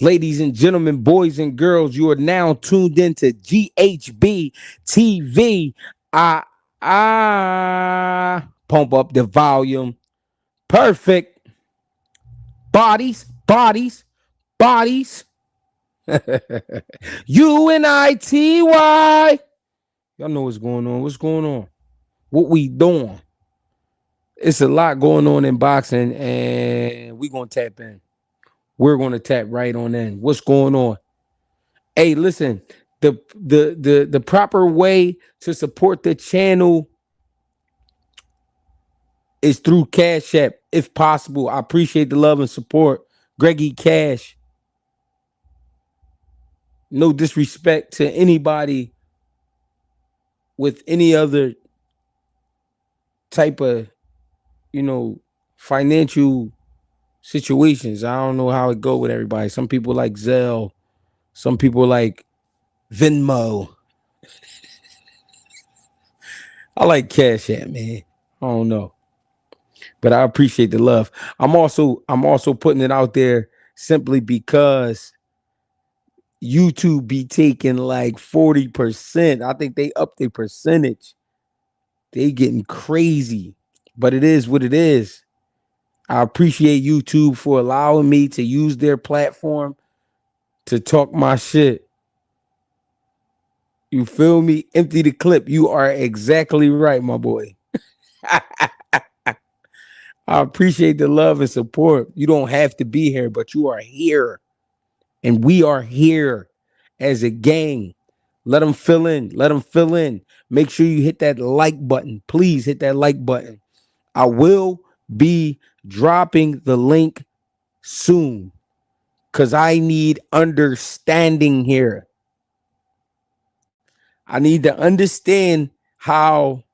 Ladies and gentlemen, boys and girls, you are now tuned into GHB TV. Pump up the volume. Perfect. Bodies, bodies, bodies. UNITY. Y'all know what's going on. What's going on? What we doing? It's a lot going on in boxing, and we gonna tap in. We're gonna tap right on in. What's going on? Hey, listen, the proper way to support the channel is through Cash App, if possible. I appreciate the love and support. GregieCash. No disrespect to anybody with any other type of, financial situations. I don't know how it go with everybody. Some people like Zelle. Some people like Venmo. I like Cash App, man. I don't know. But I appreciate the love. I'm also putting it out there simply because YouTube be taking like 40%. I think they up their percentage. They getting crazy. But it is what it is. I appreciate YouTube for allowing me to use their platform to talk my shit. You feel me? Empty the clip. You are exactly right, my boy. I appreciate the love and support. You don't have to be here, but you are here. And we are here as a gang. Let them fill in. Let them fill in. Make sure you hit that like button. Please hit that like button. I will be dropping the link soon because I need understanding here. I need to understand how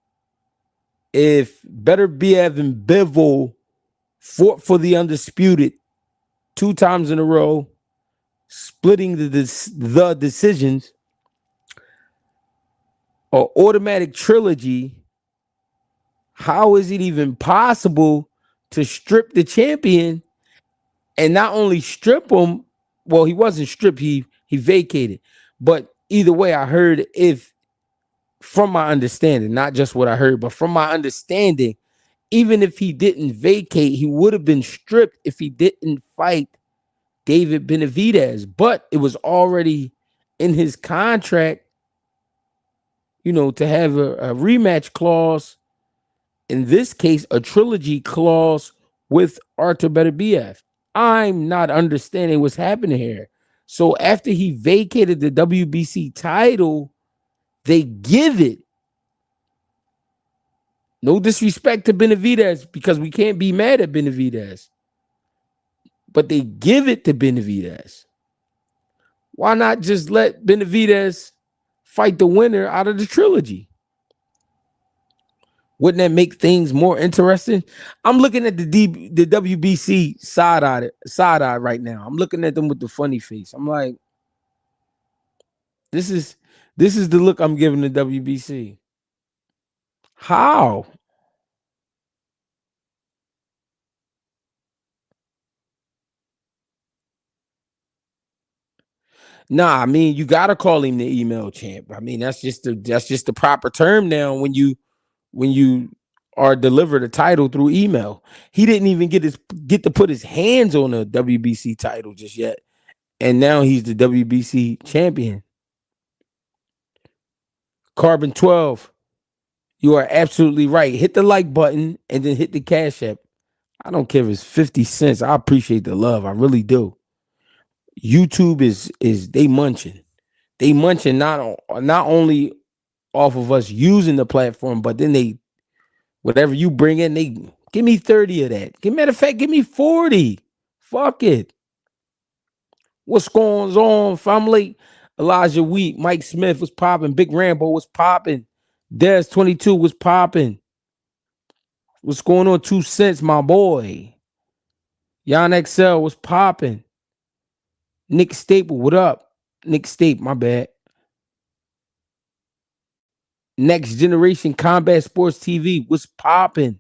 if Beterbiev and Bivol fought for the undisputed 2 times in a row, splitting the decisions, or automatic trilogy, how is it even possible to strip the champion and not only strip him? Well, he wasn't stripped, he vacated. But either way, I heard, if from my understanding, not just what I heard, but from my understanding, even if he didn't vacate, he would have been stripped if he didn't fight David Benavidez. But it was already in his contract, to have a rematch clause. In this case, a trilogy clause with Artur Beterbiev. I'm not understanding what's happening here. So after he vacated the WBC title, they give it. No disrespect to Benavidez, because we can't be mad at Benavidez. But they give it to Benavidez. Why not just let Benavidez fight the winner out of the trilogy? Wouldn't that make things more interesting? I'm looking at the WBC side eye right now. I'm looking at them with the funny face. I'm like, this is the look I'm giving the WBC. How? Nah, I mean, you gotta call him the email champ. I mean, that's just the proper term now when you are delivered a title through email. He didn't even get to put his hands on a WBC title just yet. And now he's the WBC champion. Carbon 12. You are absolutely right. Hit the like button and then hit the Cash App. I don't care if it's 50 cents. I appreciate the love. I really do. YouTube is they munching. They munching not only off of us using the platform, but then they, whatever you bring in, they give me 30 of that. Matter of fact, give me 40. Fuck it. What's going on, family? Elijah Wheat, Mike Smith was popping. Big Rambo was popping. Des 22 was popping. What's going on? 2 cents, my boy. Jan XL was popping. Nick Staple, what up? Nick Staple, my bad. Next Generation Combat Sports TV was popping.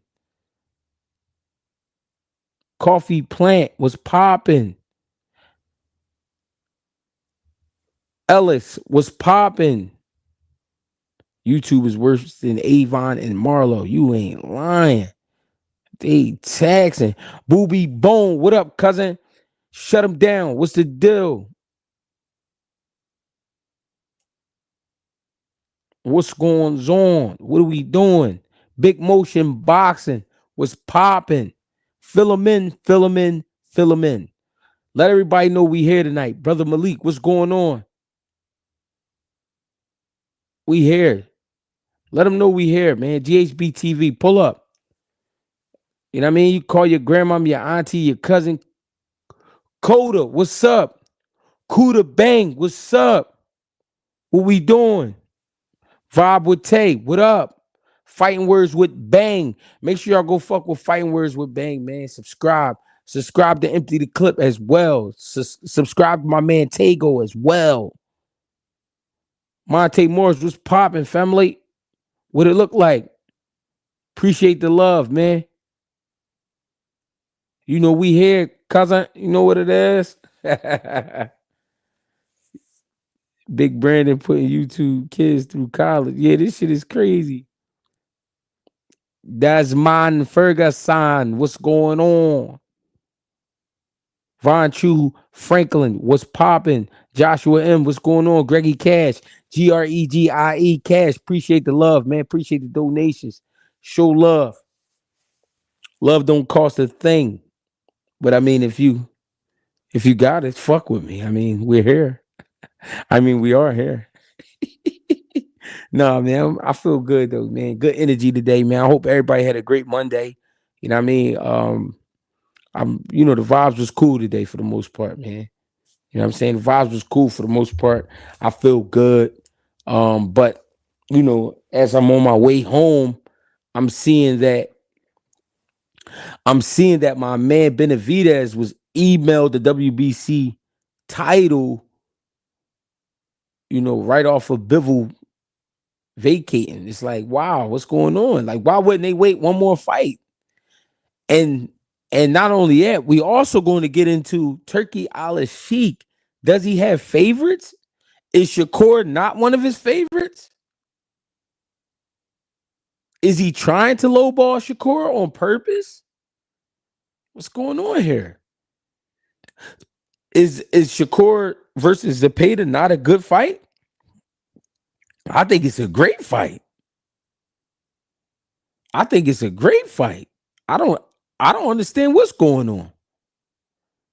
Coffee Plant was popping. Ellis was popping. YouTube is worse than Avon and Marlowe. You ain't lying. They taxing. Booby Bone, what up, cousin? Shut him down. What's the deal? What's going on? What are we doing? Big Motion Boxing. What's popping? Fill them in, fill them in, fill them in. Let everybody know we here tonight. Brother Malik, what's going on? We here. Let them know we here, man. GHB TV, pull up. You know what I mean? You call your grandmom, your auntie, your cousin. Coda, what's up? Kuda Bang, what's up? What we doing? Vibe with Tay, what up? Fighting Words with Bang. Make sure y'all go fuck with Fighting Words with Bang, man. Subscribe. Subscribe to Empty the Clip as well. Subscribe to my man Tago as well. Monte Morris was popping, family. What it look like? Appreciate the love, man. You know we here, cousin. You know what it is? Big Brandon putting YouTube kids through college. Yeah, this shit is crazy. Desmond Ferguson, what's going on? Von Chu Franklin, what's popping? Joshua M, what's going on? GregieCash, GREGIE Cash. Appreciate the love, man. Appreciate the donations. Show love. Love don't cost a thing. But I mean, if you got it, fuck with me. I mean, we're here. I mean, we are here. No, man, I feel good though, man. Good energy today, man. I hope everybody had a great Monday. You know what I mean? The vibes was cool today for the most part, man. You know what I'm saying? The vibes was cool for the most part. I feel good. But as I'm on my way home, I'm seeing that my man Benevidez was emailed the WBC title, right off of Bivol vacating. It's like, wow, what's going on? Like, why wouldn't they wait one more fight? And not only that, we also going to get into Turki Alashik. Does he have favorites? Is Shakur not one of his favorites? Is he trying to lowball Shakur on purpose? What's going on here? Is Shakur versus Zapeda not a good fight? I think it's a great fight. I don't understand what's going on.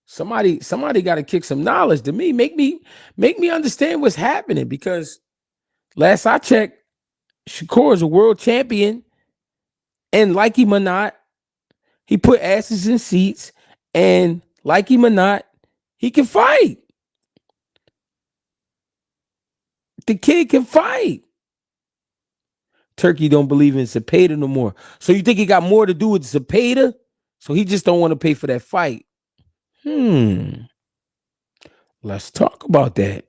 Somebody got to kick some knowledge to me. Make me understand what's happening, because last I checked, Shakur is a world champion, and like him or not, he put asses in seats, and like him or not, he can fight. The kid can fight. Turkey don't believe in Zapeda no more. So you think he got more to do with Zapeda? So he just don't want to pay for that fight. Let's talk about that.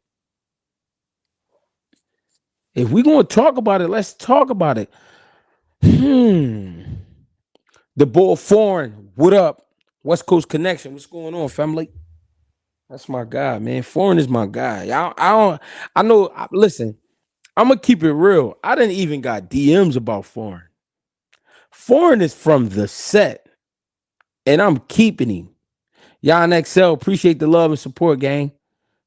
If we're going to talk about it, let's talk about it. The Bull Foreign, what up? West Coast Connection, what's going on, family? That's my guy, man. Foreign is my guy. I know. Listen, I'm gonna keep it real. I didn't even got DMs about Foreign. Foreign is from the set, and I'm keeping him. Jan XL, appreciate the love and support, gang.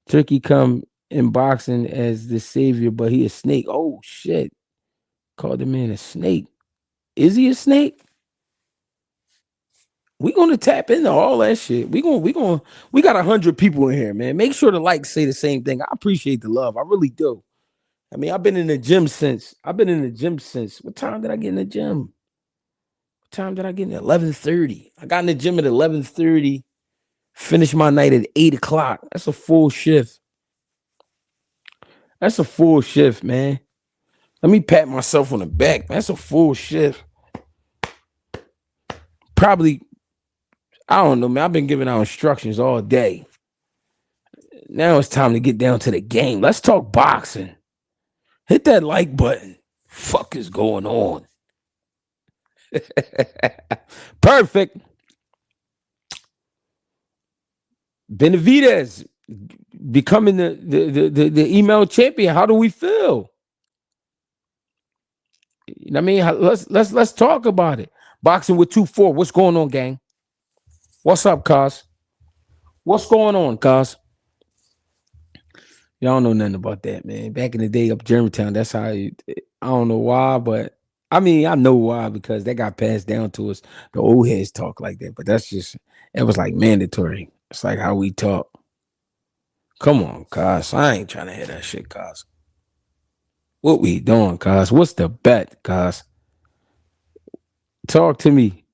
Turkey come in boxing as the savior, but he a snake. Oh shit! Called the man a snake. Is he a snake? We gonna tap into all that shit. We got 100 people in here, man. Make sure to say the same thing. I appreciate the love. I really do. I mean, I've been in the gym since. What time did I get in the gym? What time did I get in? 11:30. I got in the gym at 11:30. Finished my night at 8 o'clock. That's a full shift. Man. Let me pat myself on the back. That's a full shift. Probably, I don't know, man. I've been giving out instructions all day. Now it's time to get down to the game. Let's talk boxing. Hit that like button. Fuck is going on? Perfect. Benevidez. becoming the email champion. How do we feel? You know what I mean? Let's talk about it. Boxing with 2-4. What's going on, gang? What's up, Cos? What's going on, Cos? Y'all don't know nothing about that, man. Back in the day up Germantown, that's how I don't know why, but I mean I know why, because that got passed down to us. The old heads talk like that, but that's just it was like mandatory. It's like how we talk. Come on, Cos. I ain't trying to hear that shit, Cos. What we doing, Cos? What's the bet, Cos? Talk to me.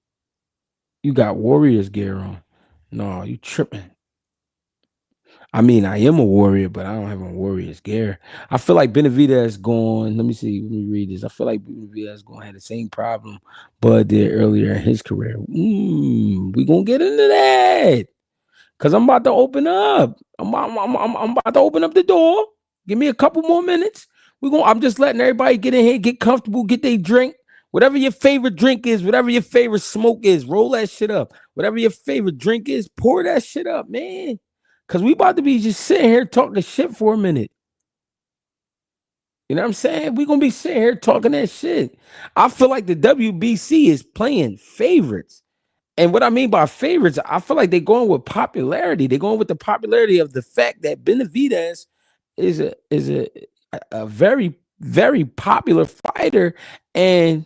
You got Warriors gear on. No, you tripping. I mean, I am a warrior, but I don't have a Warriors gear. I feel like Benevidez going. Let me see. Let me read this. I feel like Benevidez going to have the same problem Bud did earlier in his career. We gonna get into that because I'm about to open up. I'm about to open up the door. Give me a couple more minutes. I'm just letting everybody get in here, get comfortable, get their drink. Whatever your favorite drink is, whatever your favorite smoke is, roll that shit up. Whatever your favorite drink is, pour that shit up, man. Because we about to be just sitting here talking shit for a minute. You know what I'm saying? We're going to be sitting here talking that shit. I feel like the WBC is playing favorites. And what I mean by favorites, I feel like they're going with popularity. They're going with the popularity of the fact that Benavidez is a very, very popular fighter. And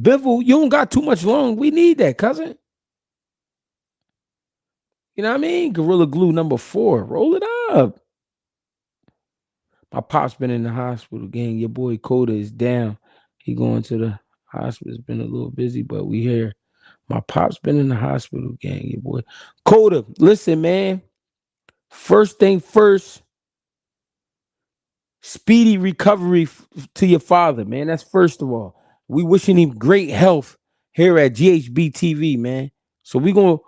Bivol, you don't got too much long. We need that, cousin. You know what I mean? Gorilla Glue number 4. Roll it up. My pop's been in the hospital, gang. Your boy Coda is down. He going to the hospital. It's been a little busy, but we here. My pop's been in the hospital, gang. Your boy Coda. Listen, man. First thing first. Speedy recovery to your father, man. That's first of all. We wishing him great health here at GHB TV, man. So we gonna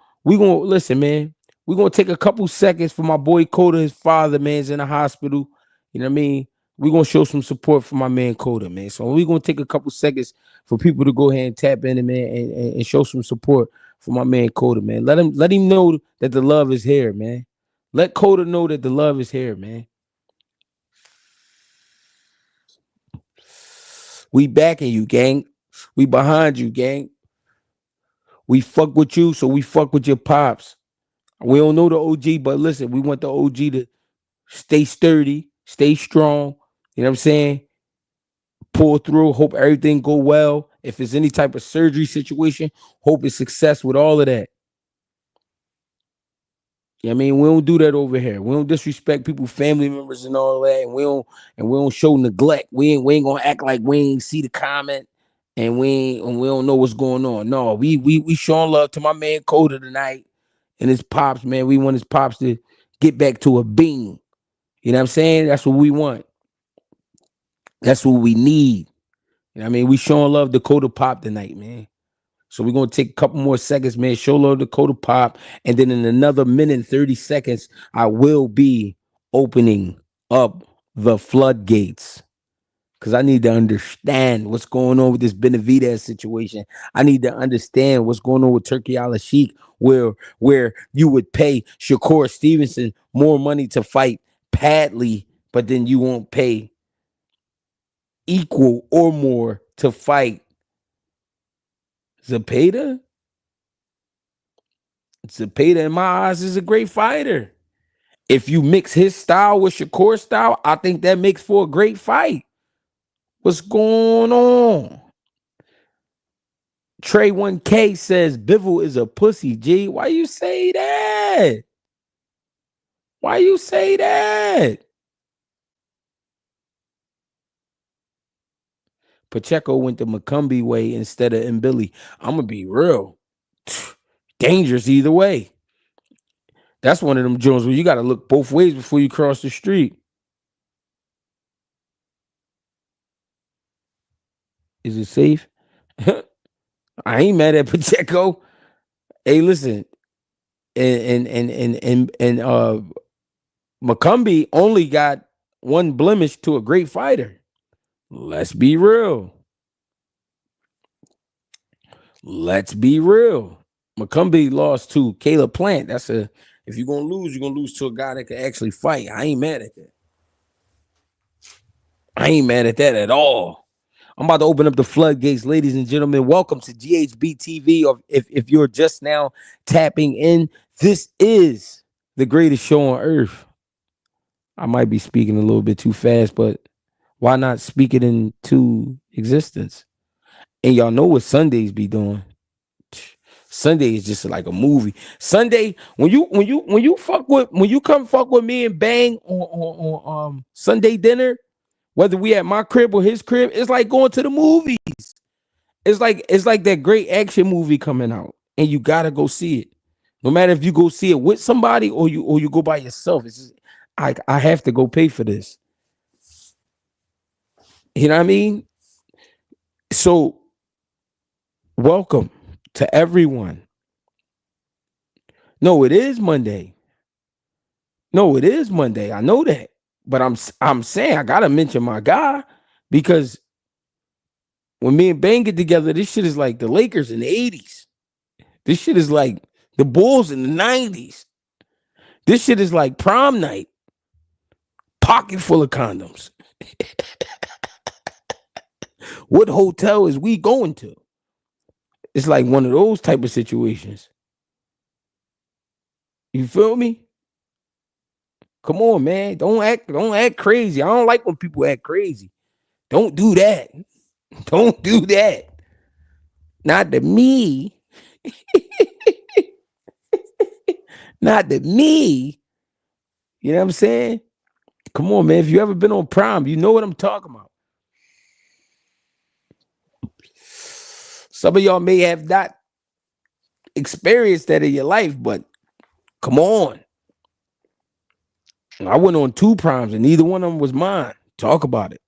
listen, man. We're gonna take a couple seconds for my boy Coda. His father, man's in the hospital. You know what I mean? We're gonna show some support for my man Coda, man. So we're gonna take a couple seconds for people to go ahead and tap in, man, and show some support for my man Coda, man. Let him know that the love is here, man. Let Coda know that the love is here, man. We backing you, gang. We behind you, gang. We fuck with you, so we fuck with your pops. We don't know the OG, but listen, we want the OG to stay sturdy, stay strong. You know what I'm saying? Pull through. Hope everything go well. If it's any type of surgery situation, hope it's success with all of that. You know what I mean? We don't do that over here. We don't disrespect people, family members, and all that. And we don't show neglect. We ain't gonna act like we ain't see the comment and we don't know what's going on. No, we showing love to my man Coda tonight and his pops, man. We want his pops to get back to a being. You know what I'm saying? That's what we want. That's what we need. You know what I mean? We showing love to Coda Pop tonight, man. So we're going to take a couple more seconds, man. Show love to Coda Pop. And then in another minute and 30 seconds, I will be opening up the floodgates. Because I need to understand what's going on with this Benevidez situation. I need to understand what's going on with Turki Alashik, where you would pay Shakur Stevenson more money to fight Padley, but then you won't pay equal or more to fight Zapeda. Zapeda, in my eyes, is a great fighter. If you mix his style with Shakur's style, I think that makes for a great fight. What's going on? Trey 1K says Bivol is a pussy, G. Why you say that? Why you say that? Pacheco went the Macumbi way instead of Mbili. I'm going to be real. Dangerous either way. That's one of them joints where you got to look both ways before you cross the street. Is it safe? I ain't mad at Pacheco. Hey, listen, and Macumbi only got one blemish to a great fighter. Let's be real. Let's be real. Macumbi lost to Caleb Plant. That's a If you're gonna lose to a guy that can actually fight. I ain't mad at that. I ain't mad at that at all. I'm about to open up the floodgates, ladies and gentlemen. Welcome to GHB TV. Or if you're just now tapping in, this is the greatest show on earth. I might be speaking a little bit too fast, but why not speak it into existence? And y'all know what Sundays be doing. Sunday is just like a movie. Sunday, when you come fuck with me and bang on Sunday dinner, whether we at my crib or his crib, it's like going to the movies. It's like that great action movie coming out, and you gotta go see it. No matter if you go see it with somebody or you go by yourself. It's just, I have to go pay for this. You know what I mean? So welcome to everyone. No, it is Monday. I know that. But I'm saying I gotta mention my guy, because when me and Bang get together, this shit is like the Lakers in the 80s. This shit is like the Bulls in the 90s. This shit is like prom night. Pocket full of condoms. What hotel is we going to? It's like one of those type of situations. You feel me? Come on, man. Don't act crazy. I don't like when people act crazy. Don't do that. Don't do that. Not to me. Not to me. You know what I'm saying? Come on, man. If you ever been on prom, you know what I'm talking about. Some of y'all may have not experienced that in your life, but come on. I went on 2 proms and neither one of them was mine. Talk about it.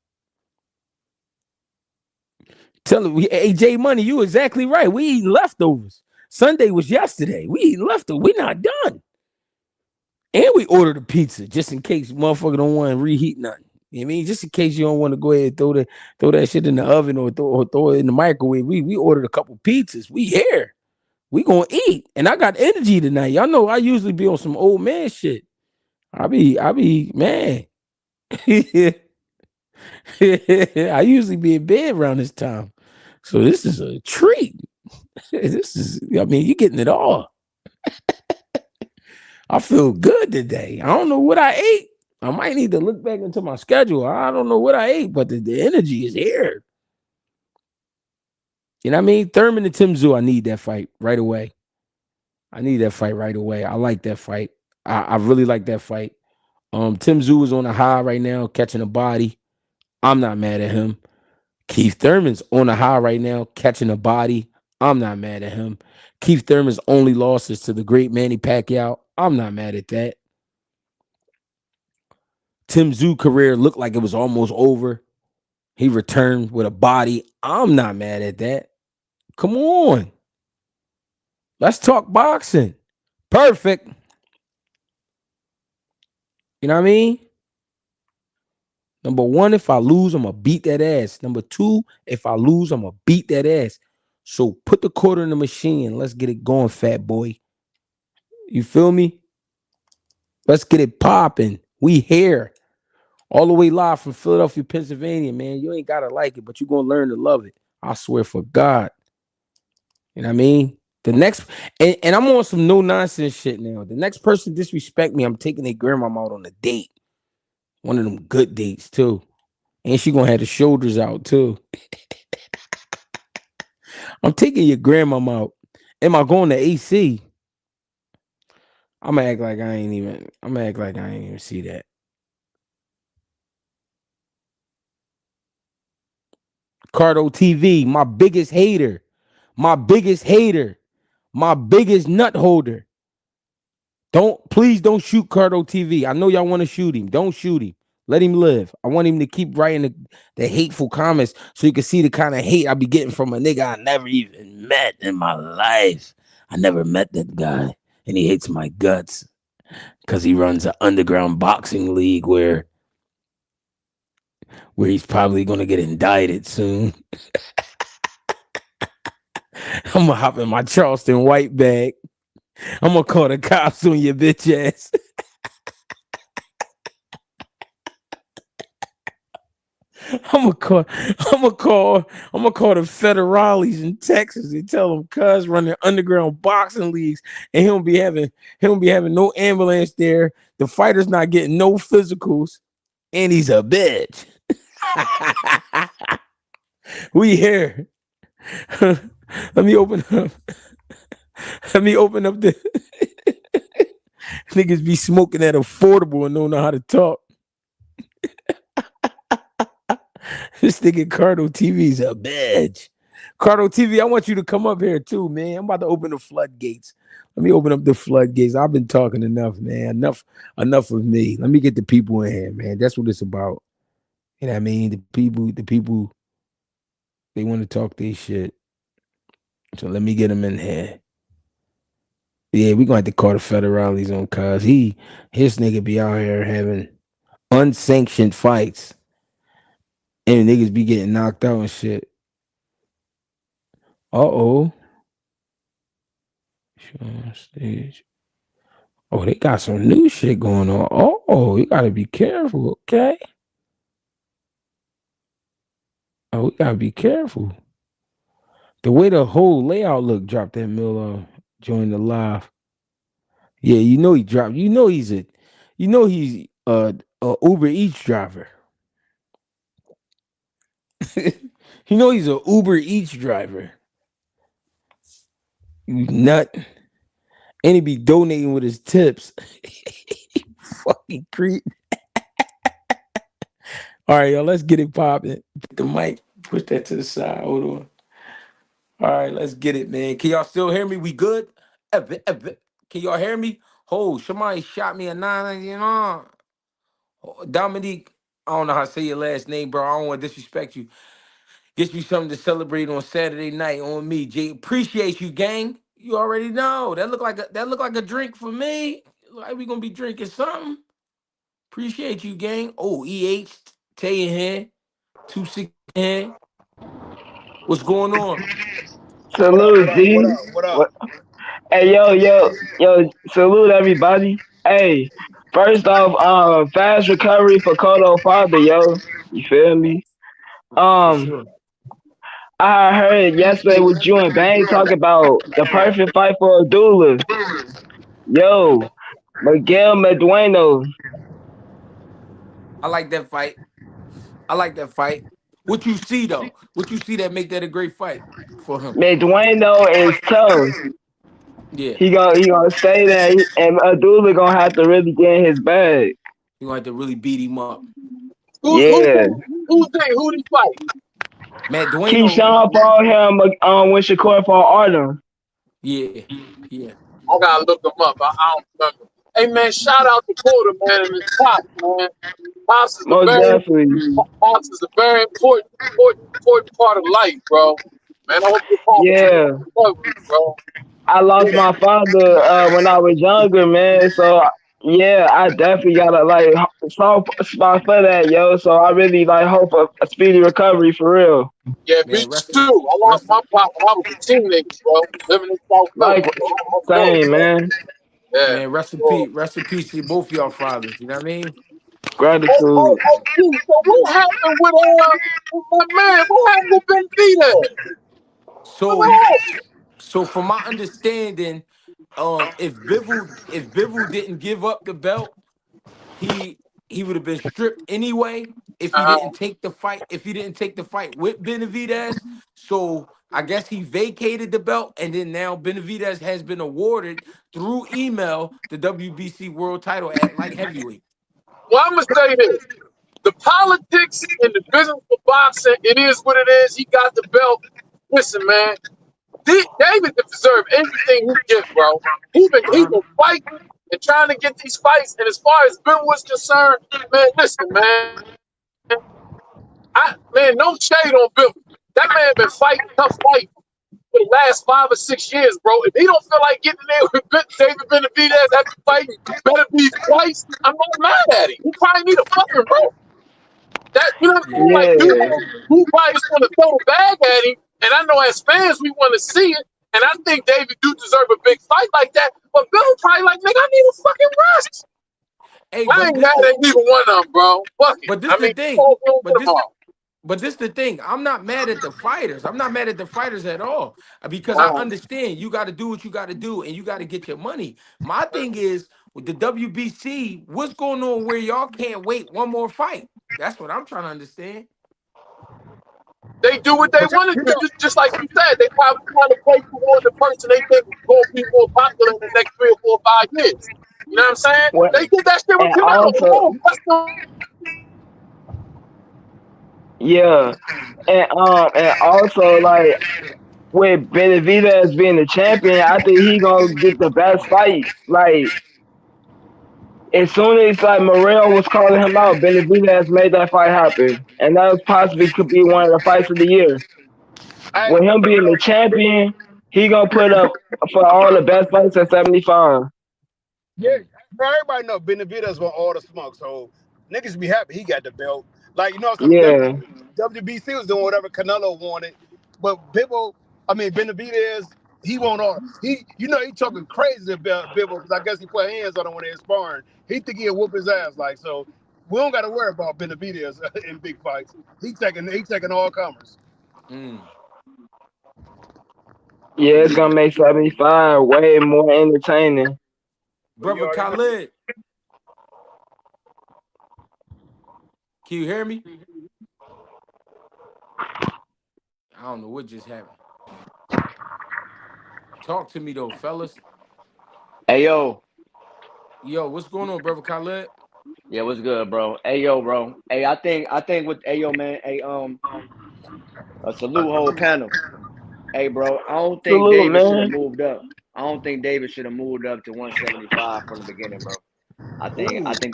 Tell him, hey, J Money, you exactly right. We eating leftovers. Sunday was yesterday. We eating leftovers. We not done. And we ordered a pizza just in case motherfucker don't want to reheat nothing. You know what I mean? Just in case you don't want to go ahead and throw that shit in the oven or throw it in the microwave. We ordered a couple pizzas. We here. We gonna eat. And I got energy tonight. Y'all know I usually be on some old man shit. I be man. I usually be in bed around this time. So this is a treat. I mean, you're getting it all. I feel good today. I don't know what I ate. I might need to look back into my schedule. I don't know what I ate, but the energy is here. You know what I mean? Thurman and Tim Tszyu, I need that fight right away. I like that fight. I really like that fight. Tim Tszyu is on a high right now, catching a body. I'm not mad at him. Keith Thurman's on a high right now, catching a body. I'm not mad at him. Keith Thurman's only losses to the great Manny Pacquiao. I'm not mad at that. Tim Tszyu career looked like it was almost over. He returned with a body. I'm not mad at that. Come on. Let's talk boxing. Perfect. You know what I mean? Number 1, if I lose, I'm going to beat that ass. Number 2, if I lose, I'm going to beat that ass. So put the quarter in the machine and let's get it going, fat boy. You feel me? Let's get it popping. We here. All the way live from Philadelphia, Pennsylvania, man. You ain't got to like it, but you're going to learn to love it. I swear for God. You know what I mean? The next, and I'm on some no nonsense shit now. The next person disrespect me, I'm taking their grandmama out on a date. One of them good dates, too. And she going to have the shoulders out, too. I'm taking your grandmama out. Am I going to AC? I'm going to act like I ain't even see that. Cardo TV, my biggest hater. My biggest nut holder. Please don't shoot Cardo TV. I know y'all want to shoot him. Don't shoot him. Let him live. I want him to keep writing the hateful comments so you can see the kind of hate I be getting from a nigga I never even met in my life. I never met that guy, and he hates my guts because he runs an underground boxing league where he's probably going to get indicted soon. I'm going to hop in my Charleston white bag I'm gonna call the cops on your bitch ass. I'm gonna call. I'm gonna call. I'm gonna call the federales in Texas and tell them cuz running underground boxing leagues, and he don't be having no ambulance there. The fighter's not getting no physicals, and he's a bitch. We here. Let me open up. Let me open up the niggas be smoking that affordable and don't know how to talk. This nigga Cardo TV's a bitch. Cardo TV, I want you to come up here too, man. I'm about to open the floodgates. Let me open up the floodgates. I've been talking enough, man. Enough of me. Let me get the people in here, man. That's what it's about. You know what I mean? The people, they want to talk their shit. So let me get them in here. Yeah, we gonna have to call the federales on cuz his nigga be out here having unsanctioned fights. And niggas be getting knocked out and shit. Uh-oh. Show on stage. Oh, they got some new shit going on. Oh, you gotta be careful, okay? Oh, we gotta be careful. The way the whole layout look, drop that mill join the live. Yeah, you know he dropped. He's a Uber Eats driver. You know he's a Uber Eats driver. You nut. And he be donating with his tips. Fucking creep. All right, y'all, let's get it popping. Put the mic, push that to the side. Hold on. All right, let's get it, man. Can y'all still hear me? We good? Can y'all hear me? Oh, somebody shot me a 999. Dominique, I don't know how to say your last name, bro. I don't want to disrespect you. Gets me something to celebrate on Saturday night on me. Jay, appreciate you, gang. You already know. That look like a drink for me. Like we gonna be drinking something. Appreciate you, gang. Oh, EH, Tay in here, 260 in here. What's going on? What up? What Salute, up? What G. up? What up? What? Hey, yo, salute everybody. Hey, first off, fast recovery for Kodo Father, yo. You feel me? For Um, sure. I heard yesterday with you and Bang talk about the perfect fight for a doula. Yo, Miguel Medueno. I like that fight. I like that fight. What you see though? What you see that make that a great fight for him? Medueno is tough. Yeah, He gonna stay there, and Abdullah gonna have to really get in his bag. you gonna have to really beat him up. Yeah, Who they fight? Matt Dueno, Keyshawn fought him when Shakur fought Artem. yeah, yeah. I gotta look them up. I don't remember. Hey man, shout out to Porter, man, and his pops, man. Pops is a Most very definitely. pops is a very important part of life, bro. Man, I hope your pops is Yeah, recovery, bro. I lost Yeah, my father when I was younger, man. So yeah, I definitely got a soft spot for that, yo. So I really hope a speedy recovery for real. yeah, me Man, too. I lost my pop when I was a teenager, bro. Living in South Philly, Like bro. I feel it, same, bro. man. Yeah. man, So, rest in peace to both y'all fathers. You know what I mean? Gratitude. dude, so what happened with my man? What happened with Benavidez? What So, happened? so from my understanding, if Bivol didn't give up the belt, he he would have been stripped anyway if he Uh-huh. didn't take the fight. If he didn't take the fight with Benavidez, so I guess he vacated the belt, and then now Benavidez has been awarded through email the WBC World Title at light heavyweight. Well, I'm gonna say this: the politics and the business of boxing, it is what it is. He got the belt. Listen, man, David deserve everything he get, bro. He Uh-huh. been fighting and trying to get these fights. And as far as Ben was concerned, man, listen, man, man, no shade on Bill. That man been fighting tough fights for the last 5 or 6 years, bro. If he don't feel like getting in there with David Benavidez after fighting Beterbiev twice, I'm not mad at him. He probably need a fucking break. That you know what I'm saying? Yeah. Like Yeah, we probably just want to throw the bag at him. And I know as fans we want to see it, And I think David do deserve a big fight like that. But Bill probably like, nigga, I need a fucking rest. Hey, I ain't mad at neither one of them, bro. Fuck it. but this I the mean, thing. we'll But get them this all. But this the thing. I'm not mad at the fighters. I'm not mad at the fighters at all because I understand you got to do what you got to do and you got to get your money. My thing is with the WBC, what's going on where y'all can't wait one more fight? That's what I'm trying to understand. They do what they But want you to know, do. Just like you said, they probably trying to play toward the person they think is going to be more popular in the next 3 or 4 or 5 years. You know what I'm saying? Well, They did that shit with and Canelo. also, yeah, and also like with Benevidez being the champion, I think he gonna get the best fights. Like as soon as like Morel was calling him out, Benevidez made that fight happen, and that was possibly could be one of the fights of the year. I With him being the champion, he gonna put up for all the best fights at 75. yeah, everybody know Benevidez want all the smoke, so niggas be happy he got the belt. Like some Yeah, WBC was doing whatever Canelo wanted, but Benavidez, he want all. He talking crazy about Bivol because I guess he put hands on him when they was sparring. He think he'll whoop his ass so. We don't got to worry about Benavidez in big fights. He taking all comers. Mm. yeah, it's gonna make 75 way more entertaining. But you Brother already know. Khalid, can you hear me? I don't know what just happened. Talk to me though, fellas. Hey yo, Yo, what's going on, brother Khalid? yeah, what's good, bro? Hey yo, bro. Hey, I think with hey yo, man. Hey, a salute whole panel. Hey, bro. I don't think Salute, David should have man. moved up. I don't think David should have moved up to 175 from the beginning, bro. I think I Ooh. think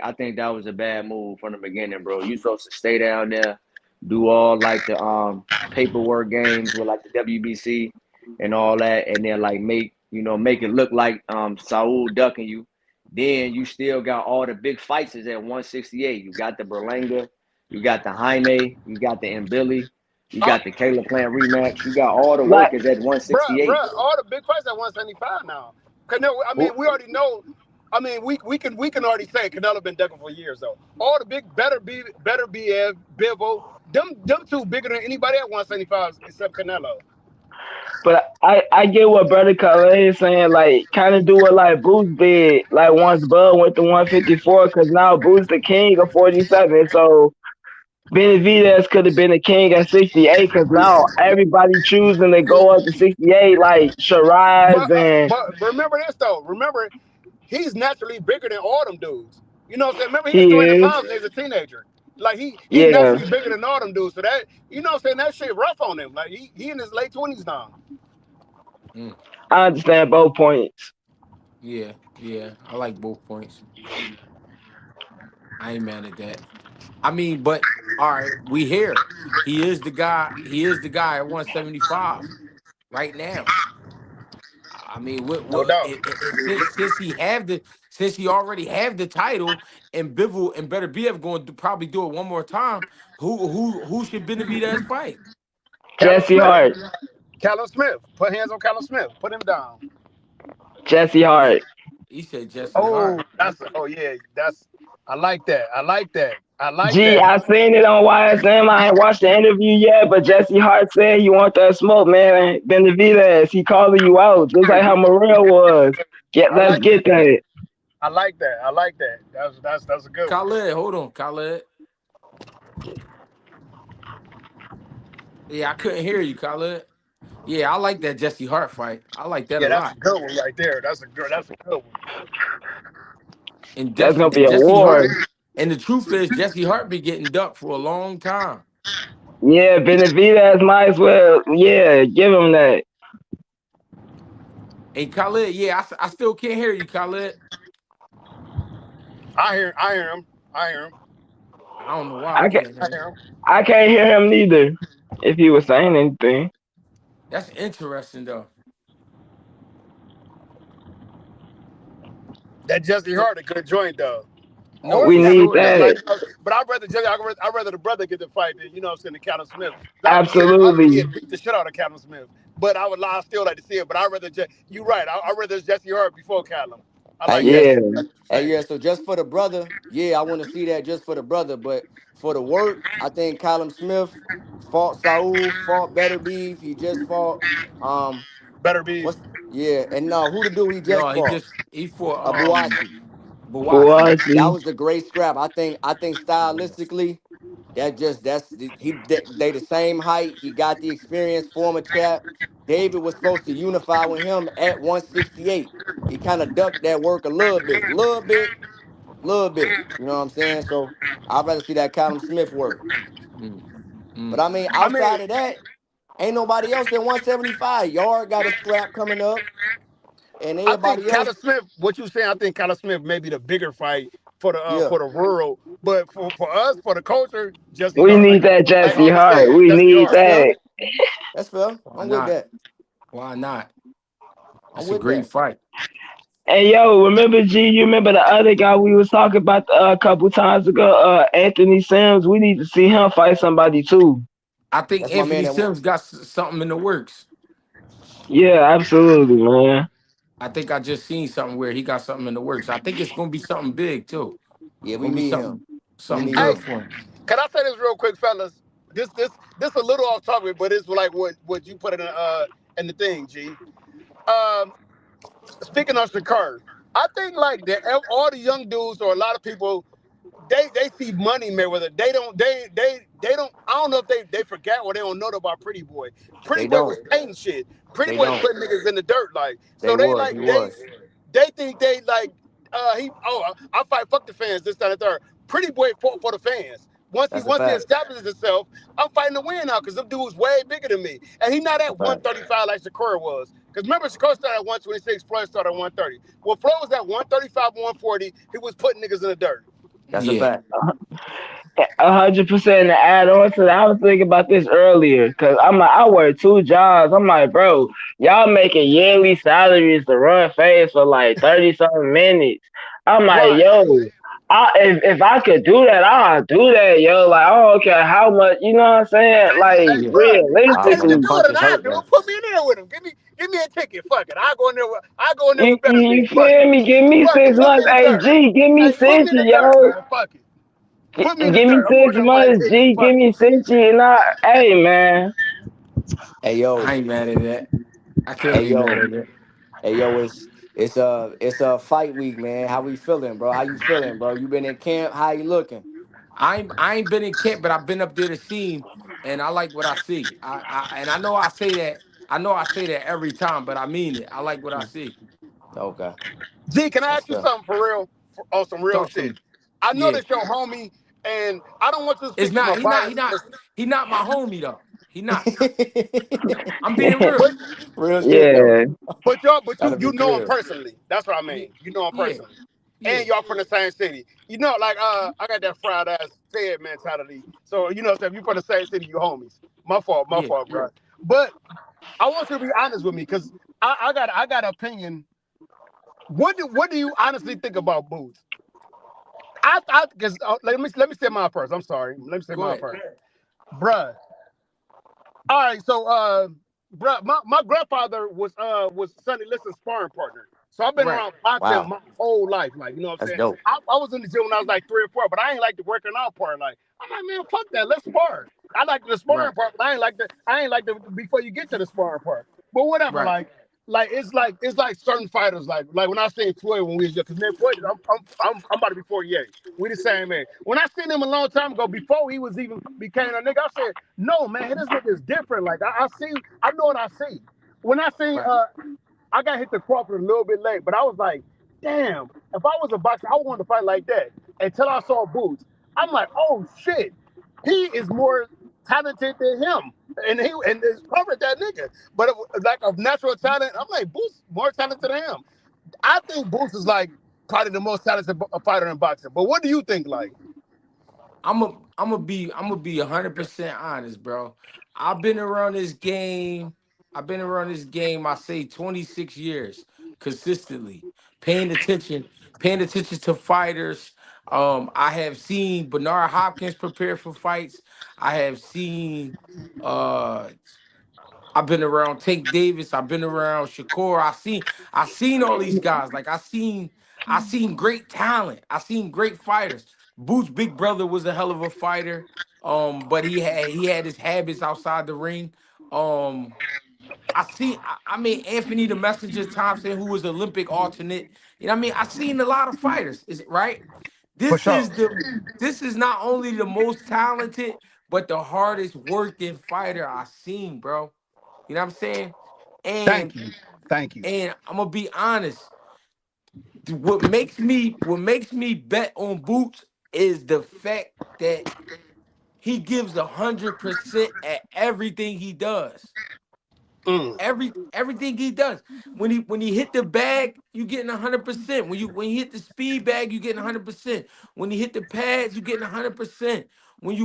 I think that was a bad move from the beginning, bro. You supposed to stay down there, do all like the paperwork games with like the WBC and all that, and then like make it look like Saul ducking you. Then you still got all the big fights is at 168. You got the Berlanga, you got the Jaime, you got the Billy, you Oh, got the Caleb Plant rematch. You got all the Like, work is at bruh, 168. all the big fights at 175 now. Canelo, Who? we already know. We can already say Canelo been ducking for years though. All the big Beterbiev, Bivol, them two bigger than anybody at 175 except Canelo. but I get what Brother Khaled is saying. Like, kind of do what like Boots did. Like once Bud went to 154, because now Boots the king of 47. So Benavidez could have been the king at 68, because now everybody choosing to go up to 68, like Shiraz and But remember this though. Remember, he's naturally bigger than all them dudes. You know what I'm saying? Remember, he was he joining the is. finals when he was a teenager. Like he Yeah, naturally bigger than all them dudes. So that what I'm saying, that shit rough on him. Like he in his late 20s now. Mm. I understand both points. Yeah, yeah. I like both points. I ain't mad at that. I mean, but all right, we here. He is the guy. He is the guy at 175 right now. I mean, No doubt. since he already have the title, and Bivol and Beterbiev going to probably do it one more time. Who should Benavidez fight? Callum Jesse Smith. Hart. Callum Smith. Put hands on Callum Smith. Put him down. Jesse He, Hart. he said Jesse Oh, Hart. yeah. I like that. I like that. I like Gee, that. I seen it on YSM. I ain't watched the interview yet, but Jesse Hart said he want that smoke, man. Benavidez, he calling you out, just like how Morel was. I Let's like get that. I like that. I like that. That's a good one. Khaled, hold on, Khaled. Yeah, I couldn't hear you, Khaled. Yeah, I like that Jesse Hart fight. I like that a Yeah, that's a lot. good one right there. That's a good one. And That's Jesse gonna be and a Jesse Hart. war. And the truth is, Jesse Hart been getting ducked for a long time. Yeah, Benavidez might as well. Yeah, give him that. And Khaled, yeah, I still can't hear you, Khaled. I hear him. I hear him. I don't know why I I can can't I hear him. hear him. I can't hear him neither. If he was saying anything, That's interesting though. That Jesse So Hart a good joint though. no, Or we for Callum need sure. Smith. No, that. But I'd rather the brother get the fight than Callum Smith. That, I mean, Absolutely. beat the shit out of Callum Smith. but I still like to see it. But I rather you right. I rather Jesse Hart before Callum. I Hey, like yes. Yeah. what you're Hey, saying. yeah. So just for the brother, yeah, I want to see that just for the brother. But for the work, I think Callum Smith fought Saul, fought Beterbiev. He just fought Better be. what's yeah, and no, who the dude he just Yo, fought? he for Abuasi. Bawasi. That Bullshit. was a great scrap. I think stylistically, they the same height. He got the experience, former champ. David was supposed to unify with him at 168. He kind of ducked that work a little bit. You know what I'm saying? So I'd rather see that Callum Smith work. Mm, But mm. I mean, I mean, outside of that, ain't nobody else at 175. Yard got a scrap coming up, and I think everybody Callum else, Smith. What you saying? I think Callum Smith may be the bigger fight yeah, for the rural, but for us for the culture, Jesse We Hart. need that Like Jesse always Hart. said, We Jesse need that's Hart. fair. that. That's fair. Why I'm with not? that. Why not? I'm That's a with great that. fight. Hey yo, remember G? You remember the other guy we was talking about a couple times ago? Anthony Sims. We need to see him fight somebody too. I think That's my man. Anthony Sims got something in the works. Yeah, absolutely, man. I think I just seen something where he got something in the works. I think it's gonna be something big too. Yeah, we Gonna be need him. We something need Hey, good him. for him. can I say this real quick, fellas? This a little off topic, but it's like what you put in the thing, G. Um, Speaking of Shakur, I think like all the young dudes or a lot of people they see money Mayweather. They don't. I don't know if they forgot or they don't know about Pretty Boy. Pretty They Boy was don't. painting shit. Pretty They Boy don't. putting niggas in the dirt like. They So they was. like He was. they think they like I fight fuck the fans this that and the third. Pretty Boy fought for the fans. That's a Once he fact. establishes himself, I'm fighting to win now because them dudes way bigger than me. And he not That's a at fact. 135 like Shakur was. Because remember, Shakur started at 126, Floyd started at 130. Well, Floyd was at 135, 140. He was putting niggas in the dirt. That's a Yeah. fact. 100% to add on to that. I was thinking about this earlier because I'm like, I work two jobs. I'm like, bro, y'all making yearly salaries to run fast for like 30 something minutes. I'm like, Right. yo, if I could do that, I'll do that, yo. Like, I don't care how much, you know what I'm saying? Like, Hey, Yeah. bro, I tell you to Them realistically, do it, and punches I hurt do though. it. Put me in there with him. Give me a ticket. Fuck it. I go in there. I go in there you, with Better you Beef. Fuck feel it. me? Give me Fuck it. 6 months. Put me in the Hey, dirt. G, give me Hey, put me 60, in the dirt, yo. man. Fuck it. Put me in the Give me dirt. I'm going six there with a months, ticket. G. Give Fuck it. me 60, and hey, man. Hey I yo. ain't mad at that. I can't Hey be mad yo. at that. Hey yo. It's a fight week, man. How we feeling, bro? How you feeling, bro? You been in camp? How you looking? I ain't been in camp, but I've been up there to see him, and I like what I see. I know I say that. I know I say that every time, but I mean it. I like what I see. Okay. G, can I That's ask you fair. something for real? On some real Talk to shit. me. I know Yeah. that your homie, and I don't want you to It's speak from not. a He not. He bias. not. He not my homie though. He not. I'm being real. But Real shit though. Yeah. but Gotta you be know him clear. personally. That's what I Yeah. mean. You know him Yeah. personally. Yeah. And y'all from the same city. You know, like I got that fried ass fed mentality. So you know, so if you from the same city, you homies. My Yeah. fault, bro. But I want you to be honest with me because I got an opinion. What do you honestly think about Boots? I because let me say my first. I'm sorry. Let me say Go my ahead. first, bruh. All right, so bruh, my grandfather was Sonny Liston's sparring partner. So I've been Right. around boxing Wow. my whole life, like you know what I'm That's saying. dope. I was in the gym when I was like 3 or 4, but I ain't like the working out part. Like I'm like, man, fuck that, let's spar. I like the sparring Right. part, but I ain't like the before you get to the sparring part. But whatever, Right. it's like certain fighters, like when I seen Floyd when we was young, because man, Floyd, I'm about to be 48. We the same age. When I seen him a long time ago, before he was even became a nigga, I said, no, man, this nigga is different. Like I see, I know what I see. When I seen Right. I got hit the Crawford a little bit late, but I was like, damn, if I was a boxer, I wanted to fight like that. Until I saw Boots. I'm like, oh shit, he is more talented than him. And it's Crawford that nigga. But like of natural talent, I'm like, Boots more talented than him. I think Boots is like probably the most talented fighter in boxing. But what do you think like? I'm gonna be 100% honest, bro. I've been around this game. I've been around this game. I say 26 years consistently, paying attention, paying attention to fighters. I have seen Bernard Hopkins prepare for fights. I have seen uh I've been around Tank Davis. I've been around Shakur. I seen all these guys. Like I seen great talent. I seen great fighters. Boots' big brother was a hell of a fighter. But he had his habits outside the ring. Um, I mean Anthony the Messenger Thompson, who was Olympic alternate. You know what I mean? I seen a lot of fighters, is it right? For This sure. is the this is not only the most talented, but the hardest working fighter I seen, bro. You know what I'm saying? And Thank you. Thank you. and I'm gonna be honest. What makes me bet on Boots is the fact that he gives 100% at everything he does. Mm. Everything he does. When he hit the bag, you getting 100%. When you hit the speed bag, you getting 100%. When he hit the pads, you getting 100%. When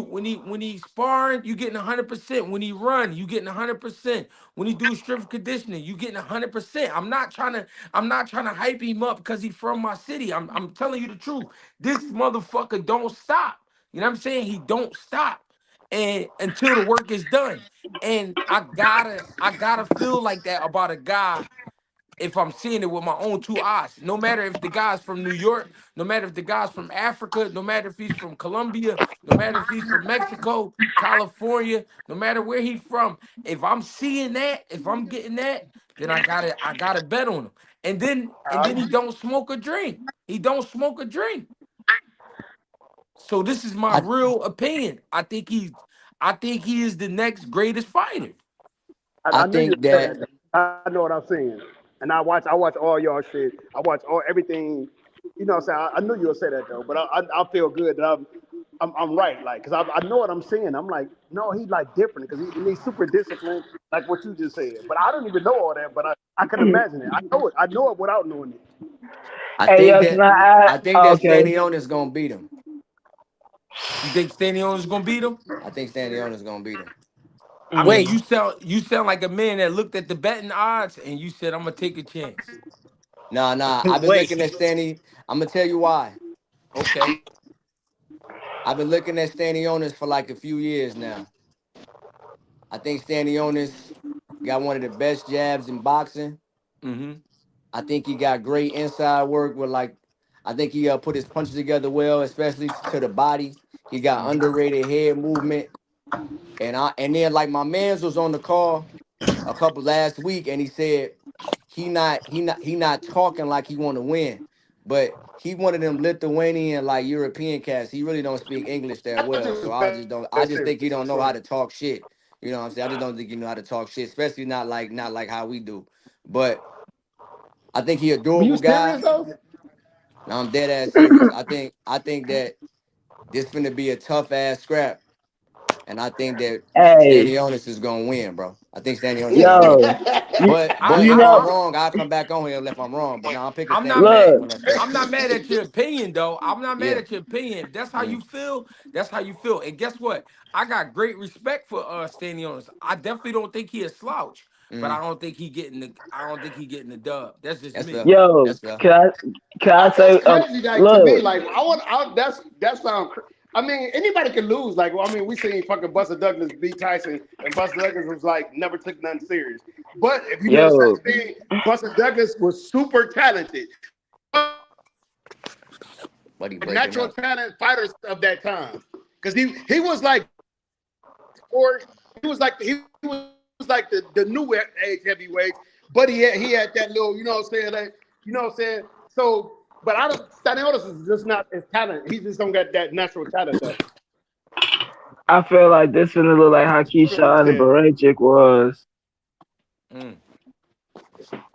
he sparring, you getting 100%. When he run, you getting 100%. When he do strength conditioning, you getting 100%. I'm not trying to hype him up because he's from my city. I'm telling you the truth. This motherfucker don't stop. You know what I'm saying? He don't stop. And until the work is done. And I gotta feel like that about a guy if I'm seeing it with my own two eyes. No matter if the guy's from New York, no matter if the guy's from Africa, no matter if he's from Colombia, no matter if he's from Mexico, California, no matter where he's from. If I'm seeing that, if I'm getting that, then I gotta bet on him. And then he don't smoke or drink. He don't smoke or drink. So this is my I real opinion. I think he is the next greatest fighter. I I knew you think said that that. I know what I'm saying. And I watch all y'all shit. I watch all everything. You know what I'm saying? I knew you would say that though, but I feel good that I'm right. Like, cause I know what I'm saying. I'm like, no, he's like different because he's super disciplined, like what you just said. But I don't even know all that, but I can imagine it. I know it. I know it without knowing it. I Hey, think yo, can that I add? I think Oh, that okay. Stannionis gonna beat him. You think Stannionis is gonna beat him? I think Stannionis gonna beat him. I mean, Mm. you sound like a man that looked at the betting odds and you said, "I'm gonna take a chance." Nah. I've been Wait. looking at Stanny. I'm gonna tell you why. Okay. I've been looking at Stannionis for like a few years now. I think Stannionis got one of the best jabs in boxing. Mm-hmm. I think he got great inside work with like I think he put his punches together well, especially to the body. He got underrated head movement. And then like my man's was on the call a couple last week and he said he not talking like he want to win. But he one of them Lithuanian like European cats. He really don't speak English that I well. just So was I that just think he serious. don't I'm know how to sorry. talk shit. You know what I'm saying? I just don't think he know how to talk shit, especially not like how we do. But I think he a Were you durable guy. serious though? Now I'm dead ass serious. I think that this finna be a tough ass scrap. And I think that Hey, Stannionis is gonna win, bro. I think Stannionis is gonna win. yo, you, But you if I'm know, wrong, I'll come back on here if I'm wrong. But now I'm picking I'm not Stannionis mad. to win that scrap. I'm not mad at your opinion, though. I'm not mad Yeah. at your opinion. If that's how Mm, you feel, that's how you feel. And guess what? I got great respect for Stannionis. I definitely don't think he a slouch, but mm. I don't think he getting the dub. That's just That's me. fair. yo, That's fair. can I That's say, crazy. Like to me, look, like that sound. I mean, anybody can lose. Like, well, I mean, we seen fucking Buster Douglas beat Tyson, and Buster Douglas was like never took nothing serious. But if you notice yo, that thing, Buster Douglas was super talented, But he the breaking natural up. talent fighters of that time. Because he was like, or he was like the new age heavyweights, but he had that little, you know what I'm saying, like, you know what I'm saying. So, but I don't. Stannionis is just not his talent. He just don't got that natural talent though. I feel like this finna look like how That's what I'm Keyshawn and saying. Barajic was. Mm.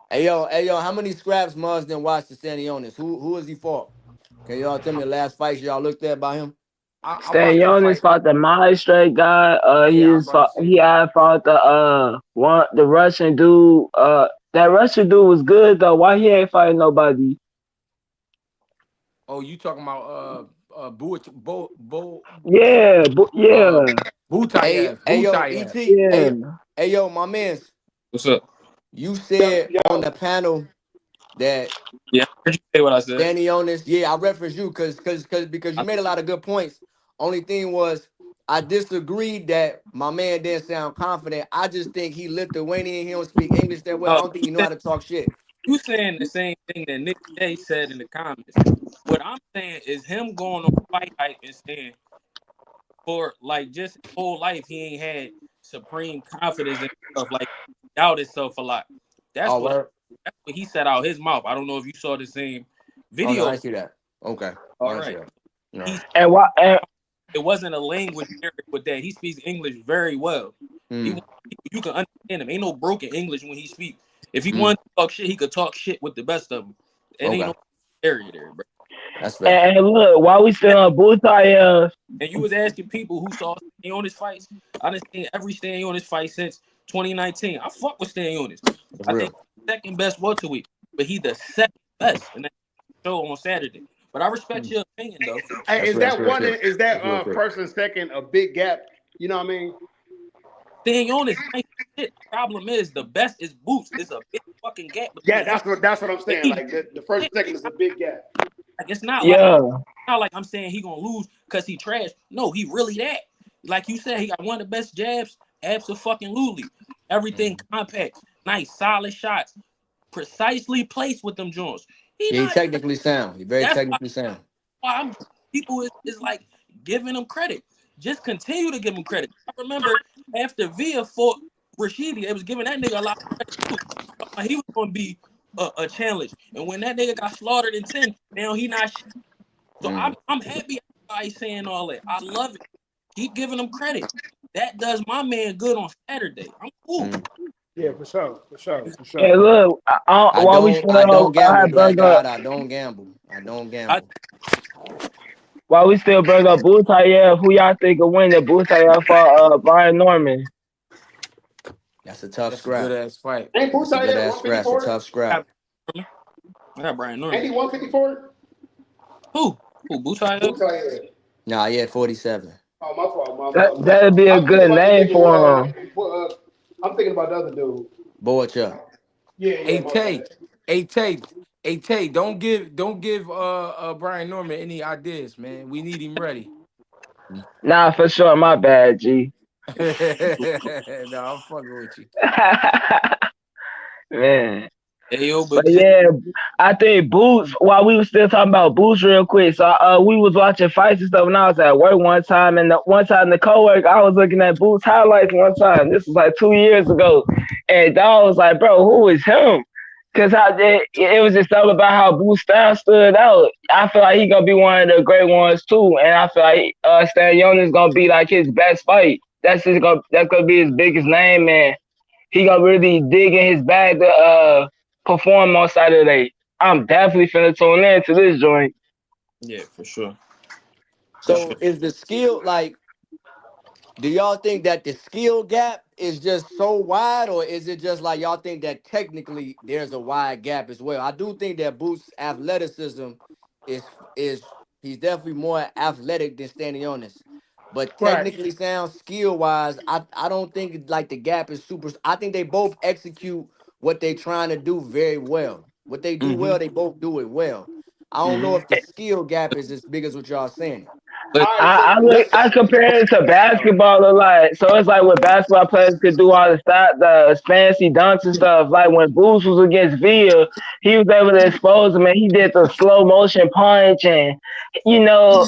Hey yo, how many scraps Muzz didn't watch the Stannionis? Who has he fought? Can y'all tell me the last fights y'all looked at by him? I watched the Stannionis fight. fought the Mali straight guy. Yeah, I was about to say He that. had fought the Russian dude. That Russian dude was good though. Why he ain't fighting nobody? Oh, you talking about Yeah, uh yeah, Hey yo, Butayev. ET. yeah. Hey yo, my man's. What's up? You Yo, said on yo, the panel that Yeah, I heard you say what I said. Stannionis, yeah, I referenced you because you made a lot of good points. Only thing was I disagreed that my man didn't sound confident. I just think he Lithuanian. He don't speak English that well. I No, don't think he know how to talk shit. you saying the same thing that Nick J said in the comments. What I'm saying is him going on fight hype and saying for like just his whole life he ain't had supreme confidence in stuff, like doubt himself a lot. That's Oh, what word? that's what he said out his mouth. I don't know if you saw the same Oh no, video. I see that. Okay, All I see right. that. No. He And why? And, it wasn't a language barrier with that. He speaks English very well. He you can understand him. Ain't no broken English when he speaks. If he wanted to talk shit, he could talk shit with the best of them. It ain't Okay, no barrier there, bro. that's fair. and look, while we still on Butai, And you was asking people who saw Stannionis fights. I done seen every Stannionis fight since 2019. I fuck with Stannionis. That's I real. think he's the second best welterweight, but he the second best in that show on Saturday. But I respect your opinion though. Hey, That's is real. That's that real one? shit. Is that That's real shit. first and second a big gap? You know what I mean? Stannionis, nice shit. Problem is the best is Boots. It's a big fucking gap Yeah, between him. that's what I'm saying. He- Like the first and second is a big gap. Like it's not yeah. like I'm saying he gonna lose because he trash. No, he really that. Like you said, he got one of the best jabs. Absolutely. Everything compact, nice, solid shots, precisely placed with them joints. He Yeah, he not. technically sound. He very That's technically sound. why I'm people is like giving him credit. Just continue to give him credit. I remember after Villa fought Rashidi, they was giving that nigga a lot of credit too. He was gonna be a challenge, and when that nigga got slaughtered in 10, now he not. So I'm happy everybody's saying all that. I love it. Keep giving him credit. That does my man good on Saturday. I'm cool. Yeah, for sure. And look, I while we don't. still I don't on, I gamble, had Black bring up God. I don't gamble. I don't I, gamble. while we still bring up Butai, who y'all think will win the Butai for Brian Norman? That's a tough That's a good scrap. ass fight. Ain't That's a Butai good at ass scrap. It's a 154? tough scrap. I got Brian Ain't Norman. he 154? Who? Butai? Butai. Nah, yeah, 47. Oh, my fault. My That fault. that'd be a I'm thinking good about the name nigga for him. I'm thinking about the other dude. Boacha. Yeah, Hey my Tay, bad. hey Tay, don't give Brian Norman any ideas, man. We need him ready. Nah, for sure. My bad, G. No, I'm fucking with you. Man. Hey, yo, But but just yeah, I think Boots. While we were still talking about Boots, real quick. So we was watching fights and stuff, and I was at work one time, and one time the coworker, I was looking at Boots highlights one time. This was like 2 years ago, and dog was like, "Bro, who is him?" Because it was just something about how Boots style stood out. I feel like he gonna be one of the great ones too, and I feel like Stannionis gonna be like his best fight. That's gonna be his biggest name, man. He gonna really dig in his bag to perform on Saturday. I'm definitely finna tune in to this joint. yeah, for sure. For sure. So is the skill like? Do y'all think that the skill gap is just so wide, or is it just like y'all think that technically there's a wide gap as well? I do think that Boots' athleticism is he's definitely more athletic than Stannionis, but Right. technically sound skill wise, I don't think like the gap is super. I think they both execute what they trying to do very well. What they do Mm-hmm. well, they both do it well. I don't know Mm-hmm. if the skill gap is as big as what y'all saying. But All right, so I compare it to basketball a lot. So it's like when basketball players could do all the fancy dunks and stuff. Like when Boots was against Villa, he was able to expose him and he did the slow motion punch and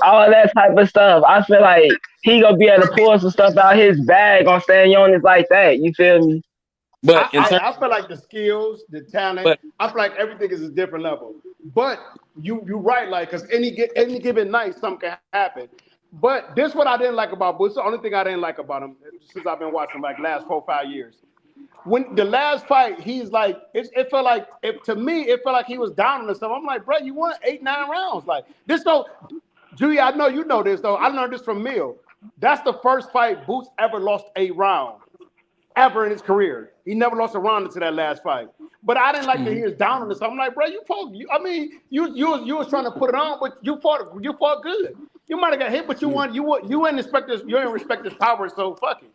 all that type of stuff. I feel like he gonna be able to pull some stuff out his bag on Stannionis like that. You feel me? but in terms, I feel like the skills, the talent, but I feel like everything is a different level. But you're right, like because any given night something can happen. But this what I didn't like about Bush. The only thing I didn't like about him since I've been watching like last 4 or 5 years. When the last fight, he's like it felt like to me it felt like he was down on himself. I'm like, bro, you won 8-9 rounds. Like this though, Julia, I know you know this though. I learned this from Mill. That's the first fight Boots ever lost a round ever in his career. He never lost a round until that last fight. But I didn't like that he was down on this. I'm like, bro, you fought. You was trying to put it on, but you fought good. You might have got hit, but you won. You didn't respect this. You didn't respect his power, so fuck it.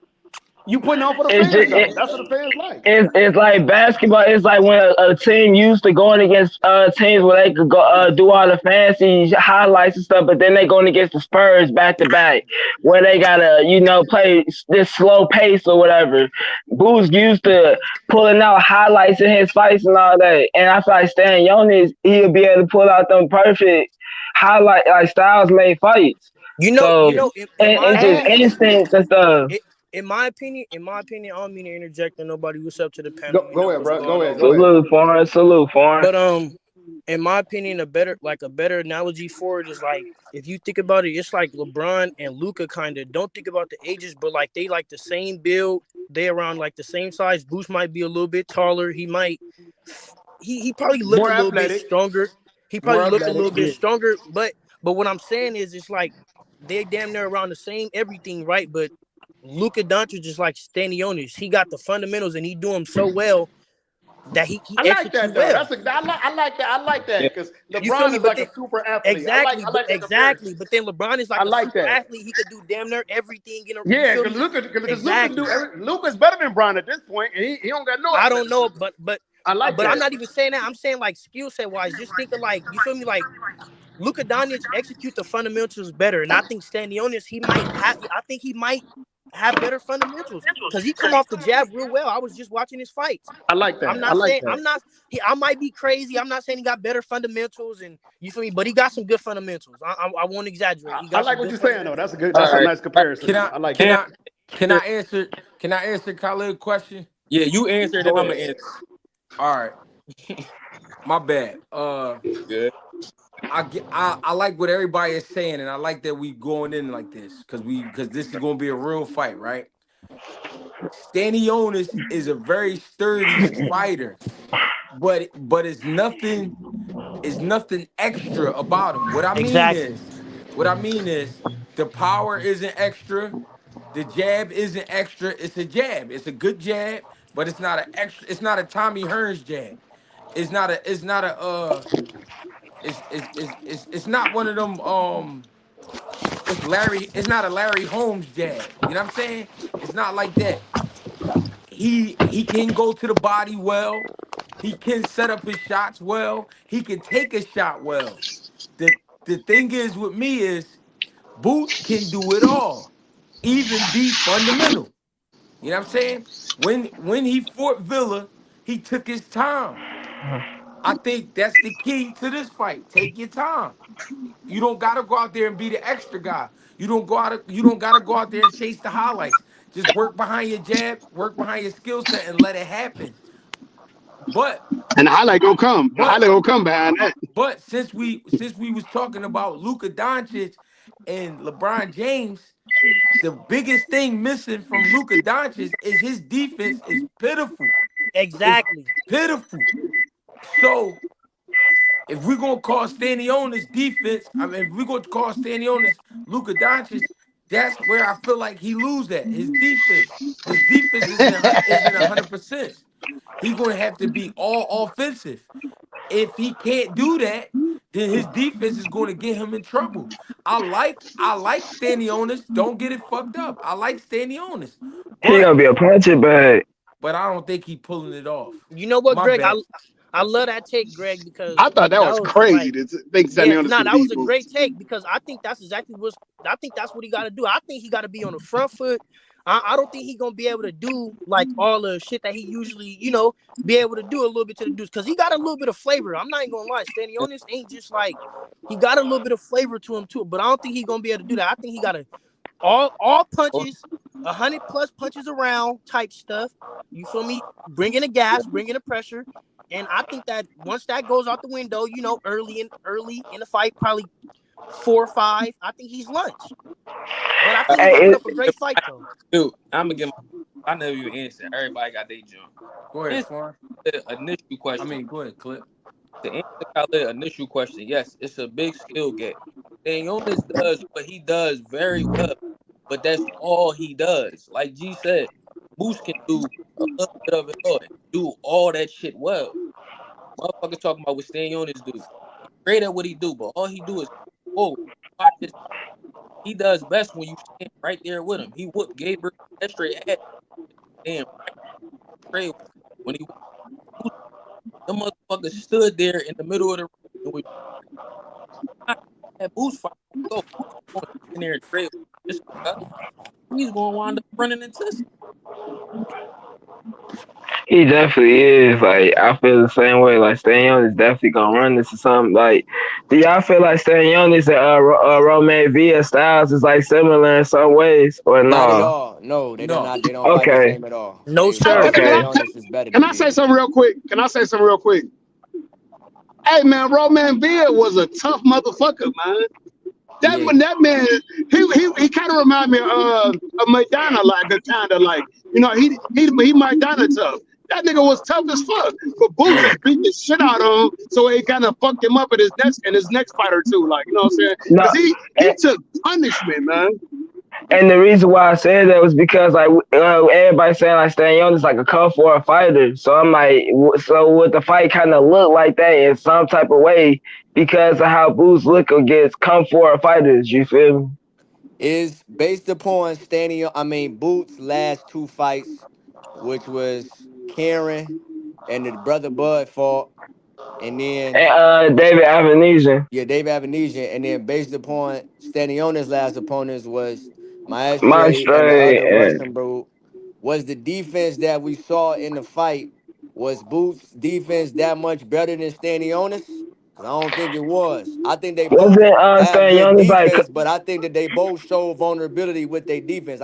You putting on for the It's fans just though. That's what the fans like. it's like basketball. It's like when a team used to going against teams where they could go do all the fancy highlights and stuff, but then they going against the Spurs back to back, where they gotta play this slow pace or whatever. Boo's used to pulling out highlights in his fights and all that, and I feel like Stannionis he'll be able to pull out them perfect highlight like styles made fights. So and just And instincts and stuff. in my opinion, I don't mean to interject on nobody. What's up to the panel? go ahead, What's bro. going Go ahead. on? Go ahead. Salute, foreign. But in my opinion, a better analogy for it is like if you think about it, it's like LeBron and Luka kind of don't think about the ages, but like they like the same build. They around like the same size. Boost might be a little bit taller. He probably look More a little bit athletic. stronger. He More probably look a athletic. little bit stronger. But what I'm saying is it's like they damn near around the same everything, right? But Luka Doncic is like Stannionis. He got the fundamentals and he do them so well that he I like execute that though. well. I like that. I like that because You feel LeBron me? is But like then, a super athlete. exactly, I like that exactly. comparison. But then LeBron is like I a like super that. athlete. He could do damn near everything in a Yeah, you feel because me? Luka Exactly. Luka's better than Bron at this point, and he don't got no I don't know, athleticism. but I like I'm that. not even saying that. I'm saying like skill set wise. Just think of like you feel me, like Luka Doncic execute the fundamentals better, and I think Stannionis I think he might have better fundamentals because he come off the jab real well. I was just watching his fights. I like that. I'm not saying I might be crazy. I'm not saying he got better fundamentals, and you feel me, but he got some good fundamentals. I won't exaggerate. He got I like some what good you're saying though. fundamentals. That's a right. nice comparison. Can I like can that. can I answer Khalid's question? Yeah, you answered and Go I'm gonna ahead. answer. All right. My bad. Good. I like what everybody is saying, and I like that we going in like this because this is gonna be a real fight, right? Stannionis is a very sturdy fighter, but it's nothing extra about him. What I mean Exactly. is the power isn't extra, the jab isn't extra. It's a jab. It's a good jab, but it's not an extra. It's not a Tommy Hearns jab. It's not a. It's not a. It's not one of them. It's not a Larry Holmes jab. You know what I'm saying? It's not like that. He can go to the body well. He can set up his shots well. He can take a shot well. The thing is with me is Boots can do it all, even be fundamental. You know what I'm saying? When he fought Villa, he took his time. I think that's the key to this fight. Take your time. You don't gotta go out there and be the extra guy. You don't gotta go out there and chase the highlights. Just work behind your jab, work behind your skill set, and let it happen. But And the highlight gonna come. The but highlight gonna come behind that. but since we was talking about Luka Doncic and LeBron James, the biggest thing missing from Luka Doncic is his defense is pitiful. It's Exactly. pitiful. So if we're gonna call Stannionis defense, I mean, if we're gonna call Stannionis Luka Doncic, that's where I feel like he lose at his defense. His defense isn't 100%. He's gonna have to be all offensive. If he can't do that, then his defense is going to get him in trouble. I like Stannionis. Don't get it fucked up. I like Stannionis, He but gonna be a punching bag. I don't think he pulling it off. You know what, My Greg? bad. I love that take, Greg, because I thought that that was was crazy like to think yeah, Stannionis no, can that was beat a Boots. great take because I think that's what he got to do. I think he got to be on the front foot. I don't think he gonna be able to do like all the shit that he usually, be able to do a little bit to the dudes because he got a little bit of flavor. I'm not even gonna lie, Stannionis ain't just like he got a little bit of flavor to him too, but I don't think he gonna be able to do that. I think he got to all punches, 100+ punches around type stuff. You feel me? Bringing the gas, bringing the pressure. And I think that once that goes out the window, early in the fight, probably 4 or 5, I think he's lunch. But I think he's gonna put up a great fight though. Dude, I'm gonna get I never even answered. Everybody got their jump. Go ahead, This Farn. the initial question. Go ahead, Clip. To answer Khaled initial question, yes, it's a big skill gap. Daniels does what he does very well, but that's all he does. Like G said, Moose can do a little bit of it all, do all that shit well. Motherfuckers talking about what Stannionis do. He's great at what he do, but all he do is forward. Watch this. He does best when you stand right there with him. He whooped Gabriel that straight ass. damn trade when he the motherfucker stood there in the middle of the ring and we had Boots fight. Go Boots going in there and trade just because he's gonna wind up running into some. He definitely is. Like I feel the same way. Like Stannionis definitely gonna run into something. Like, do y'all feel like Stannionis and Romain Villa styles is like similar in some ways, or Not at no? all. No, they do No. not. They don't fight the Okay, same at all. No, They sir. Can I, okay. Stannionis is better can than I say Villa. something real quick? Can I say something real quick? Hey man, Roman Villa was a tough motherfucker, man. Yeah. That man, he kind of remind me of Madonna, like the kind of like, you know, he Madonna tough. That nigga was tough as fuck, but Boots Yeah. was beating the shit out of him, so it kind of fucked him up in his next fight or two, like, you know what I'm saying? No, Because he took punishment, man. and the reason why I said that was because like everybody saying like Stannionis like a Kung Fu fighter. So I'm like, so would the fight kind of look like that in some type of way because of how Boots look against Kung Fu fighters? You feel me? Is based upon Boots' last two fights, which was Karen and the brother Bud fought, and then And David Avenesian, yeah, Dave Avenesia, and then based upon Stannionis' last opponents was Maestre and the Maestro, other and Russian bro. Was the defense that we saw in the fight, was Boots' defense that much better than Stannionis? Because I don't think it was. I think they both wasn't have good Stannionis like defense, but I think that they both show vulnerability with their defense.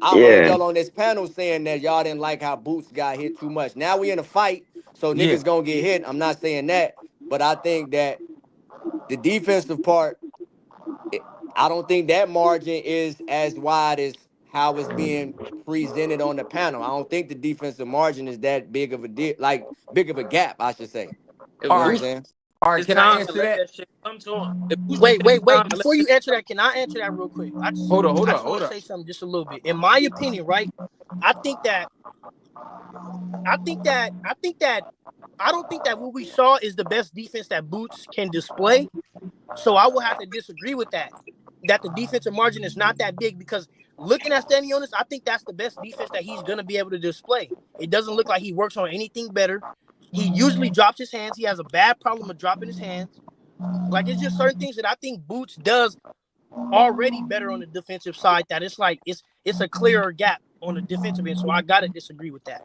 I heard yeah. y'all on this panel saying that y'all didn't like how Boots got hit too much. Now we in a fight, so Yeah. niggas gonna get hit. I'm not saying that, but I think that the defensive part, it- I don't think that margin is as wide as how it's being presented on the panel. I don't think the defensive margin is that big of a like big of a gap, I should say. If You All know what I'm right. Boots saying? All right. his Can I time to answer let that? that shit come to him, if Boots just Wait, take his wait, time wait. to let Before that you shit answer that, can I answer that real quick? Hold up. Hold I up. just want Hold to up. say something just a little bit. In my opinion, right? I think that I think that I think that I don't think that what we saw is the best defense that Boots can display. So I will have to disagree with that. That the defensive margin is not that big because looking at Stannionis, I think that's the best defense that he's gonna be able to display. It doesn't look like he works on anything better. He usually drops his hands. He has a bad problem of dropping his hands. Like it's just certain things that I think Boots does already better on the defensive side. That it's like it's a clearer gap on the defensive end. So I gotta disagree with that.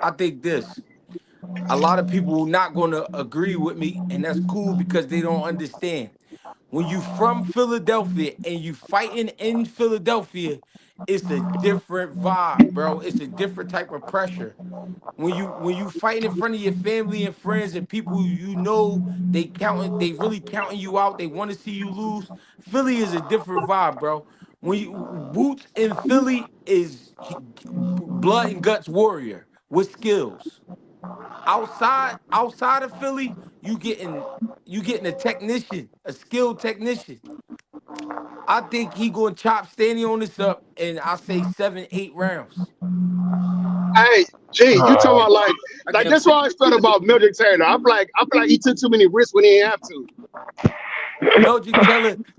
I think this. A lot of people not gonna agree with me, and that's cool because they don't understand. When you from Philadelphia and you fighting in Philadelphia, it's a different vibe, bro. It's a different type of pressure. When you fighting in front of your family and friends and people you know they really counting you out. They want to see you lose. Philly is a different vibe, bro. When you Boots in Philly is blood and guts warrior with skills. Outside of Philly, you getting a technician, a skilled technician. I think he gonna chop Stanley on this up in I say 7, 8 rounds. Hey, G, you talking Uh, about I like give him that's six. what I felt about Mildred Taylor. I feel like he took too many risks when he didn't have to.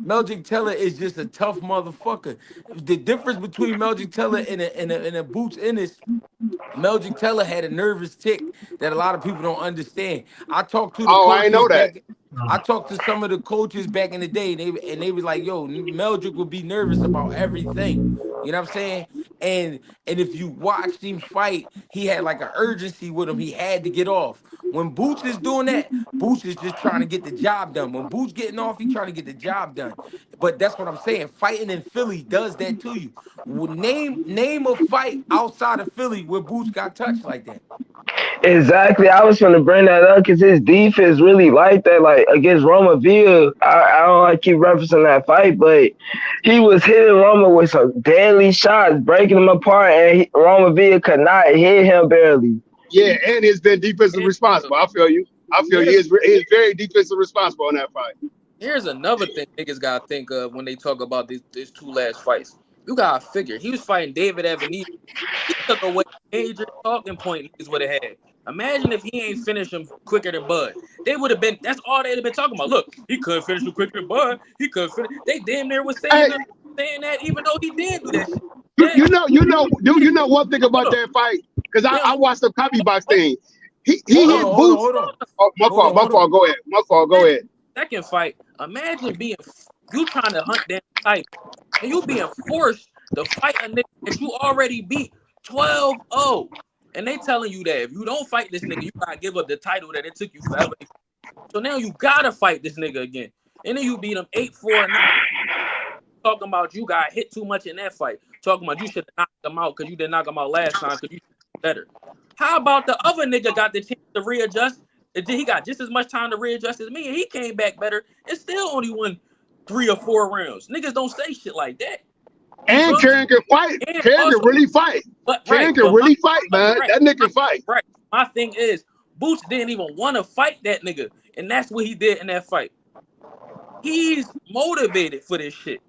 Meldrick Teller is just a tough motherfucker. The difference between Meldrick Teller and a Boots Ennis, Meldrick Teller had a nervous tick that a lot of people don't understand. I talked to the Oh, I ain't coaches know that. back. I talked to some of the coaches back in the day, and they was like, "Yo, Meldrick would be nervous about everything." You know what I'm saying? And if you watched him fight, he had like an urgency with him. He had to get off. When Boots is doing that, Boots is just trying to get the job done. When Boots getting off, he trying to get the job done. But that's what I'm saying. Fighting in Philly does that to you. Name a fight outside of Philly where Boots got touched like that. exactly. I was going to bring that up because his defense really like that. Like against Roma Villa, I don't like keep referencing that fight, but he was hitting Roma with some deadly shots, breaking him apart, and Roma Villa could not hit him barely. Yeah, and he's been defensive And responsible. I feel you. I feel you. here's He's very defensive responsible on that fight. here's another thing niggas gotta think of when they talk about these two last fights. You gotta figure he was fighting David Avenese. He took away major talking point niggas would have had. Imagine if he ain't finished him quicker than Bud. They would have been. That's all they'd have been talking about. Look, he couldn't finish him quicker than Bud. He couldn't finish. They damn near was Hey, saying that even though he did do that shit. You know, you know one thing Hold about on. that fight because Then I watched the copy box thing. He hold hit on. Boots. Hold on. Oh, my fault. My fault. Go ahead. My fault. Go ahead. Second fight, imagine being you trying to hunt down title and you being forced to fight a nigga that you already beat 12-0. And they telling you that if you don't fight this nigga, you gotta give up the title that it took you forever. So now you gotta fight this nigga again. And then you beat him 8-4 and talking about you got hit too much in that fight. Talking about you should have knocked him out because you didn't knock him out last time because you better. How about the other nigga got the chance to readjust? And then he got just as much time to readjust as me, and he came back better and still only won 3 or 4 rounds. Niggas don't say shit like that. You And feel me? Karen can fight. And Karen also, can really fight. but Karen right, can but really fight, man. right, That nigga can fight. right. My thing is, Boots didn't even want to fight that nigga, and that's what he did in that fight. He's motivated for this shit.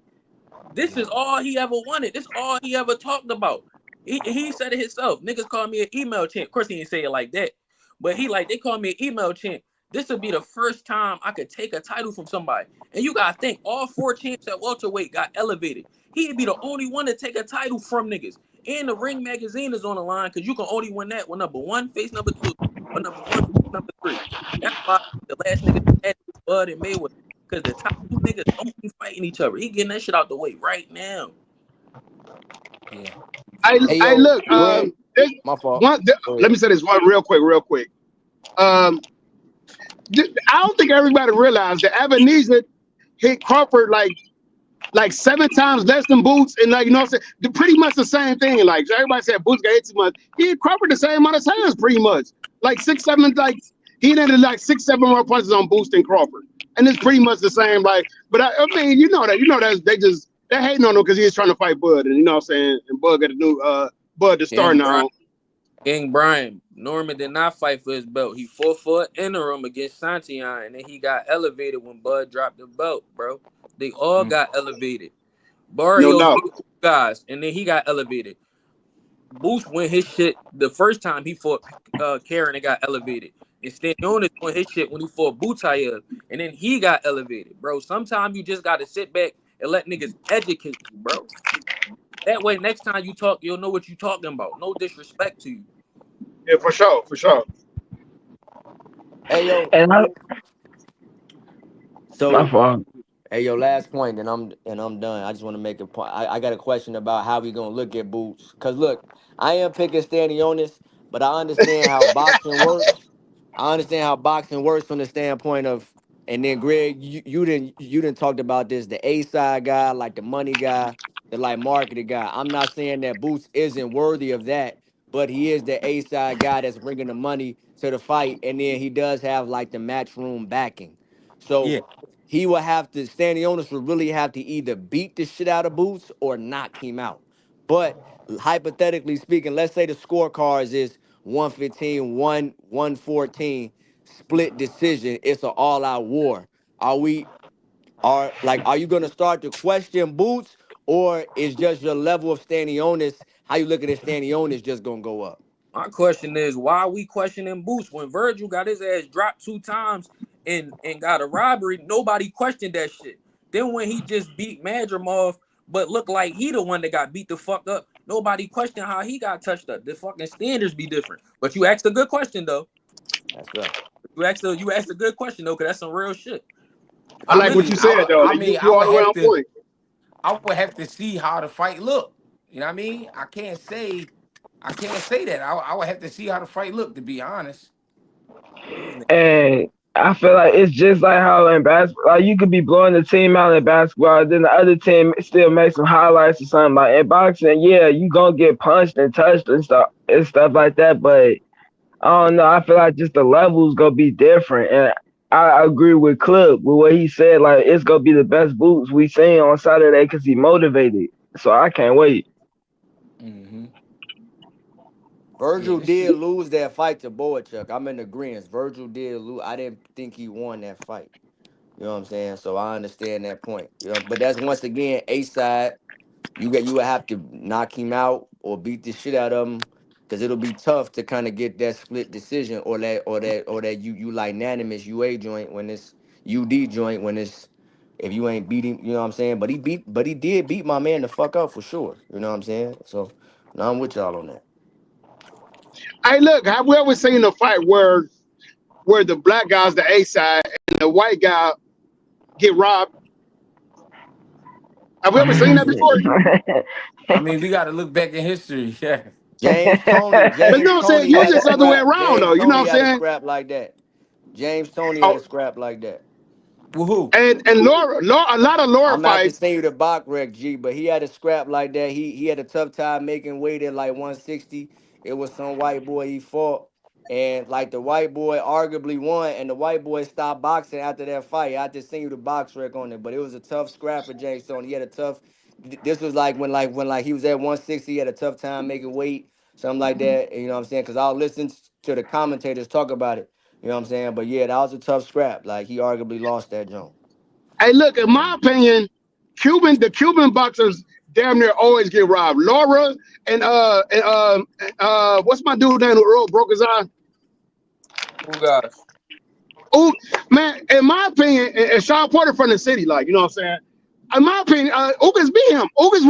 This is all he ever wanted. This is all he ever talked about. He said it himself. Niggas call me an email champ. Of course, he didn't say it like that. But they call me an email champ. This would be the first time I could take a title from somebody. And you gotta think, all 4 champs at welterweight got elevated. He'd be the only one to take a title from niggas. And the Ring magazine is on the line because you can only win that when number 1 face number 2 or number 1 face number 3. That's why the last nigga had Bud and Mayweather. Because the top 2 niggas don't be fighting each other. He getting that shit out the way right now. Yeah. Hey, I yo, look. Greg, my fault. Let me say this one real quick. I don't think everybody realized that Ebenezer hit Crawford like 7 times less than Boots, and like you know what I'm saying, pretty much the same thing. Like everybody said, Boots got hit too much. He hit Crawford the same amount of times, pretty much. Like 6, 7, like he landed like 6, 7 more punches on Boots than Crawford, and it's pretty much the same. Like, but I mean, you know that they're hating on him because he's trying to fight Bud, and you know what I'm saying, and Bud got a new Bud to start now. King Brian Norman did not fight for his belt. He fought for an interim against Santillan, and then he got elevated when Bud dropped the belt, bro. They all got elevated. Barrios doubt. beat 2 guys, and then he got elevated. Boost won his shit the first time he fought Karen and got elevated. And Stannionis won his shit when he fought Butayev, and then he got elevated, bro. Sometimes you just got to sit back and let niggas educate you, bro. That way, next time you talk, you'll know what you're talking about. No disrespect to you. Yeah, for sure. Hey, yo. And my So, fault. hey, yo, last point, and I'm done. I just want to make a point. I got a question about how we gonna look at Boots. Cause look, I am picking Stannionis, but I understand how boxing works. I understand how boxing works from the standpoint of, and then Greg, you didn't talked about this, the A side guy, like the money guy, the like marketing guy. I'm not saying that Boots isn't worthy of that, but he is the A side guy that's bringing the money to the fight, and then he does have like the matchroom backing. So Yeah. he will have to, Stannionis will really have to either beat the shit out of Boots or knock him out. But hypothetically speaking, let's say the scorecards is 115, 114, split decision. It's an all-out war. Are you gonna start to question Boots, or is just your level of Stannionis, how you looking at Stannionis just gonna go up? My question is, why are we questioning Boost when Virgil got his ass dropped 2 times and got a robbery? Nobody questioned that shit. Then when he just beat Madrimov, but looked like he the one that got beat the fuck up, nobody questioned how he got touched up. The fucking standards be different. But you asked a good question though. That's up. You asked a good question though, cause that's some real shit. I like what you said though. You all the way on point. I would have to see how the fight look. You know what I mean? I can't say that. I would have to see how the fight looked, to be honest. And I feel like it's just like how in basketball, like you could be blowing the team out in basketball, then the other team still make some highlights or something. Like in boxing, yeah, you gonna get punched and touched and stuff like that. But I don't know. I feel like just the levels gonna be different. And I agree with Clip with what he said. Like it's gonna be the best Boots we seen on Saturday because he motivated. So I can't wait. Mm-hmm. Virgil Yeah, did lose that fight to Boachuk. I'm in agreement. Virgil did lose. I didn't think he won that fight. You know what I'm saying? So I understand that point. You know, but that's once again A side. You would have to knock him out or beat the shit out of him, because it'll be tough to kind of get that split decision or that you like unanimous UA joint when it's UD joint when it's if you ain't beat him, you know what I'm saying? But he did beat my man the fuck up for sure. You know what I'm saying? So now I'm with y'all on that. Hey, look, have we ever seen a fight where the black guy's the A side and the white guy get robbed? Have we I ever seen that mean, before? I mean, we got to look back in history. Yeah. James Tony, But you know what I'm saying? Usually it's the other way around, though. James You know Tony what I'm had a saying? scrap like that. James Tony had a Oh, scrap like that. Woohoo! and Laura, a lot of Laura I'm not to fights. send you the box wreck, G, but he had a scrap like that. He had a tough time making weight at like 160. It was some white boy he fought. And like the white boy arguably won, and the white boy stopped boxing after that fight. I just seen you the box wreck on it, but it was a tough scrap for James Stone. He had a tough. This was like when he was at 160, he had a tough time making weight, something like that. You know what I'm saying? Because I'll listen to the commentators talk about it. You know what I'm saying? But yeah, that was a tough scrap. Like he arguably lost that joint. Hey, look, in my opinion, the Cuban boxers damn near always get robbed. Laura and what's my dude name who broke his eye? Oh gosh. Oh man, in my opinion, and Sean Porter from the city, like you know what I'm saying. In my opinion, Ugas beat him. Ugas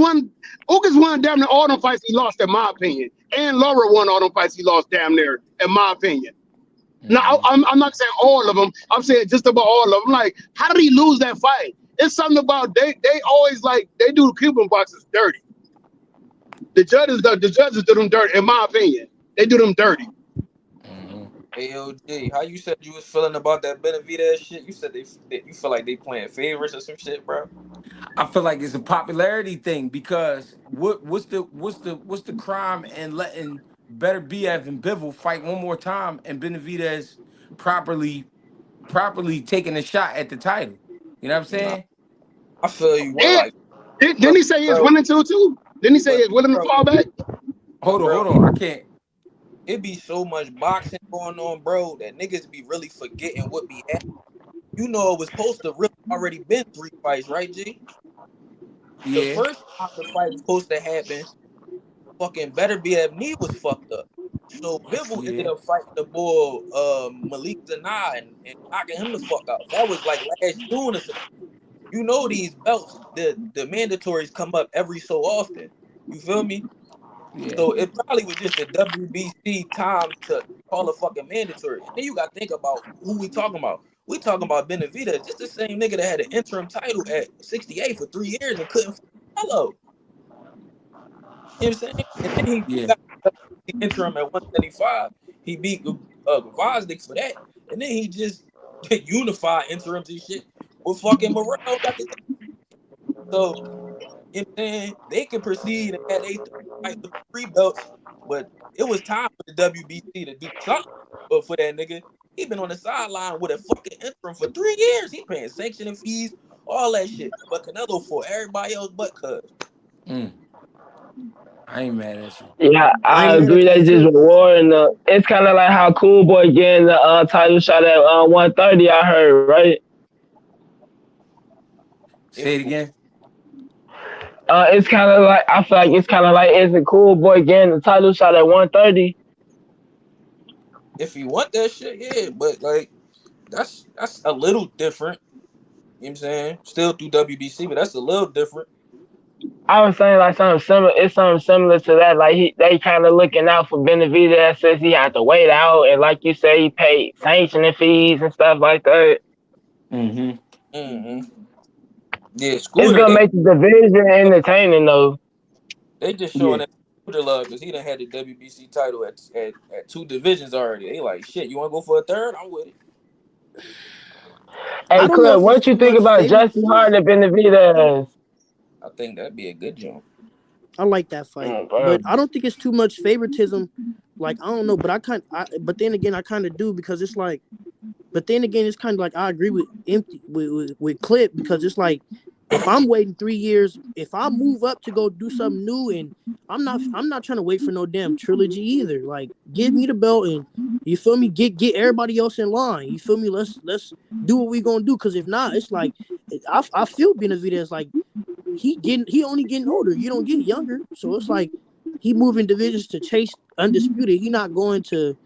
won damn near all them fights he lost, in my opinion. And Laura won all them fights he lost damn near, in my opinion. Now, I'm not saying all of them. I'm saying just about all of them. Like, how did he lose that fight? It's something about they always like they do Cuban boxers dirty. The judges do them dirty, in my opinion. They do them dirty. AOG, how you said you was feeling about that Benevidez shit? You said you feel like they playing favorites or some shit, bro. I feel like it's a popularity thing because what's the crime in letting Beterbiev and Bivol fight one more time and Benavidez properly taking a shot at the title? You know what I'm Nah, saying? I feel you. One And like, didn't he say he's bro, winning too? Didn't he say but he's willing to bro, fall back? but bro, Hold on. I can't. it be so much boxing going on, bro, that niggas be really forgetting what be happening. You know, it was supposed to really already been 3 fights, right, G? The Yeah. first time the fight was supposed to happen, fucking Beterbiev knee was fucked up. So Bivol ended Yeah. up fighting the boy Malik Zanah and knocking him the fuck out. That was like last June or something. You know these belts, the mandatories come up every so often. You feel me? Yeah. So it probably was just the WBC time to call a fucking mandatory. And then you got to think about who we talking about. We talking about Benavidez, just the same nigga that had an interim title at 68 for 3 years and couldn't follow. You know what I'm saying? And then he Yeah. got the interim at 175. He beat Gvozdyk for that. And then he just unified interims and shit with fucking Morrell. Got the so you know what I'm saying? They could proceed and had they fight with 3 belts, but it was time for the WBC to do something. But for that nigga, he been on the sideline with a fucking interim for 3 years. He paying sanctioning fees, all that shit. But Canelo for everybody else but Cuz. Mm. I ain't mad at you. Yeah, I I ain't mad at agree. They that just too. rewarding the. It's kind of like how Cool Boy getting the title shot at 130. I heard, right? Say If it again. It's kind of like I feel like it's kind of like it's a Cool Boy getting the title shot at 130. if you want that shit, yeah. But like that's a little different. You know what I'm saying? Still through WBC, but that's a little different. I was saying like something similar. It's something similar to that. Like they kind of looking out for Benevidez since he had to wait out, and like you say, he paid sanctioning fees and stuff like that. Mm-hmm. Mm-hmm. Yeah, It's Scooter, gonna make the division entertaining though. they just showing Yeah. that Scooter love because he done had the WBC title at 2 divisions already. They like shit. You want to go for a third? I'm with it. Hey, I don't know Cliff, if it's what you too think much about Jesse favoritism. Hart and Benavidez? I think that'd be a good jump. I like that fight, Bro. but I don't think it's too much favoritism. Like I don't know, but but then again, I kind of do because it's like. But then again, it's kind of like I agree with empty with Clip because it's like if I'm waiting 3 years, if I move up to go do something new, and I'm not trying to wait for no damn trilogy either. Like give me the belt and you feel me, get everybody else in line. You feel me? Let's do what we gonna do. Cause if not, it's like I feel Benavidez like he only getting older. You don't get younger, so it's like he moving divisions to chase undisputed. He not going to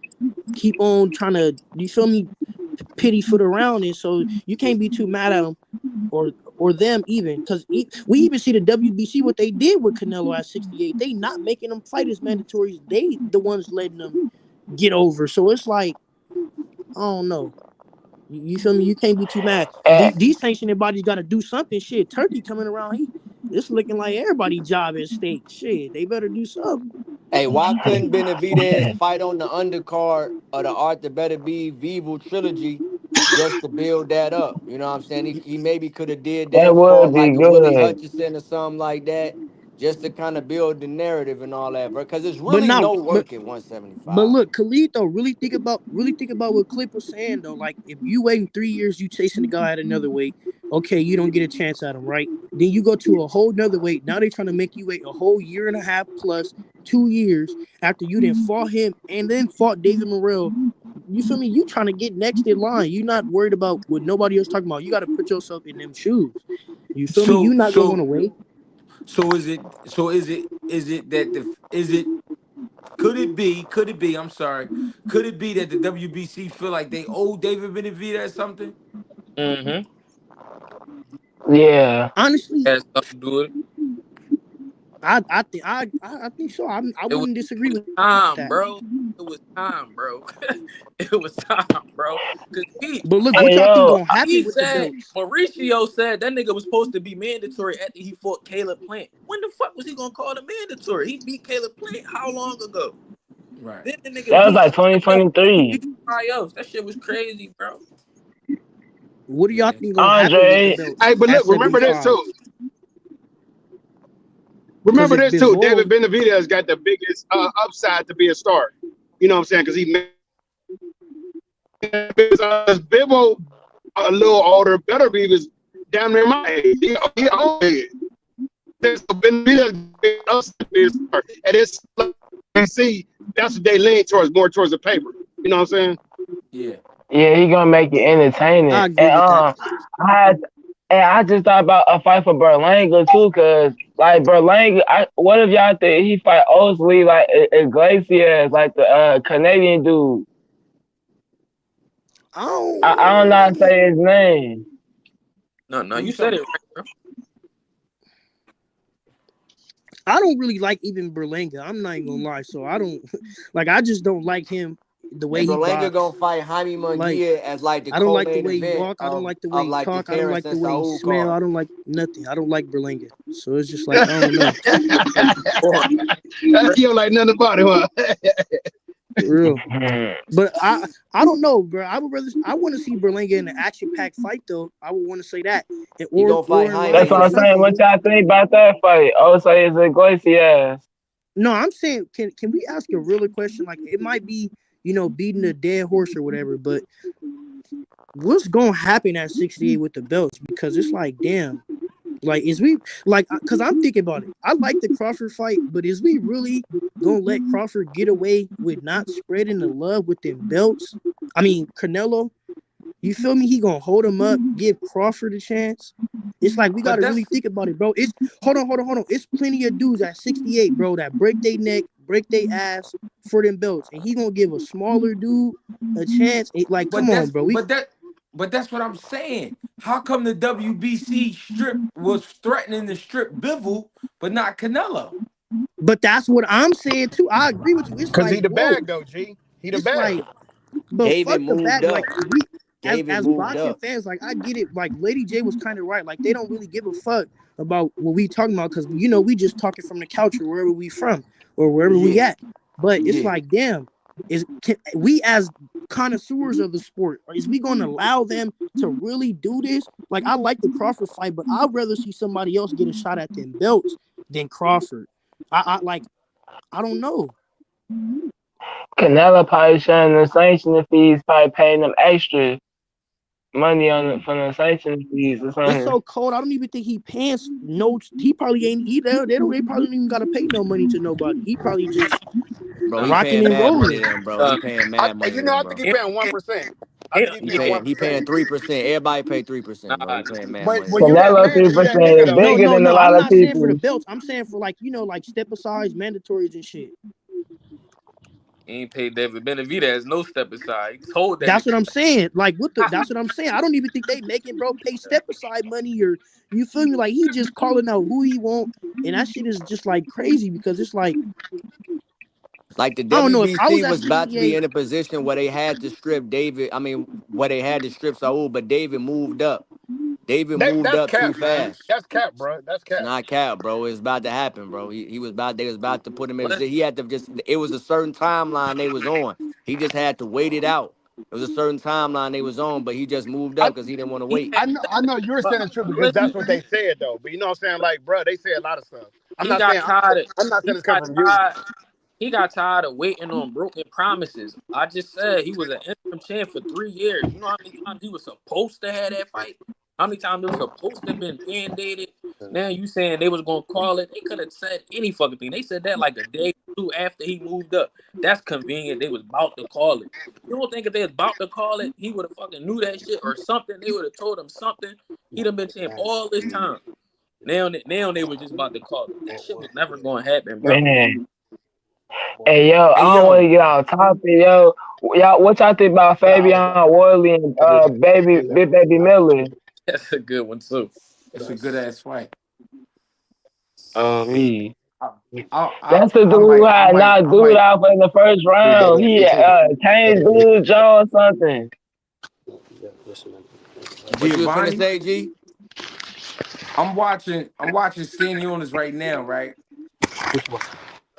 keep on trying to you feel me pity for the round, and so you can't be too mad at him or or them even, because we even see the WBC what they did with Canelo at 68. They not making them fight as mandatories. They the ones letting them get over. So it's like, I don't know. You feel me? You can't be too mad. And, These sanctioning bodies got to do something. Shit, Turkey coming around. It's looking like everybody's job at stake. Shit, they better do something. Hey, why couldn't Benavidez fight on the undercard of the Art the Better Be Bivol trilogy just to build that up? You know what I'm saying? He maybe could have did that that for would like be a Willie good. Hutchinson or something like that, just to kind of build the narrative and all that, bro. Because it's But really now, no but work at But 175. look, Khalid though, really think about what Clip was saying though. Like if you waiting 3 years, you chasing the guy at another weight. Okay, you don't get a chance at him, right? Then you go to a whole nother weight. Now they trying to make you wait a whole year and a half plus 2 years after you then fought him and then fought David Morrell. You feel me? You trying to get next in line. You not worried about what nobody else talking about. You got to put yourself in them shoes. You feel me? You So not gonna want to wait. is it that the is it could it be, I'm sorry, could it be that the WBC feel like they owe David Benavidez something? Mm-hmm. Yeah. Honestly, Has something to do with it. I think so. I It was wouldn't disagree with time, that. bro. It was time, bro. It was time, bro. Cause But look, what Hey, y'all think yo, gonna happen he with the said belts? Mauricio said that nigga was supposed to be mandatory after he fought Caleb Plant. When the fuck was he gonna call the mandatory? He beat Caleb Plant how long ago? Right. Then the nigga that was beat like somebody else. He 2023. beat somebody else. That shit was crazy, bro. What do y'all Yeah. think gonna happen with the Andre, belts Hey, but at look, remember this 75? too. Because Remember if this too. David Bivol, Benavidez got the biggest upside to be a star. You know what I'm saying? Because he made Bivol a little older, Beterbiev is damn near my age. He old age. So Benavidez upside to be a star. And it's you see, that's what they lean towards, more towards the paper. You know what I'm saying? Yeah. yeah, he gonna make it entertaining. I agree with that. I had, and I just thought about a fight for Berlanga too, cause like Berlanga, what if y'all think he fight Osley like Iglesias, like the Canadian dude? I don't know how to say his name. No, Who you you said talking? it right, bro. I don't really like even Berlanga. I'm not even gonna lie. So I don't like. I just don't like him the way And he Berlanga box. gonna fight Jaime Like Munguia as like the I don't like the co-main way he event walk. I don't like the way of he like the talk. I don't Terrence like the and way he Saul smell. I card. don't like nothing. I don't like Berlanga. So it's just like I don't know. Boy, You don't like nothing about him, huh? For real. Hmm. But I don't know, bro. I want to see Berlanga in an action packed fight though. I would want to say that, and, He gonna fight or in Jaime That's line what with I'm versus. saying. Shushu. What y'all think about that fight? Osley is Iglesias. No, I'm saying can we ask a realer question? Like it might be beating a dead horse or whatever, but what's gonna happen at 68 with the belts? Because it's like damn. Like, is we like? Cause I'm thinking about it. I like the Crawford fight, but is we really gonna let Crawford get away with not spreading the love with them belts? I mean, Canelo. You feel me? He gonna hold him up, give Crawford a chance. It's like we But gotta really that's think about it, bro. It's hold on. It's plenty of dudes at 68, bro, that break their neck, break their ass for them belts, and he gonna give a smaller dude a chance. Like, but come on, that's bro. but that but that's what I'm saying. How come the WBC strip was threatening to strip Bivol, but not Canelo? But that's what I'm saying too. I agree with you. It's Cause like, he the whoa. bag though, G. He the It's bag. like, but Gave it fuck the moved back. Like up. we Gave it as moved boxing up. fans, like I get it. Like Lady J was kind of right. Like they don't really give a fuck about what we talking about because we just talking from the couch or wherever we from or wherever we Yeah. at. But it's Yeah. like, damn, we as connoisseurs of the sport, or is we going to allow them to really do this? Like I like the Crawford fight, but I'd rather see somebody else get a shot at them belts than Crawford. I don't know. Canelo probably sharing the sanctioning fees, probably paying them extra money on it from the sanctioning fees or It's something. so cold. I don't even think he pants no. He probably ain't either. They probably don't even gotta pay no money to nobody. He probably just Bro, he nah. rocking paying and mad money rolling. to them, bro. He paying mad money to them, I think bro. he It, paying it, 1%. I think it, he He paying paying one he percent. paying 3%. Everybody pay 3%, bro. nah, He paying mad But money to when them. you that Canelo man, you that nigga 3% though. No, bigger no, than a no. lot I'm of not saying for the people. belts. I'm saying for like step asides, mandatories and shit. He ain't paid David Benavidez no step aside. He told that That's what nigga. I'm saying. Like, that's what I'm saying. I don't even think they making bro pay step aside money or you feel me? Like he just calling out who he want, and that shit is just like crazy because it's like Like the I don't know if I was WBC at was about to be CBA. in a position where they had to strip David. I mean, where they had to strip Saul, but David moved up. David moved That's up too cap, man. fast. That's cap, bro. That's It's cap. not cap, bro. It's about to happen, bro. He was about. They was about to put him in. What? He had to just. It was a certain timeline they was on. He just had to wait it out. It was a certain timeline they was on, but he just moved I up because he didn't want to He wait. had, I know you're but saying the truth because listen, that's what they said though. But you know what I'm saying? Like, bro, they say a lot of stuff. I'm he not got saying tired. I'm not saying He it's coming got from you. tired. He got tired of waiting on broken promises. I just said he was an interim champ for 3 years. You know how many times he was supposed to have that fight? How many times it was supposed to have been mandated? Now you saying they was gonna call it? They could have said any fucking thing. They said that like a day or two after he moved up. That's convenient. They was about to call it. You don't think if they was about to call it, he would have fucking knew that shit or something? They would have told him something. He'd have been champ all this time. Now they were just about to call it. That shit was never gonna happen, bro. Man. Hey yo, I Hey don't want to yo, get off topic, yo. Y'all, what y'all think about Fabian Worley and Big Baby Miller? That's a good one too. it's a good ass fight. He. I, I, That's the dude I who might, I had might, knocked I dude might. out in the first round. He changed dude Joe or something. What you was finna Giovanni. say, G? I'm watching Stannionis right now. Right.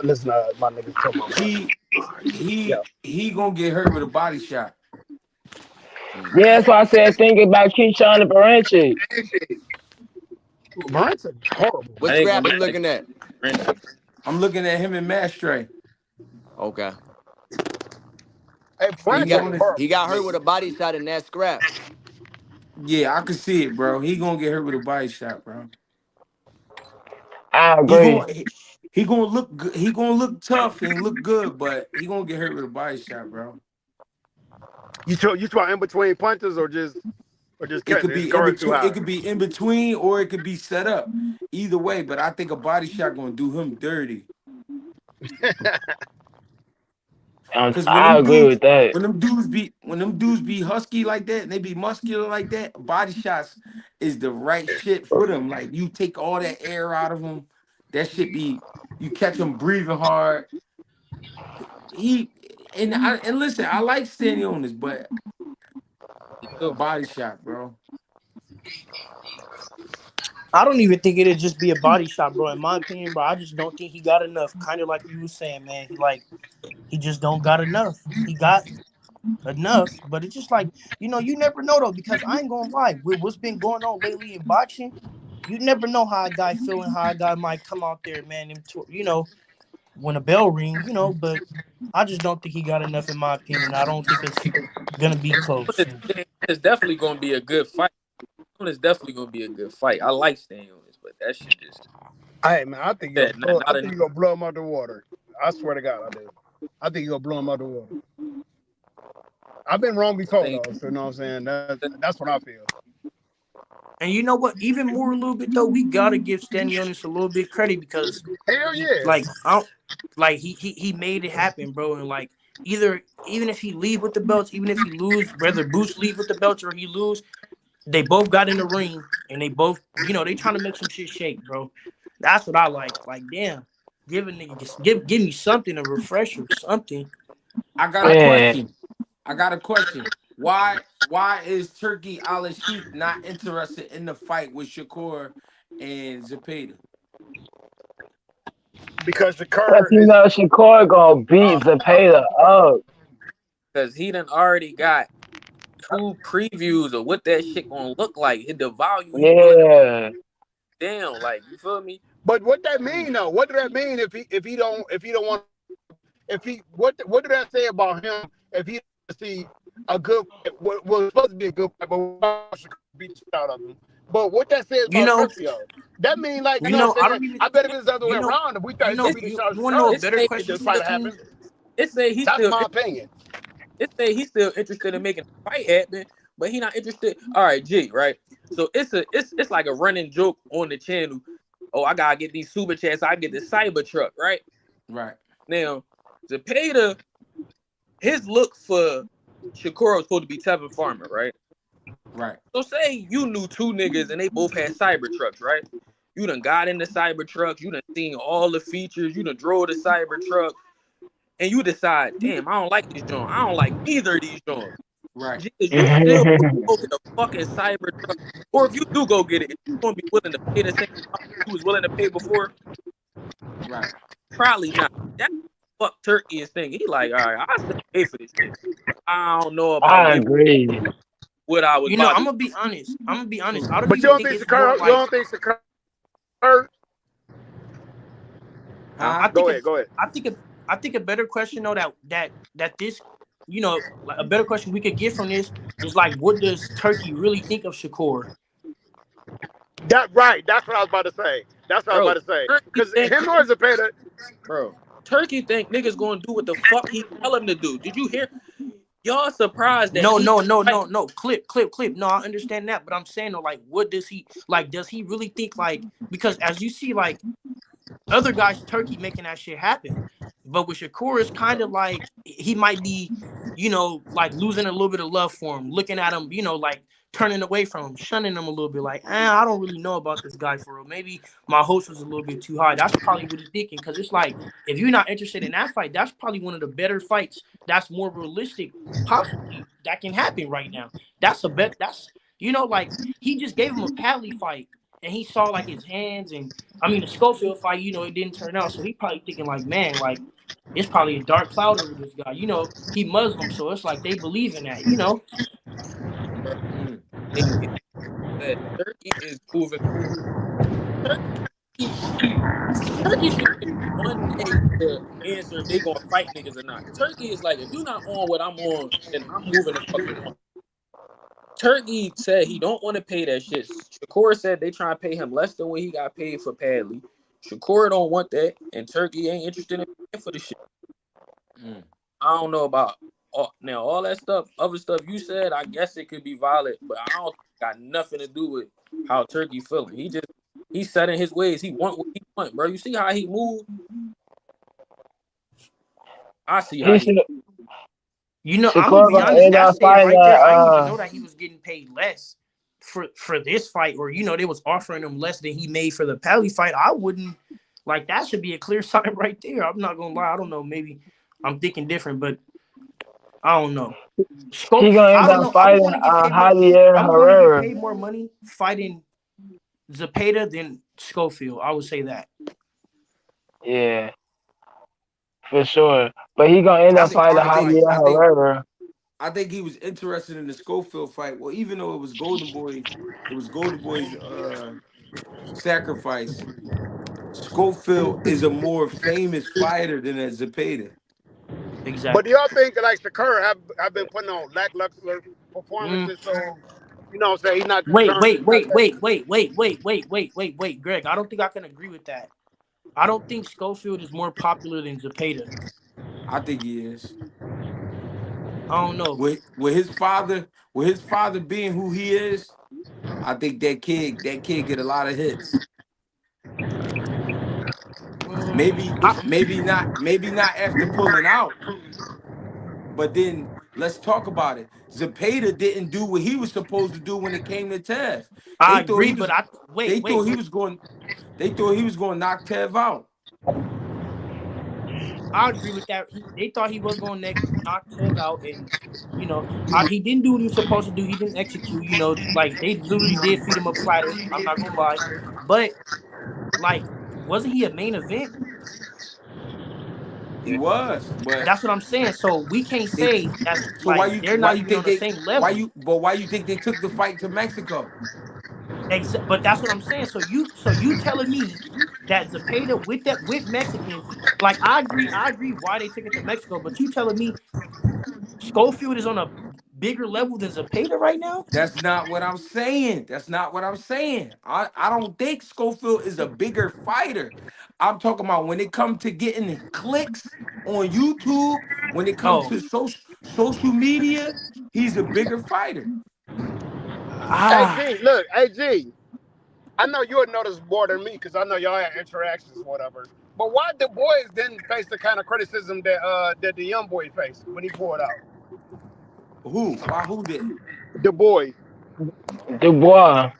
Listen, my niggas talking about He, yeah. he gonna get hurt with a body shot. Yeah, that's why I said thinking about Keyshawn and Baranchi. Brunson horrible. What I ain't scrap gonna you lie. looking at? Frenchie. I'm looking at him and Mastre. Okay. Hey, He He's got Franchise on his. he horrible. got hurt with a body shot in that scrap. Yeah, I can see it, bro. He gonna get hurt with a body shot, bro. I He agree. gonna he gonna look good. He gonna look tough and look good, but he gonna get hurt with a body shot, bro. You talking in between punches or just It cutting could it? His be in guard too between. It high. could be in between, or it could be set up. Either way, but I think a body shot gonna do him dirty. Cause I agree with that. when them dudes be husky like that, and they be muscular like that, body shots is the right shit for them. Like you take all that air out of them, that shit be you catch him breathing hard. He and listen, I like standing on this, but Me too. body shot, bro. I don't even think it'd just be a body shot, bro. In my opinion, bro, I just don't think he got enough. Kind of like you were saying, man. He just don't got enough. He got enough, but it's just like you never know though, because I ain't gonna lie. With what's been going on lately in boxing, you never know how a guy feeling, how a guy might come out there, man. When a bell ring, But I just don't think he got enough, in my opinion. I don't think it's gonna be close. It's definitely gonna be a good fight. It's definitely gonna be a good fight. I like staying on this, but that shit just Hey man, I think that not you're enough. gonna blow him out the water. I swear to God, I do. I think you're gonna blow him out the water. I've been wrong before though, so you know what I'm saying. That's what I feel. And you know what? Even more a little bit though, we gotta give Stannionis a little bit credit because Hell he yeah. he made it happen, bro. And like even if he leave with the belts, even if he lose, whether Boost leave with the belts or he lose, they both got in the ring and they both, they trying to make some shit shake, bro. That's what I like. Like, damn, give a nigga give me something, a refresher, something. I got a Man, question. I got a question. Why is Turki Alashik not interested in the fight with Shakur and Zapeda? Because the because curve you is know Shakur gonna beat Zapeda up. Because he done already got 2 previews of what that shit gonna look like. The value he willing to Yeah. down. Like, you feel me? but what that mean though? What do that mean if he don't want if he what did that say about him if he see a good what was supposed to be a good fight, but beat the shit out of him. But what that says You about know, Turkey though, that mean like you know what I I'm saying? don't even I bet if it's the other way you know, around, if we thought he was gonna beat the shit out of you wanna know a Chicago, better if question this too, fight King? happened, It say he's that's still my opinion. it say he's still interested in making a fight happen, but he not interested. All right, G, right? So it's like a running joke on the channel. Oh, I gotta get these super chats. I get the cyber truck, right? Right. Now, Zapeda his look for Shakur was supposed to be Tevin Farmer, right? Right. So say you knew two niggas and they both had cyber trucks, right? You done got in the cyber truck, you done seen all the features, you done drove the cyber truck, and you decide, damn, I don't like this joint. I don't like neither of these joints. Right. You still go get a fucking cyber truck, or if you do go get it, you gonna be willing to pay the same amount you was willing to pay before? Right. Probably not. That's what Turki is thinking. He like, all right, I still pay for this shit. I don't know about I giving agree. what I was You know, about I'm to. gonna be honest. I don't But you even don't think think it's Shakur? more You like. don't think Shakur? Huh? I Go think ahead. Go ahead. I think a better question though that this, you know, like a better question we could get from this is like, what does Turkey really think of Shakur? That right. That's what I was about to say. That's what I was Bro, about to say. Turkey Because think, him or Zapeda, bro, Turkey think niggas gonna do what the fuck he tell him to do. Did you hear? Y'all surprised that No, he no, no, like, no, no. Clip. No, I understand that, but I'm saying though, like, what does he like? Does he really think like? Because as you see, like other guys, Turkey making that shit happen, but with Shakur, it's kind of like he might be, you know, like losing a little bit of love for him, looking at him, you know, like turning away from him, shunning him a little bit, like, I don't really know about this guy for real. Maybe my hopes was a little bit too high. That's probably what he's thinking, because it's like if you're not interested in that fight, that's probably one of the better fights. That's more realistic, possibly that can happen right now. That's a bet. That's, you know, like he just gave him a Padley fight, and he saw like his hands, and I mean the Schofield fight, you know, it didn't turn out, so he probably thinking like, man, like it's probably a dark cloud over this guy. You know, he Muslim, so it's like they believe in that. You know. bro, Mm. that Turkey is proving Turkey, Turkey should wait one day to answer if they gonna fight niggas or not. Turkey is like, if you're not on what I'm on, then I'm moving the fuck on. Turkey said he don't want to pay that shit. Shakur said they trying to pay him less than what he got paid for Padley. Shakur don't want that, and Turkey ain't interested in paying for the shit. Mm. I don't know about all that stuff, other stuff you said. I guess it could be valid, but I don't got nothing to do with how Turkey feeling. He's set in his ways. He want what he want, bro. You see how he move? I see how He he. should. You know, I'm gonna Shakur be gonna honest. end That up said fighting right there, I didn't even that. know that he was getting paid less for this fight, or you know, they was offering him less than he made for the Pally fight. I wouldn't like that. Should be a clear sign right there. I'm not gonna lie. I don't know. Maybe I'm thinking different, but I don't know. He Scope. gonna I end don't up know. I'm going fighting to get paid more. Javier I'm going to get Herrera. paid more money fighting Zapeda than Schofield. I would say that. Yeah, for sure. But he gonna end I up think fighting I think Javier I think Herrera. I think he was interested in the Schofield fight. Well, even though it was Golden Boy's sacrifice. Schofield is a more famous fighter than a Zapeda. but do Exactly. y'all think like Shakur have been putting on lackluster Mm. performances? So you know what I'm saying, he's not Wait, concerned wait, with none of wait, that. wait, wait, wait, wait, wait, wait, wait, wait, Greg. I don't think I can agree with that. I don't think Schofield is more popular than Zapeda. I think he is. I don't know. With his father being who he is, I think that kid get a lot of hits. Maybe not after pulling out, but then let's talk about it. Zapata didn't do what he was supposed to do when it came to Tev. I They thought agree, he but was I wait, they wait, thought he wait. was going they thought he was going to knock Tev out. I agree with that. They thought he was going to knock Tev out, and you know, he didn't do what he was supposed to do. He didn't execute. You know, like they literally did feed him a platter. I'm not gonna lie, but like, wasn't he a main event? He was, but That's what I'm saying. So we can't they say that's so like they're why not you even think on the they same level. why you think they took the fight to Mexico? But that's what I'm saying. So you telling me that Zapata with Mexicans, like I agree why they took it to Mexico, but you telling me Schofield is on a bigger level than Zapata right now? That's not what I'm saying. That's not what I'm saying. I don't think Schofield is a bigger fighter. I'm talking about when it comes to getting the clicks on YouTube, when it comes Oh, to social media, he's a bigger fighter. Hey ah, G, look, hey G, I know you would know this more than me because I know y'all had interactions, whatever. But why the boys didn't face the kind of criticism that the young boy faced when he pulled out? Who? Why who did? The boy, Dubois.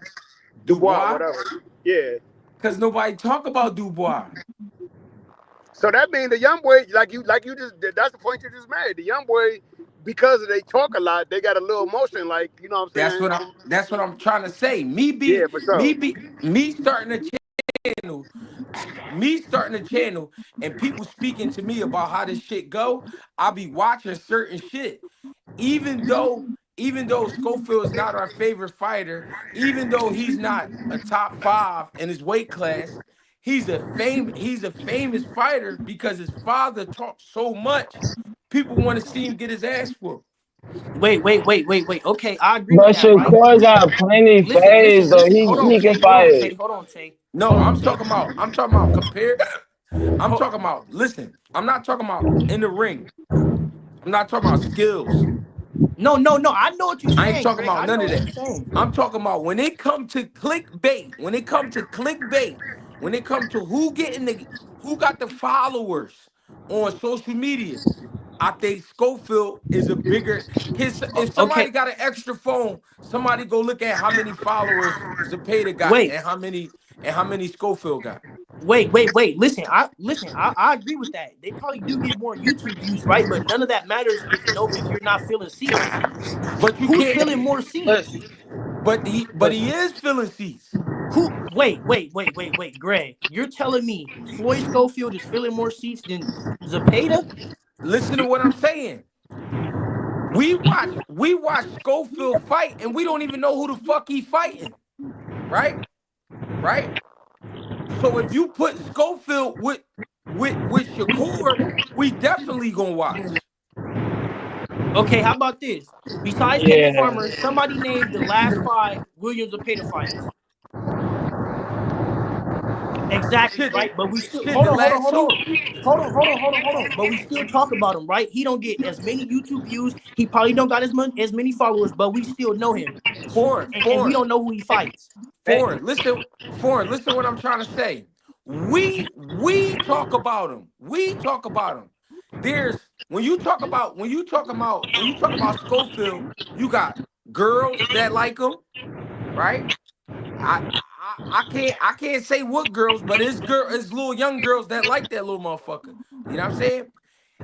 Dubois, Dubois? whatever. Yeah. Because nobody talk about Dubois. So that means the young boy, like you just, that's the point you just made. The young boy, because they talk a lot, they got a little emotion, like, you know what I'm saying? That's what I'm trying to say. Yeah, for sure. Me starting a channel, me starting a channel and people speaking to me about how this shit go, I'll be watching certain shit. Even though Schofield is not our favorite fighter, even though he's not a top 5 in his weight class, he's a famous fighter because his father talks so much. People want to see him get his ass whooped. Wait. Okay, I agree with But that, right? Shakur got plenty phase though. Listen. Hold on, He can Tay. Hold on, fight. Tay. Hold on, Tay. No, Hold on, I'm Tay. talking about compare. I'm Ho- talking about, listen, I'm not talking about in the ring. I'm not talking about skills. No. I know what you're I ain't saying, talking Greg. about I none know of what that. you're saying. I'm talking about when it come to clickbait, when it come to clickbait, when it come to who got the followers on social media. I think Schofield is a bigger if somebody Okay, got an extra phone, somebody go look at how many followers Zapeda got wait. and how many Schofield got. Wait. I agree with that. They probably do get more YouTube views, right? But none of that matters if you're not filling seats. But you Who's can't filling more seats? Listen, but he is filling seats. Who? Wait, Greg. You're telling me Floyd Schofield is filling more seats than Zapeda? Listen to what I'm saying. We watch Schofield fight and we don't even know who the fuck he fighting. Right? Right? So if you put Schofield with Shakur, we definitely gonna watch. Okay, how about this? Besides Teddy Yeah. Farmer, somebody named the last 5 Williams Zapeda fights. Exactly, Shit, right? But we still shit, the last two. hold on. But we still talk about him, right? He don't get as many YouTube views. He probably don't got as many followers, but we still know him. And we Foreign. don't know who he fights. Listen what I'm trying to say. We talk about him. We talk about him. There's when you talk about Schofield, you got girls that like him, right? I can't say what girls, but it's little young girls that like that little motherfucker. You know what I'm saying?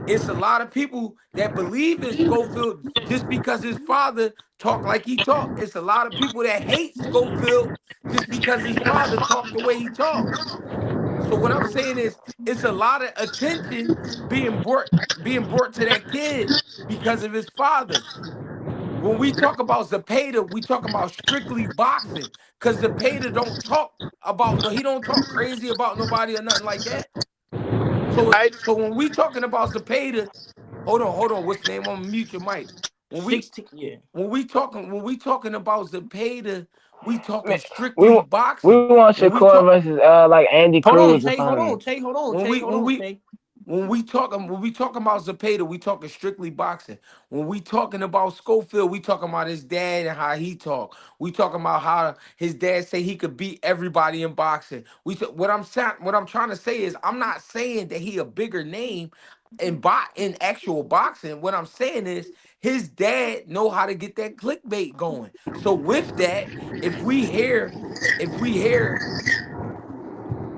It's a lot of people that believe in Schofield just because his father talked like he talked. It's a lot of people that hate Schofield just because his father talked the way he talked. So what I'm saying is it's a lot of attention being brought to that kid because of his father. When we talk about Zapeda, we talk about strictly boxing because Zapeda don't talk about no, he don't talk crazy about nobody or nothing like that. I, So when we talking about Zapeda, hold on, what's the name? I'm gonna mute your mic. When we 16, yeah. when we talking about Zapeda, we talking Man, we strictly wa- we boxing. want When we Shakur talk versus like Andy Hold on, Cruz or Tay. something. when we when we Tay. when we talking about Zapeda, we talking strictly boxing. When we talking about Schofield, we talking about his dad and how he talk. We talking about how his dad say he could beat everybody in boxing. What I'm trying to say is I'm not saying that he a bigger name in actual boxing. What I'm saying is his dad know how to get that clickbait going. So with that, if we hear if we hear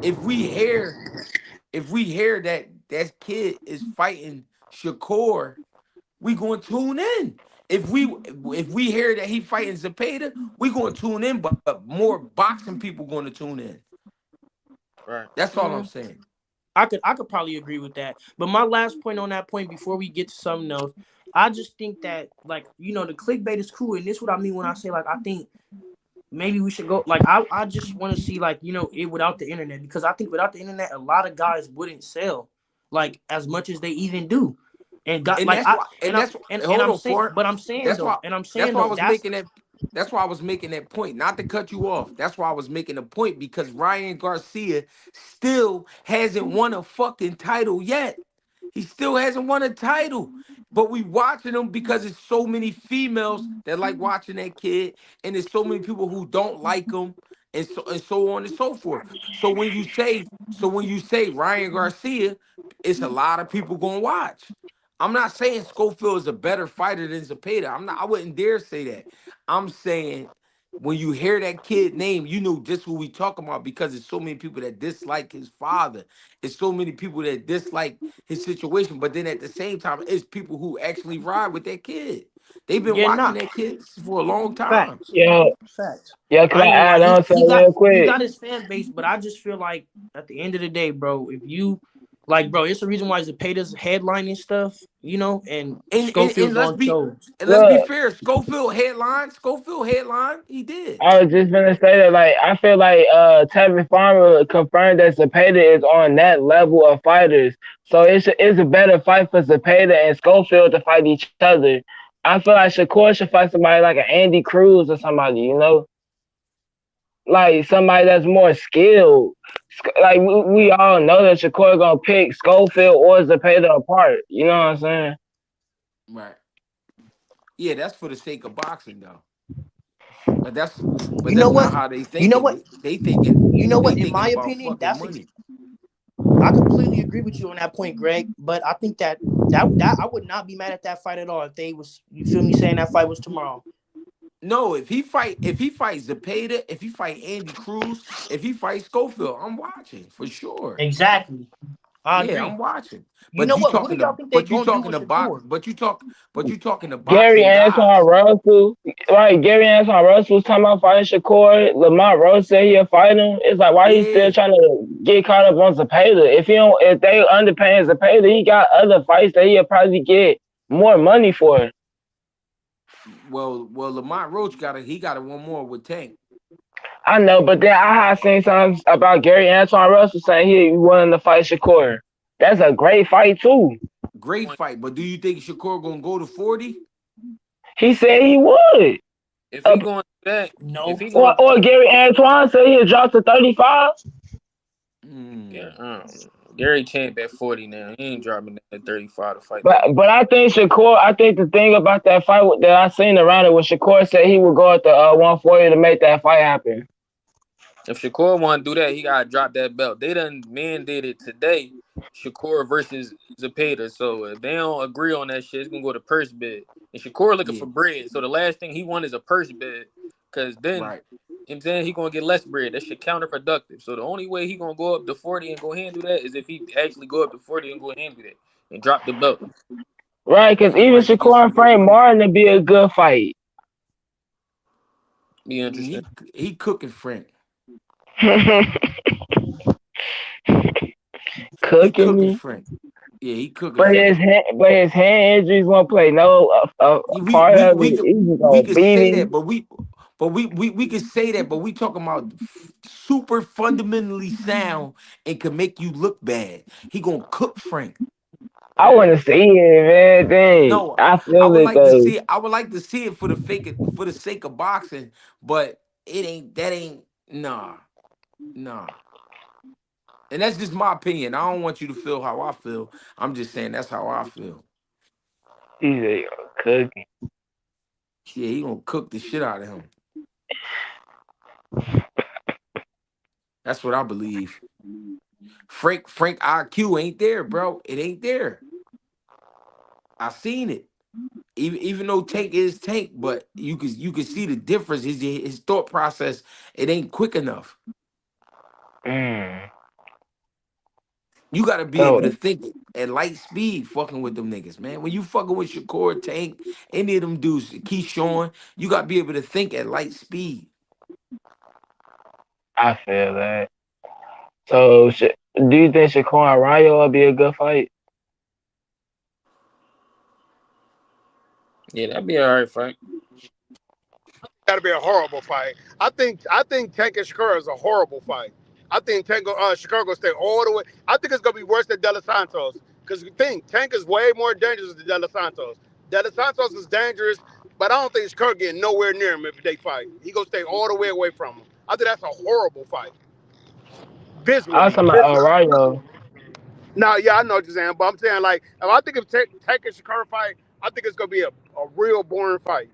if we hear if we hear that that kid is fighting Shakur, we going to tune in. If we hear that he fighting Zapeda, we going to tune in, but more boxing people going to tune in. right. That's all I'm saying. I could probably agree with that. But my last point on that point before we get to something else, I just think that like, the clickbait is cool. And this is what I mean when I say like I think maybe we should go like I just want to see like, it without the internet, because I think without the internet a lot of guys wouldn't sell like as much as they even do. And got And like that's why and hold I'm on saying for but I'm saying that's though, why and I'm that's saying why I though was making that that's why I was making that point. Not to cut you off. That's why I was making a point because Ryan Garcia still hasn't won a fucking title yet. He still hasn't won a title. But we watching him because there's so many females that like watching that kid, and there's so many people who don't like him and so on and so forth. So when you say Ryan Garcia, it's a lot of people gonna watch. I'm not saying Schofield is a better fighter than Zapeda. I wouldn't dare say that. I'm saying when you hear that kid name, you know just who we talking about because there's so many people that dislike his father. It's so many people that dislike his situation. But then at the same time, it's people who actually ride with that kid. They've been Yeah, watching nah. that kid for a long time. Facts. Yeah, Facts. yeah. Can I I ain't gonna lie. add on to He that got real quick? his fan base, but I just feel like at the end of the day, bro, if you like, bro, it's the reason why Zepeda's headlining stuff, and And Schofield's let's on be shows. Look, fair. Schofield headline. He did. I was just gonna say that, like, I feel like Tevin Farmer confirmed that Zapeda is on that level of fighters, so it's a better fight for Zapeda and Schofield to fight each other. I feel like Shakur should fight somebody like an Andy Cruz or somebody, like somebody that's more skilled. Like we all know that Shakur gonna pick Schofield or Zapeda apart. You know what I'm saying? Right. Yeah, that's for the sake of boxing, though. But that's but You know that's not what? how they You know thinking. what? They thinking You know they what? In thinking my about opinion, fucking money. I completely agree with you on that point, Greg. But I think that I would not be mad at that fight at all if they was, you feel me, saying that fight was tomorrow. No, if he fights Zapata, if he fight Andy Cruz, if he fights Schofield, I'm watching for sure. Exactly. I Yeah, I'm agree. watching. You know what? What do y'all think they gonna do with Shakur? But you talking to Gary boxing Antoine guys. Russell, right? Gary Antoine Russell was talking about fighting Shakur. Lamont Rose said he'll fight him. It's like, why he still Yeah. trying to get caught up on Zapata? If they underpaying Zapata, he got other fights that he'll probably get more money for. Well, Lamont Roach got a one more with Tank. I know, but then I have seen something about Gary Antoine Russell saying he willing to fight Shakur. That's a great fight too. Great fight, but do you think Shakur gonna go to 40? He said he would. If Uh, he going to that, if No. he going, or Gary Antoine said he'll drop to 35. yeah, Mm. Gary Champ at 40 now. He ain't dropping down to 35 to fight that nigga. But I think Shakur. I think the thing about that fight that I seen around it was Shakur said he would go at the 140 to make that fight happen. If Shakur want to do that, he gotta drop that belt. They done mandated today, Shakur versus Zapeda. So if they don't agree on that shit, it's gonna go to purse bid. And Shakur looking Yeah, for bread. So the last thing he want is a purse bid, cause then, right. I'm saying, he gonna get less bread. That shit counterproductive. So the only way he gonna go up to 40 and go handle that is if he actually go up to 40 and go handle that and drop the belt. Right, And because he even might get Shakur some and more Frank money. Martin would be a good fight. Be interesting. He cooking Frank. He Cooking cooking me. Frank. Yeah, he cooking But Frank. his hand injuries won't play no Yeah, part of it. He's just we gonna could beat say him. that, but we could say that, but we talking about super fundamentally sound and can make you look bad. He gonna cook Frank. I want to see it, man. Dang, No, I I feel would it like to though. see it. I would like to see it for the sake of boxing, but that ain't nah. And that's just my opinion. I don't want you to feel how I feel. I'm just saying that's how I feel. He's a cooking. Yeah, he gonna cook the shit out of him. That's what I believe. Frank IQ ain't there, bro. It ain't there. I seen it. Even though Tank is Tank, but you can see the difference. His thought process, it ain't quick enough. Mm. You gotta be able to So think at light speed fucking with them niggas, man. When you fucking with Shakur, Tank, any of them dudes, Keyshawn, you gotta be able to think at light speed. I feel that. So do you think Shakur and Ryo will be a good fight? Yeah, that'd be all right fight. That'll be a horrible fight. I think Tank and Shakur is a horrible fight. I think Shakur gonna stay all the way. I think it's gonna be worse than De Los Santos. Because you think Tank is way more dangerous than De Los Santos. De Los Santos is dangerous, but I don't think Shakur getting nowhere near him if they fight. He gonna stay all the way away from him. I think that's a horrible fight. I was Visually. talking about Ryo. No, yeah, I know what you're saying, but I'm saying like I think if Tank and Shakur fight, I think it's gonna be a real boring fight.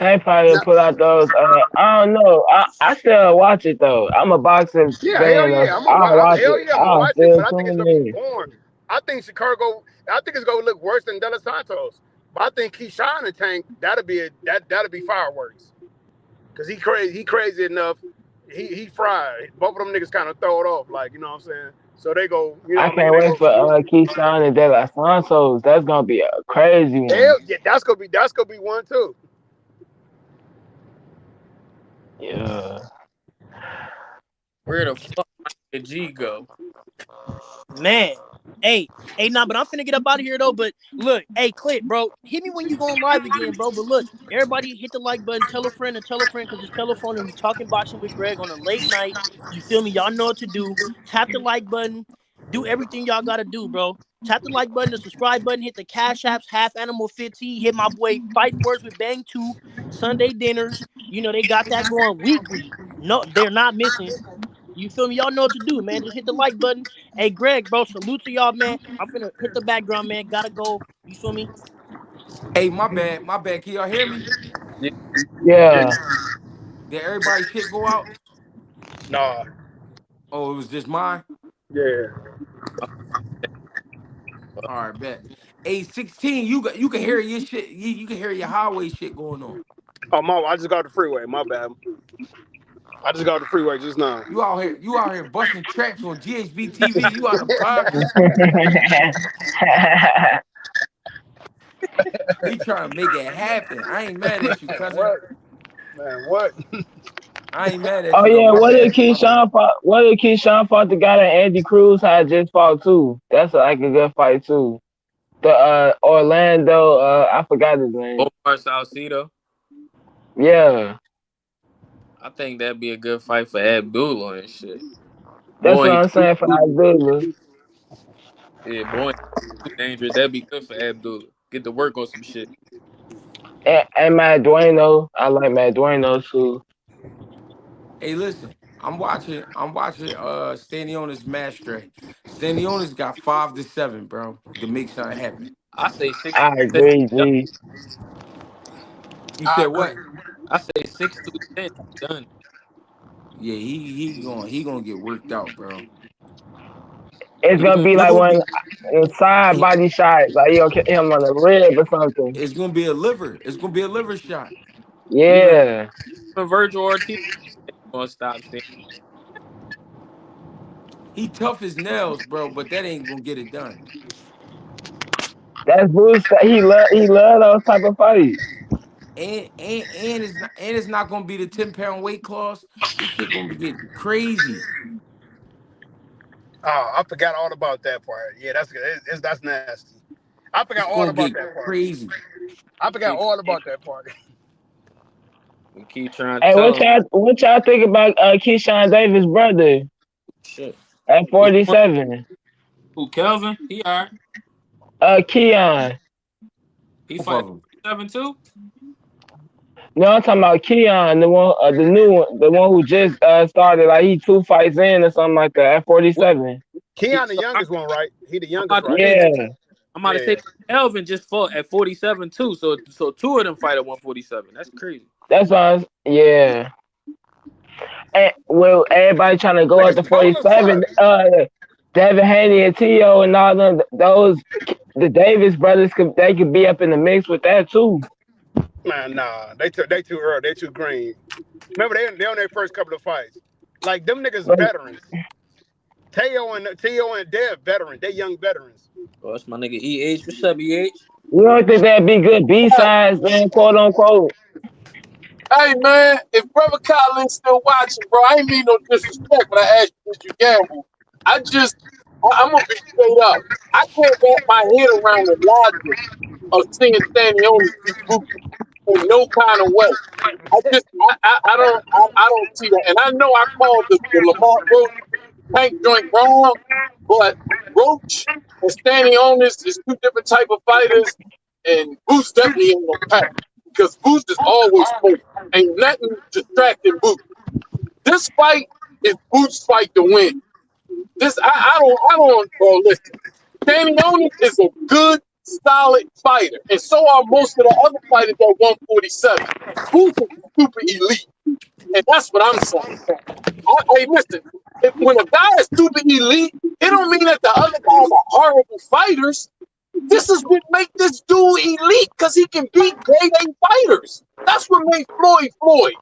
Tank probably put out those. I don't know. I still watch it though. I'm a boxing Yeah, hell fan. yeah. I'll watch Hell it. yeah, I'm gonna I'll watch it, still but I think it's tune gonna be in. boring. I think Chicago. I think it's gonna look worse than De Los Santos. But I think Keyshawn and Tank that'll be fireworks. Cause he crazy. He crazy enough. He fried. Both of them niggas kind of throw it off, like you know what I'm saying. So they go. You know I what I mean? can't They wait go. for Keyshawn and De La Santos. That's gonna be a crazy one. Hell yeah, that's gonna be one too. Yeah. Where the fuck did G go? Man, nah, but I'm finna get up out of here though. But look, Clip, bro, hit me when you going live again, bro. But look, everybody hit the like button, tell a friend, because it's telephone and we talking boxing with Greg on a late night. You feel me? Y'all know what to do. Tap the like button, do everything y'all gotta do, bro. Tap the like button, the subscribe button, hit the cash apps, half animal 50, hit my boy Fighting Words with Bang 2, Sunday dinners. You know, they got that going weekly. No, they're not missing. You feel me? Y'all know what to do, man. Just hit the like button. Hey, Greg, bro, salute to y'all, man. I'm finna hit the background, man. Gotta go. You feel me? Hey, my bad. My bad. Can y'all hear me? Yeah. Yeah. Did everybody shit go out? Nah. Oh, it was just mine? Yeah. All right, bet. Hey, 16, you can hear your shit. You can hear your highway shit going on. Oh my! I just got the freeway. My bad. I just got the freeway just now. You out here busting traps on GHB TV. You out of pocket. He trying to make it happen. I ain't mad at you, cousin. What? Man, what? I ain't mad at Oh you though. yeah, My what did bad. My bad. Keyshawn fought? What did Keyshawn fought the guy that Andy Cruz had just fought too? That's like a good fight too. The Orlando, I forgot his name. Omar Salcedo. Yeah, I think that'd be a good fight for Abdullah and shit. that's what Boy, I'm he saying for Abdullah. yeah, boy, too dangerous. That'd be good for Abdullah. Get to work on some shit. And Matt Dueno. I like Matt Dueno too. Hey, listen. I'm watching Stannionis master. Stannionis got 5-7, bro, to make something happen. I say 6 I to 10. agree, Done. G. You I said agree. what? I say 6 to 10. Done. Yeah, he gonna get worked out, bro. It's It gonna gon' be it like gonna one be side it, body shot, like you'll hit him on the rib or something. it's gonna be a liver. It's gonna be a liver shot. Even Yeah, Virgil Ortiz gonna stop Stan. He tough as nails, bro, but that ain't gonna get it done. that's Bruce. He love those type of fights. And it's not gonna be the 10-pound weight class. This shit gonna be getting crazy. Oh, I forgot all about that part. Yeah, that's good. That's nasty. I forgot It's all gonna about get that part. crazy. I forgot We, all about that part. we keep trying to Hey, tell him what y'all think about Keyshawn Davis' brother shit. at Which one? 47? Who Kelvin? He alright. Keon. He Both fight of them. 7 too. No, I'm talking about Keon, the one, the new one, the one who just started. Like he 2 fights in or something like that at What? 47. Keon the So youngest one, right? He the I'm youngest, about to right? say, Yeah, I'm about to say Yeah. Kelvin just fought at 47 too. So two of them fight at 147. That's crazy. that's why. Yeah. And, well, everybody trying to go up Niggas to tall as 47. fuck. Devin Haney and Tio and all them, those the Davis brothers could be up in the mix with that too. Man, nah. They too early. They too green. Remember they on their first couple of fights. Like them niggas But veterans. Teo and Dev veterans. They young veterans. Oh, that's my nigga EH. What's up, EH? you don't think that'd be good B sides, man, quote unquote. Hey man, if Brother Colin's still watching, bro, I ain't mean no disrespect, but I asked you, did you gamble? I'm gonna be straight up. I can't wrap my head around the logic of seeing Stannionis beat Boots in no kind of way. I don't see that. And I know I called the Lamar Roach Tank joint wrong, but Roach and Stannionis is two different type of fighters, and Boots definitely ain't no pack because Boots is always moving. Ain't nothing distracting Boots. This fight is Boots' fight to win. This I don't bro. Listen, Stannionis is a good solid fighter, and so are most of the other fighters at 147. Boots is super elite, and that's what I'm saying. Hey, listen, when a guy is super elite, it don't mean that the other guys are horrible fighters. This is what make this dude elite, because he can beat grade A fighters. That's what made Floyd Floyd.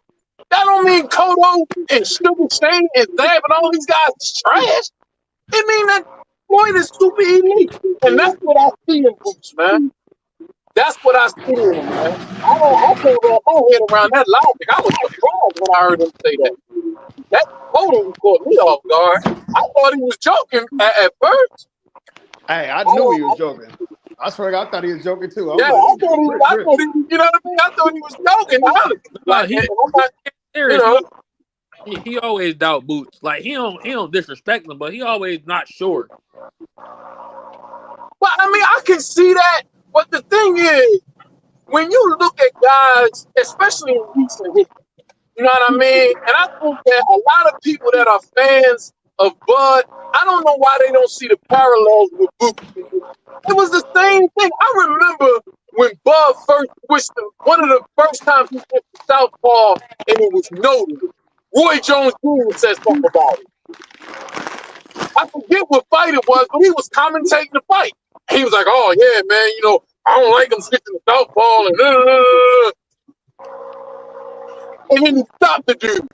That don't mean Cotto and Sugar Shane and Zab and all these guys is trash. It mean that Floyd is super elite. And that's what I see in Boots, man. That's what I see in him, man. I can't wrap my head around that logic. I was surprised when I heard him say that. That totally caught me off guard. I thought he was joking at first. Hey, I knew he was joking. I swear to God, I thought he was joking too. Yeah, I thought he, you know what I mean? I thought he was joking. Like, he, I'm not, serious. you know. He always doubt Boots. Like he don't disrespect him, but he always not sure. Well, I mean, I can see that, but the thing is, when you look at guys, especially in recent history, you know what I mean? And I think that a lot of people that are fans of Bud, I don't know why they don't see the parallels with Boots. It was the same thing. I remember when Bud first switched him, one of the first times he went to Southpaw, and it was noted. Roy Jones Jr. said something about it. I forget what fight it was, but he was commentating the fight. He was like, "Oh yeah, man, you know, I don't like him switching to Southpaw," and then he stopped the dude.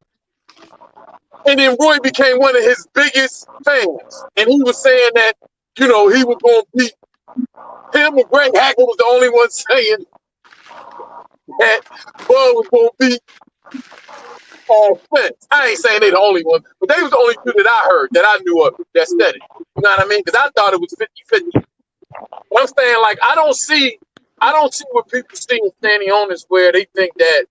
And then Roy became one of his biggest fans, and he was saying that, you know, he was going to beat him, and Greg Hackett was the only one saying that Bud was going to beat Spence. I ain't saying they the only one, but they was the only two that I heard, that I knew of, that said it. You know what I mean? Because I thought it was 50-50. But I'm saying, like, I don't see what people see in Stannionis where they think that,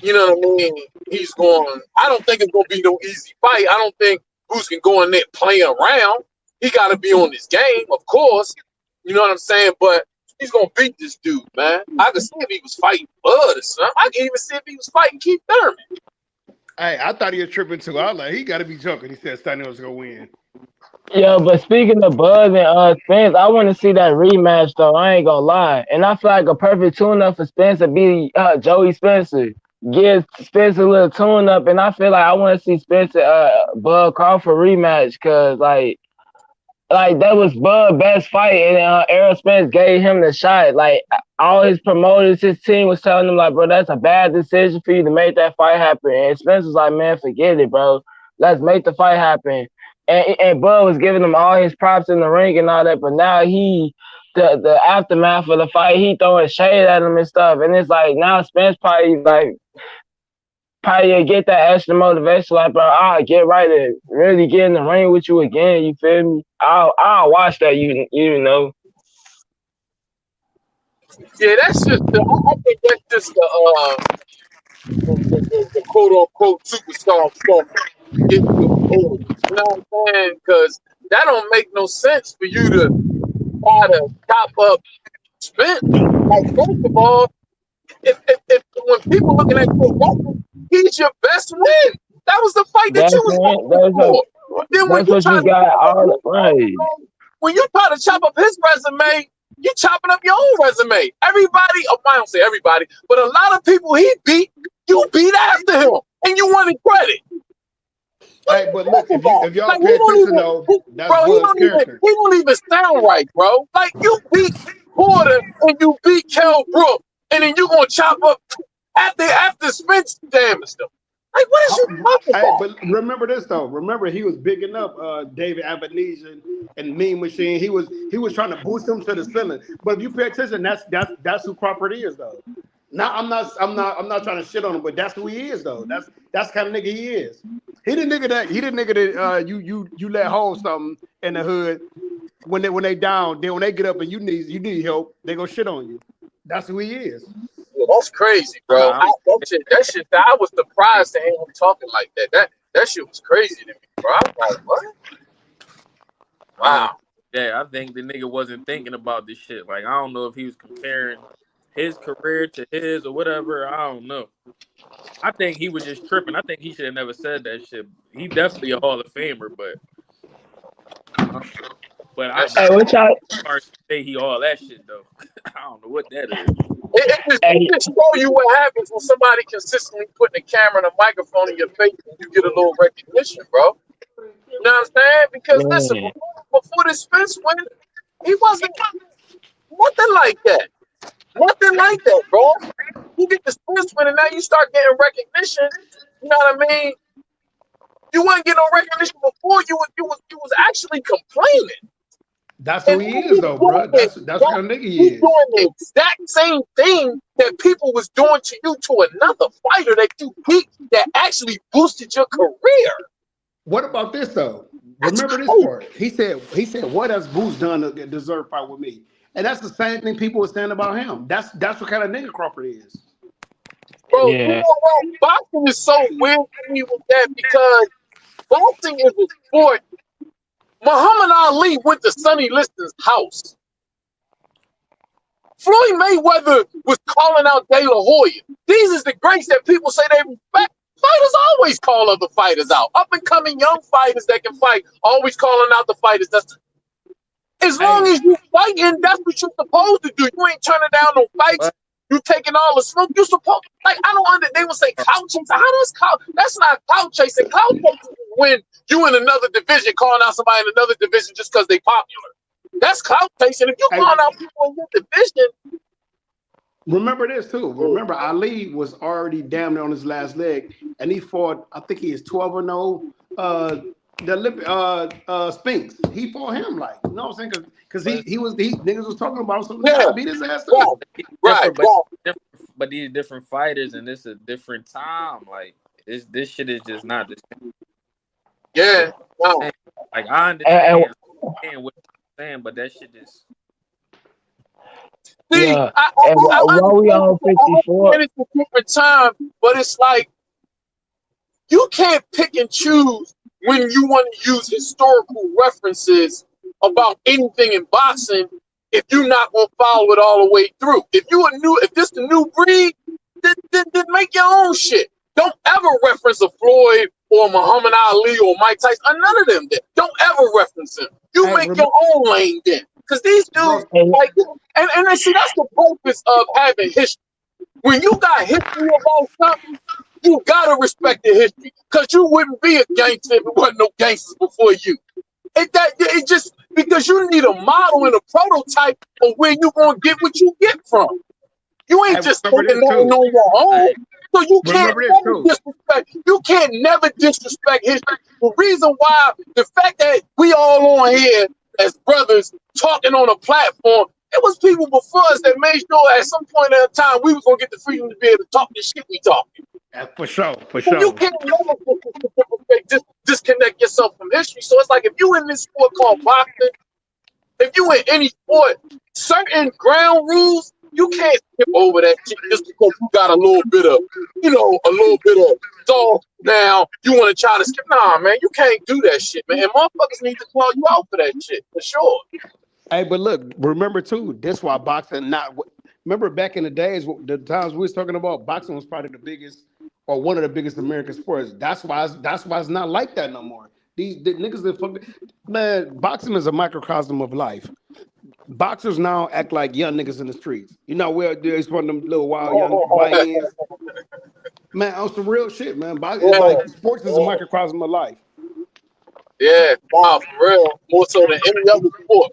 you know what I mean, he's going, I don't think it's going to be no easy fight. I don't think Boots can go in there playing around. He got to be on his game, of course. You know what I'm saying? But he's going to beat this dude, man. I could see if he was fighting Bud or something. I can even see if he was fighting Keith Thurman. Hey, I thought he was tripping too. I was like, he got to be joking. He said Stannionis was going to win. Yo, but speaking of Buzz and Spence, I want to see that rematch though. I ain't gonna lie, and I feel like a perfect tune-up for Spence would be Joey Spencer. Give Spence a little tune-up, and I feel like I want to see Spencer Bud Crawford rematch because like that was Bud's best fight, and Errol Spence gave him the shot. Like all his promoters, his team was telling him like, bro, that's a bad decision for you to make that fight happen. And Spence was like, man, forget it, bro. Let's make the fight happen. And Bud was giving him all his props in the ring and all that, but now the aftermath of the fight, he throwing shade at him and stuff. And it's like now Spence probably get that extra motivation, like, bro, I'll get right and really get in the ring with you again. You feel me? I'll watch that. You know. Yeah, that's just I think that's just the quote unquote superstar stuff. You know what I'm saying? Because that don't make no sense for you to try to chop up Spence. Like, first of all, if when people looking at your record, he's your best win. That was the fight that you was looking for. But then when you try to chop up his resume, you chopping up your own resume. Everybody, I don't say everybody, but a lot of people he beat, you beat after him, and you wanted credit. Hey, but look, if y'all pay attention though, that's Bud's character. He don't even sound right, bro. Like, you beat Porter and you beat Kell Brook, and then you gonna chop up after Spence damaged him. Like, what is you talking about? But remember this though. Remember he was bigging up David Avenesian and Mean Machine. He was trying to boost him to the ceiling. But if you pay attention, that's who Crawford is though. Now I'm not trying to shit on him, but that's who he is though. That's the kind of nigga he is. He the nigga that you let hold something in the hood when they down. Then when they get up and you need help, they go shit on you. That's who he is. Yeah, that's crazy, bro. That shit. I was surprised to hear him talking like that. That shit was crazy to me, bro. I was like, what? Wow. Yeah, I think the nigga wasn't thinking about this shit. Like, I don't know if he was comparing his career to his or whatever. I don't know. I think he was just tripping. I think he should have never said that shit. He definitely a Hall of Famer, but But I Hey, what y'all? hard to say he all that shit though. I don't know what that is. Hey, It just show you what happens when somebody consistently putting a camera and a microphone in your face and you get a little recognition, bro. You know what I'm saying? Because listen, man. before the Spence win, he wasn't nothing like that. Nothing like that, bro. You get the Spence win and now you start getting recognition. You know what I mean? You wouldn't get no recognition before. You was actually complaining. That's who And he now is, though, bro. That's what kind of nigga he he's is. doing the exact same thing that people was doing to you to another fighter that you beat that actually boosted your career. What about this though? That's Remember this crazy. part. He said, what has Boost done to deserve fight with me? And that's the same thing people were saying about him. That's what kind of nigga Crawford is. Bro, you Yeah. know what? Boxing is so weird to me with that because boxing is a sport. Muhammad Ali went to Sonny Liston's house. Floyd Mayweather was calling out De La Hoya. These is the greats that people say they respect. Fighters always call other fighters out. Up and coming young fighters that can fight, always calling out the fighters. That's as long as you fighting, that's what you're supposed to do. You ain't turning down no fights. But You taking all the smoke. You supposed like I don't understand. They would say clout chasing. How does clout? That's not clout chasing. Clout chasing is when you in another division calling out somebody in another division just because they popular. That's clout chasing. If you Hey, calling out people in your division, remember this too. Remember Ali was already damn near on his last leg, and he fought. I think he is 12-0. Spence. He fought him like, you know what I'm saying? Because he niggas was talking about him, so yeah, I beat his ass right, too. right, different, but these different fighters, and this is a different time. Like this shit is just not the yeah, no. same. Like I And understand what you're saying, but that shit is See, yeah. I, And I, I while we on understand 54, it's a different time, but it's like you can't pick and choose when you want to use historical references about anything in boxing if you're not gonna follow it all the way through. If this the new breed, then make your own shit. Don't ever reference a Floyd or Muhammad Ali or Mike Tyson or none of them. Then don't ever reference them. You Hey, make your own lane then, because these dudes bro, and like and then see that's the purpose of having history. When you got history about something, you gotta respect the history, because you wouldn't be a gangster if it wasn't no gangsters before you. It just because you need a model and a prototype of where you gonna get what you get from. You hey, ain't just remember taking this nothing too. on your own. like So you can't Remember this never too. disrespect. You can't never disrespect history. The reason why the fact that we all on here as brothers talking on a platform, it was people before us that made sure at some point in time we was gonna get the freedom to be able to talk this shit we talking. For sure, for So you sure. can't never disconnect yourself from history. So it's like if you in this sport called boxing, if you in any sport, certain ground rules, you can't skip over that shit just because you got a little bit of soft now. You want to try to skip. Nah, man, you can't do that shit, man. And motherfuckers need to call you out for that shit, for sure. Hey, but look, remember too, that's why boxing not. Remember back in the days, the times we was talking about, boxing was probably the biggest or one of the biggest American sports. That's why it's not like that no more. The niggas that fuck, man, boxing is a microcosm of life. Boxers now act like young niggas in the streets. You know where there's one of them little wild young YNs. Man, on some real shit, man. It's Yeah, like sports is a microcosm of life. yeah, wow, for real. More so than any other sport.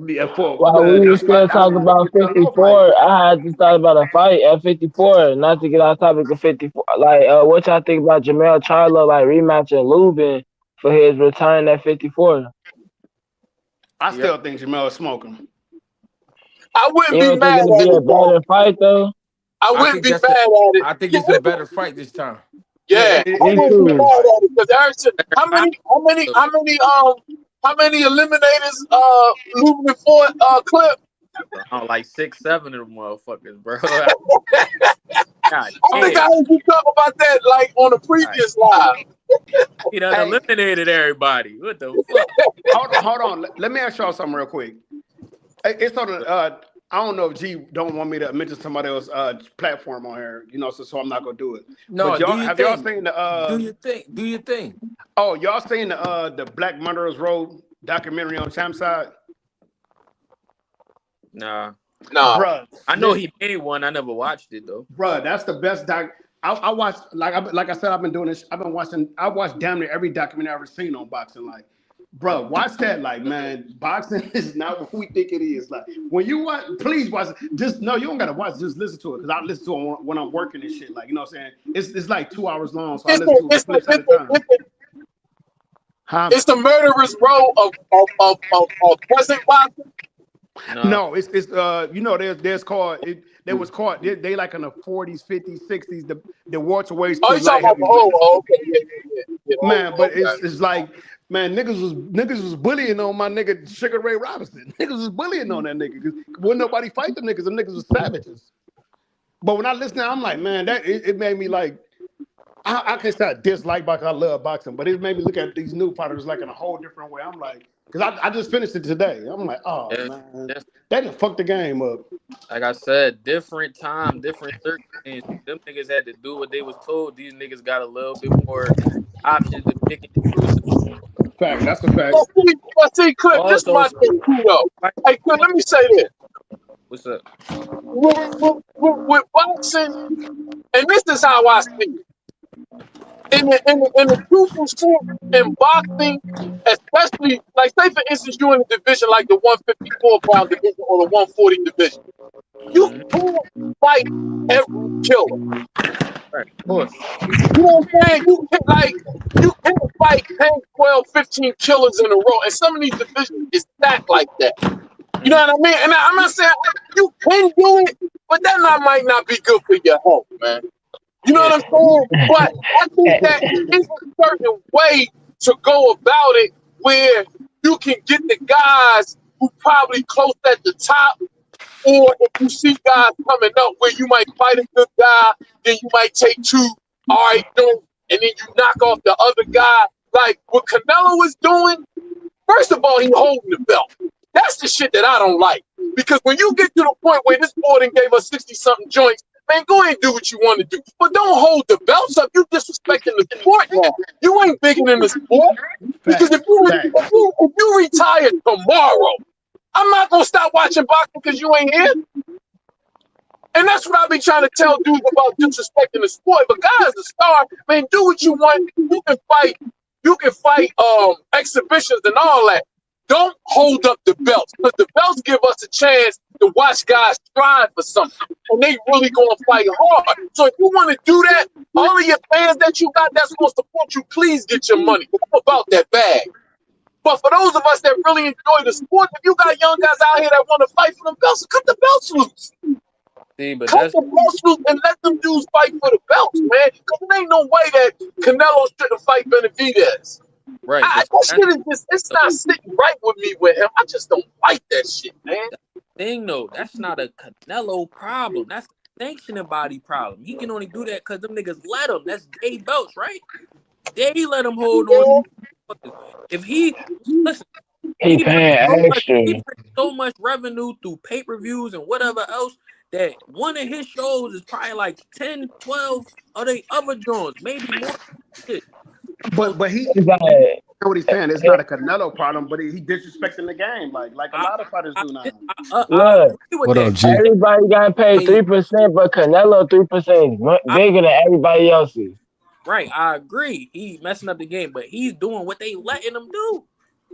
Yeah, for while we man, were still that's talking why I about get cut off. Like, 54, I had just thought about a fight at 54. Not to get off topic of 54. Like, what y'all think about Jamel Charlo like rematching Lubin for his return at 54? I yeah. still think Jamel is smoking. I wouldn't You be don't think mad it'll at be a it though. better fight though? I I wouldn't think be that's mad a. at it. I think Yeah, it's a better fight this time. Yeah, yeah, I Me wouldn't be too. mad at it because Erickson. How Everybody many? How many? How many? How many eliminators? Moving forward. Clip. I don't like 6, 7 of them motherfuckers, bro. God I think damn. I heard you talk about that like on a Like, previous live. he done hey, eliminated everybody. What the fuck? hold on. Let me ask y'all something real quick. It's on the. I don't know if G don't want me to mention somebody else's platform on here, so I'm not gonna do it. No, But do y'all your have y'all thing. seen Do the your thing. Do your thing. y'all seen the Black Murderers Road documentary on Champ Side? Nah. Bruh. I know he made one. I never watched it though. Bruh, that's the best doc. I watched, like I said, I've been doing this. I watched damn near every documentary I've ever seen on boxing. Like, bro, watch that. Like, man, boxing is not what we think it is. Like, when you watch, please watch it. Just no, you don't gotta watch it. Just listen to it, because I listen to it when I'm working and shit. Like, you know what I'm saying? It's like 2 hours long, so I listen to it clips at a time. It's the murderer's row of present boxing. No, it's you know, there's called it. They was called they like in the 40s, 50s, 60s. The welterweights. Oh, you talking about okay, yeah. Man, but it's like, man, niggas was bullying on my nigga Sugar Ray Robinson. Niggas was bullying on that nigga because wouldn't nobody fight them niggas. Them niggas was savages. But when I listen, I'm like, man, that it made me like. I can't say I dislike boxing. I love boxing, but it made me look at these new fighters like in a whole different way. I'm like, because I just finished it today. I'm like, oh man, that done fucked the game up. Like I said, different time, different circumstances. Them niggas had to do what they was told. These niggas got a little bit more options to pick and choose. Fact, that's a fact. See, Clip, this is my thing too, though. Hey, Clip, let me say this. What's up? With boxing, and this is how I see it. In the crucial shit in boxing, especially, like, say for instance, you in a division like the 154-pound division or the 140 division, you can't fight every killer. Right, of course. You know what I'm saying? You can't fight 10, 12, 15 killers in a row, and some of these divisions is stacked like that. You know what I mean? And I'm not saying you can do it, but that might not be good for your health, man. You know what I'm saying? But I think that there's a certain way to go about it where you can get the guys who probably close at the top, or if you see guys coming up where you might fight a good guy, then you might take two, all right, and then you knock off the other guy. Like what Canelo is doing, first of all, he's holding the belt. That's the shit that I don't like. Because when you get to the point where this board gave us 60-something joints, man, go ahead and do what you want to do. But don't hold the belts up. You disrespecting the sport now. You ain't bigger than the sport. Because if you retire tomorrow, I'm not going to stop watching boxing because you ain't here. And that's what I be trying to tell dudes about disrespecting the sport. But guys, the star, man, do what you want. You can fight exhibitions and all that. Don't hold up the belts, because the belts give us a chance to watch guys strive for something, and they really gonna fight hard. So if you want to do that, all of your fans that you got that's gonna support you, please get your money. I'm about that bag. But for those of us that really enjoy the sport, if you got young guys out here that want to fight for them belts, cut the belts loose. See, but cut the belts loose and let them dudes fight for the belts, man. Because there ain't no way that Canelo shouldn't fight Benevidez. Right. That shit is just, it's not sitting right with me with him. I just don't like that shit, man. Thing though, that's not a Canelo problem. That's a sanctioning body problem. He can only do that because them niggas let him. That's day belts, right? They let him hold on. If he listen, he paying so much revenue through pay-per-views and whatever else that one of his shows is probably like 10, 12 of the other joints, maybe more. Shit. But he, you know what he's saying. It's not a Canelo problem, but he disrespecting the game, like a lot of fighters do now. Look, what up, G? Everybody got paid 3%, but Canelo 3% bigger than everybody else's. Right, I agree. He messing up the game, but he's doing what they letting him do.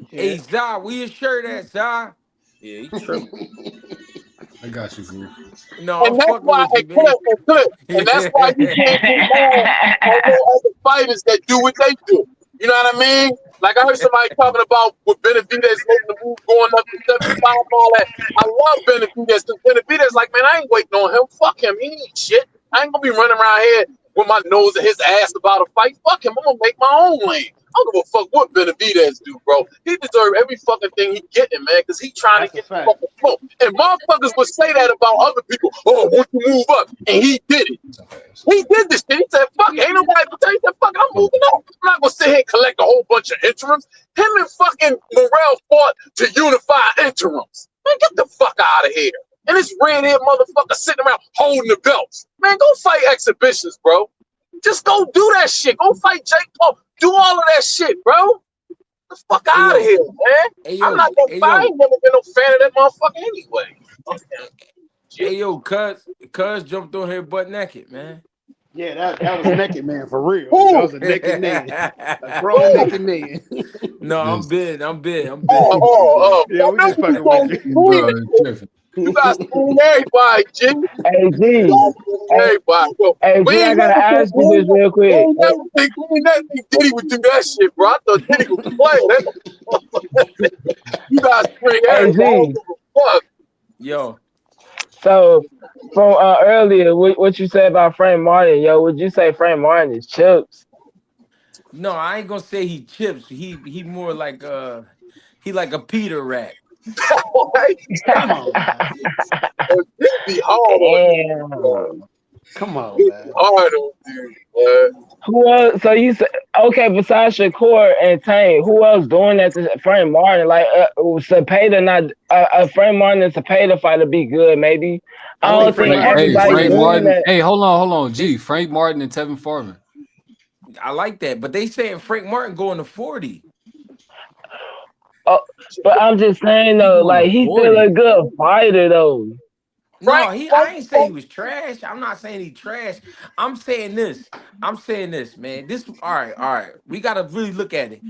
Yeah. Hey, Zah, where your shirt at, Zah? Yeah, he's tripping. I got you, fool. No, and that's why and that's why you can't get mad at other fighters that do what they do. You know what I mean? Like I heard somebody talking about with Benevidez making the move going up to 75 and all that. I love Benevidez because Benevidez like, man, I ain't waiting on him. Fuck him. He ain't shit. I ain't gonna be running around here with my nose in his ass about a fight. Fuck him. I'm gonna make my own lane. I don't give a fuck what Benavidez do, bro. He deserves every fucking thing he getting, man, because he trying to get the fucking smoke. And motherfuckers would say that about other people. Oh, won't you move up? And he did it. He did this shit. He said, fuck it. Ain't nobody gonna tell you that. Fuck it, I'm moving up. I'm not gonna sit here and collect a whole bunch of interims. Him and fucking Morrell fought to unify interims. Man, get the fuck out of here. And this red-haired motherfucker sitting around holding the belts. Man, go fight exhibitions, bro. Just go do that shit. Go fight Jake Paul. Do all of that shit, bro. The fuck Hey out of yo, here, man. hey I'm yo, not gonna hey I yo, ain't never been no fan of that motherfucker anyway. Fuck that shit. hey yo, cuz jumped on here butt naked, man. Yeah, that was a naked man for real. That Who? was a naked man, a grown Who? naked man. No, I'm This, big. I'm big. I'm Oh, big. I'm big. oh, Yeah, we I know just you fucking with gonna you. scream bro, it. tripping. You got to scream everybody, G. You Hey G, got to scream hey, everybody. Yo, hey we G, I ain't gotta never think ask you this real we quick. ain't never think Diddy would do that shit, bro. I thought Diddy was playing. You guys scream Hey everybody. I don't G, give a fuck. Yo, so from earlier, what you said about Frank Martin, yo, would you say Frank Martin is chips? no, I ain't gonna say he chips. He more like he like a Peter rat. Like, Come on, man. this be hard on dude, bro. Damn. Come on, This be man. hard on dude, man. Who else? So you said okay. Besides Shakur and Tank, who else doing that? To Frank Martin, like Zapeda, not Frank Martin and Zapeda fight to be good. Maybe I I think don't Frank think Frank, Martin is everybody Frank real. doing Martin. that. Hey, hold on. it's Gee, Frank Martin and Tevin Farmer. I like that, but they saying Frank Martin going to 40. Oh, but I'm just saying He though, going to like he's still 40. a good fighter though. No, Frank, I ain't say he was trash. I'm not saying he trash. I'm saying this. I'm saying this, man. This all right. We gotta really look at it.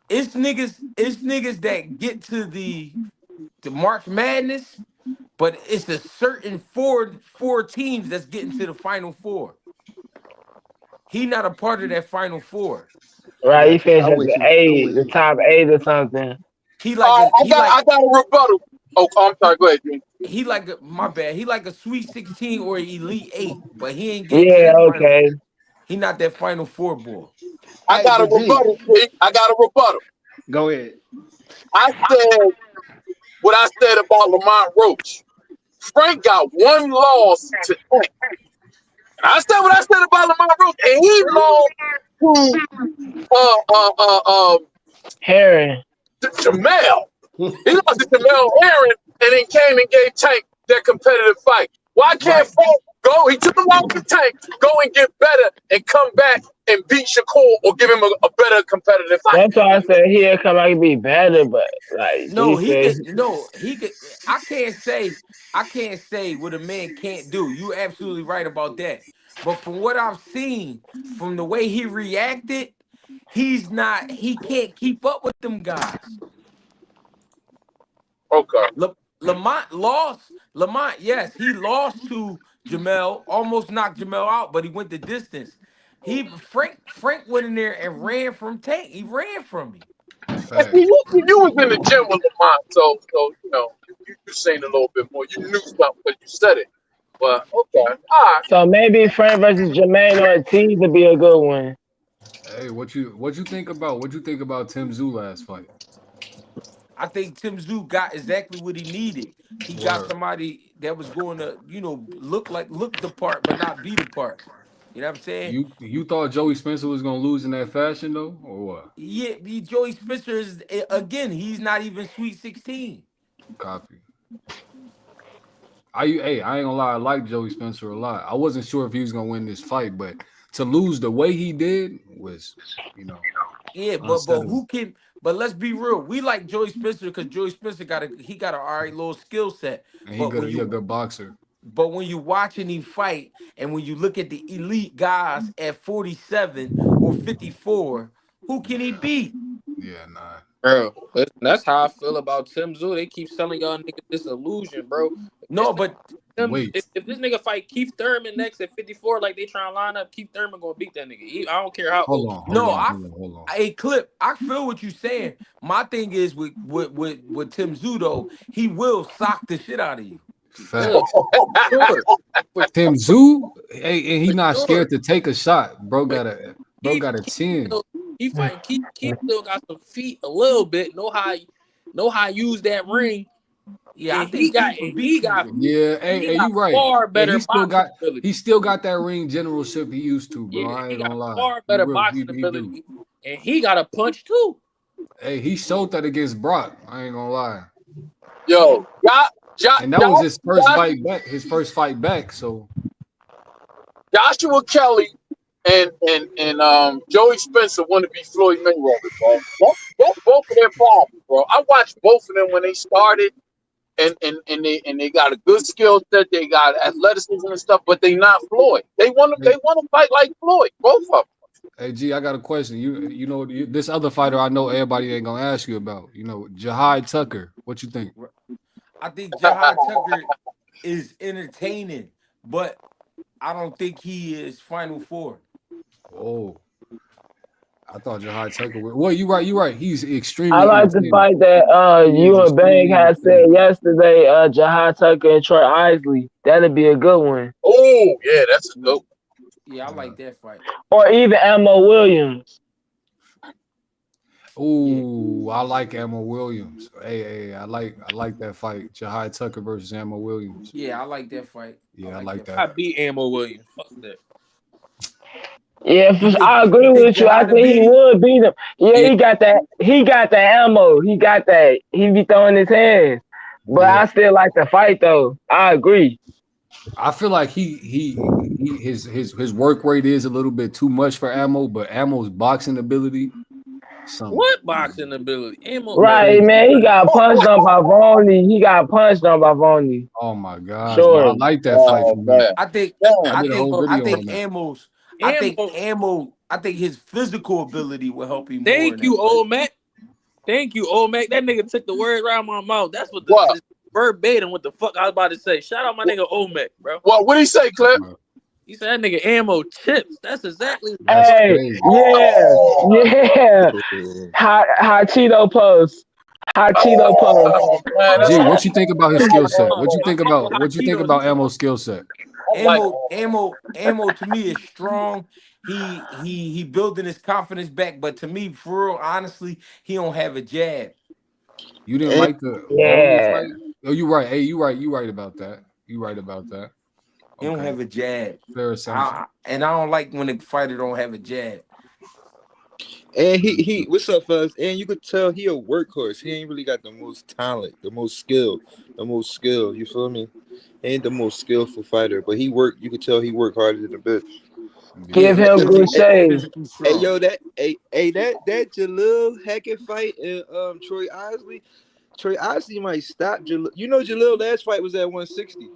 It's niggas that get to the March Madness, but it's a certain four teams that's getting to the final four. He not a part of that final four. Right? He Got you. finished I'm at with the you. I'm eight, with the you. top eight or something. He like a I got a rebuttal. Oh, I'm sorry. Go ahead, G. my bad. He like a Sweet 16 or Elite 8, but he ain't getting to Yeah, that final. okay. He not that final four boy. I Hey, got a but G, rebuttal, G. I got a rebuttal. go ahead. I said what I said about Lamont Roach. Frank got one loss to Tank. And I said what I said about Lamont Roach, and he lost to uh uh uh um Harry. to Jamel. He lost to Jamel Aaron and then came and gave Tank that competitive fight. Why can't Right. Frank go? He took him out to Tank, go and get better and come back and beat Shakur or give him a better competitive fight. That's why I said he'll come out and be better, but like No, G he said, could. No, he could. I can't say what a man can't do. You absolutely right about that. But from what I've seen, from the way he reacted, he's not. He can't keep up with them guys. Okay. Lamont lost. Lamont, yes, he lost to Jamel. Almost knocked Jamel out, but he went the distance. Frank went in there and ran from Tank. He ran from him. And see, Facts. you was in the gym with Lamont, so you know you seen a little bit more. You knew something because you said it. But okay, all right. so maybe Frank versus Jermaine Ortiz would be a good one. Hey, what you think about Tim Zoo last fight? I think Tim Zoo got exactly what he needed. He got Word. somebody that was going to, look the part, but not be the part. You know what I'm saying? You thought Joey Spencer was gonna lose in that fashion though, or what? Yeah, Joey Spencer is again. He's not even Sweet 16. Copy. I ain't gonna lie, I like Joey Spencer a lot. I wasn't sure if he was gonna win this fight, but to lose the way he did was, you know, Yeah, but unsettling. who can? But let's be real. We like Joey Spencer because Joey Spencer got a all right little skill set. And But when he a you good boxer. But when you watching him fight, and when you look at the elite guys at 47 or 54, who can he beat? Yeah, nah. Bro, that's how I feel about Tim Zoo. They keep selling y'all niggas this illusion, bro. If this No, nigga, but Wait. if this nigga fight Keith Thurman next at 54, like they trying to line up, Keith Thurman gonna beat that nigga. I don't care how Hold old he on, hold no, on, I hold on, hold on. a clip. I feel what you're saying. My thing is with Tim Zudo, he will sock the shit out of you. is. Yeah, Facts. sure, for Tim Zoo, hey, and he for not sure. scared to take a shot. But Bro Keith, got a Keith 10. still, he fighting Keith. Keith still got some feet a little bit. Know how to use that ring, Yeah, I and think Keith would beat you. Yeah, he hey, got you right. far And better boxing ability. he still got that ring generalship he used to, bro. Yeah, I he ain't gonna got lie. far better boxing He do. ability, and he got a punch too. Hey, he showed that against Brock. I ain't gonna lie. Yo, And that was his first fight back, so Joshua Kelly and Joey Spencer want to be Floyd Mayweather, bro. That's both of their problems, bro. I watched both of them when they started, and they got a good skill set. They got athleticism and stuff, but they not Floyd. They want to fight like Floyd, both of them. Hey G, I got a question. You know this other fighter I know everybody ain't gonna ask you about. You know, Jihad Tucker. What you think? I think Jihad Tucker is entertaining, but I don't think he is Final Four. Oh, I thought Jihad Tucker. Well, you right. He's extremely. I like the fight that you and Bang had said yesterday. Jihad Tucker and Troy Isley. That'd be a good one. Oh yeah, that's a good one. Yeah, I like that fight. Or even Ammo Williams. Ooh, I like Ammo Williams. Hey, I like that fight. Jihad Tucker versus Ammo Williams. Yeah, I like that fight. Yeah, I like that. I beat Ammo Williams. Fuck that. Yeah, I agree with you. I think he would beat him. Yeah, he got that. He got the ammo. He got that. He be throwing his hands. But I still like the fight though. I agree. I feel like his work rate is a little bit too much for Ammo, but Ammo's boxing ability. What boxing ability? Ammo, right, man. He got punched on by Voney. Oh my god! Sure. I like that fight. I think his physical ability will help him. Thank you, old Mac. Thank you, old Mac. That nigga took the words right out of my mouth. That's what the verbatim what the fuck I was about to say. Shout out my nigga old Mac, bro. What did he say, Clip? He said that nigga Ammo chips. That's exactly. Hey, yeah. Hot Cheeto post. Gee, what you think about his skill set? What you think about Ammo's skill set? Ammo to me is strong. He building his confidence back, but to me, for real, honestly, he don't have a jab. You didn't like the fight? Oh, you right. Hey, you right about that. He don't have a jab. And I don't like when the fighter don't have a jab. And he what's up, fellas? And you could tell he a workhorse. He ain't really got the most talent, the most skill. You feel me? He ain't the most skillful fighter, but you could tell he worked harder than a bitch. Give him good shade. Hey, yo, that Jalil Hackett fight and Troy Isley. Troy Isley might stop Jalil. You know Jalil last fight was at 160.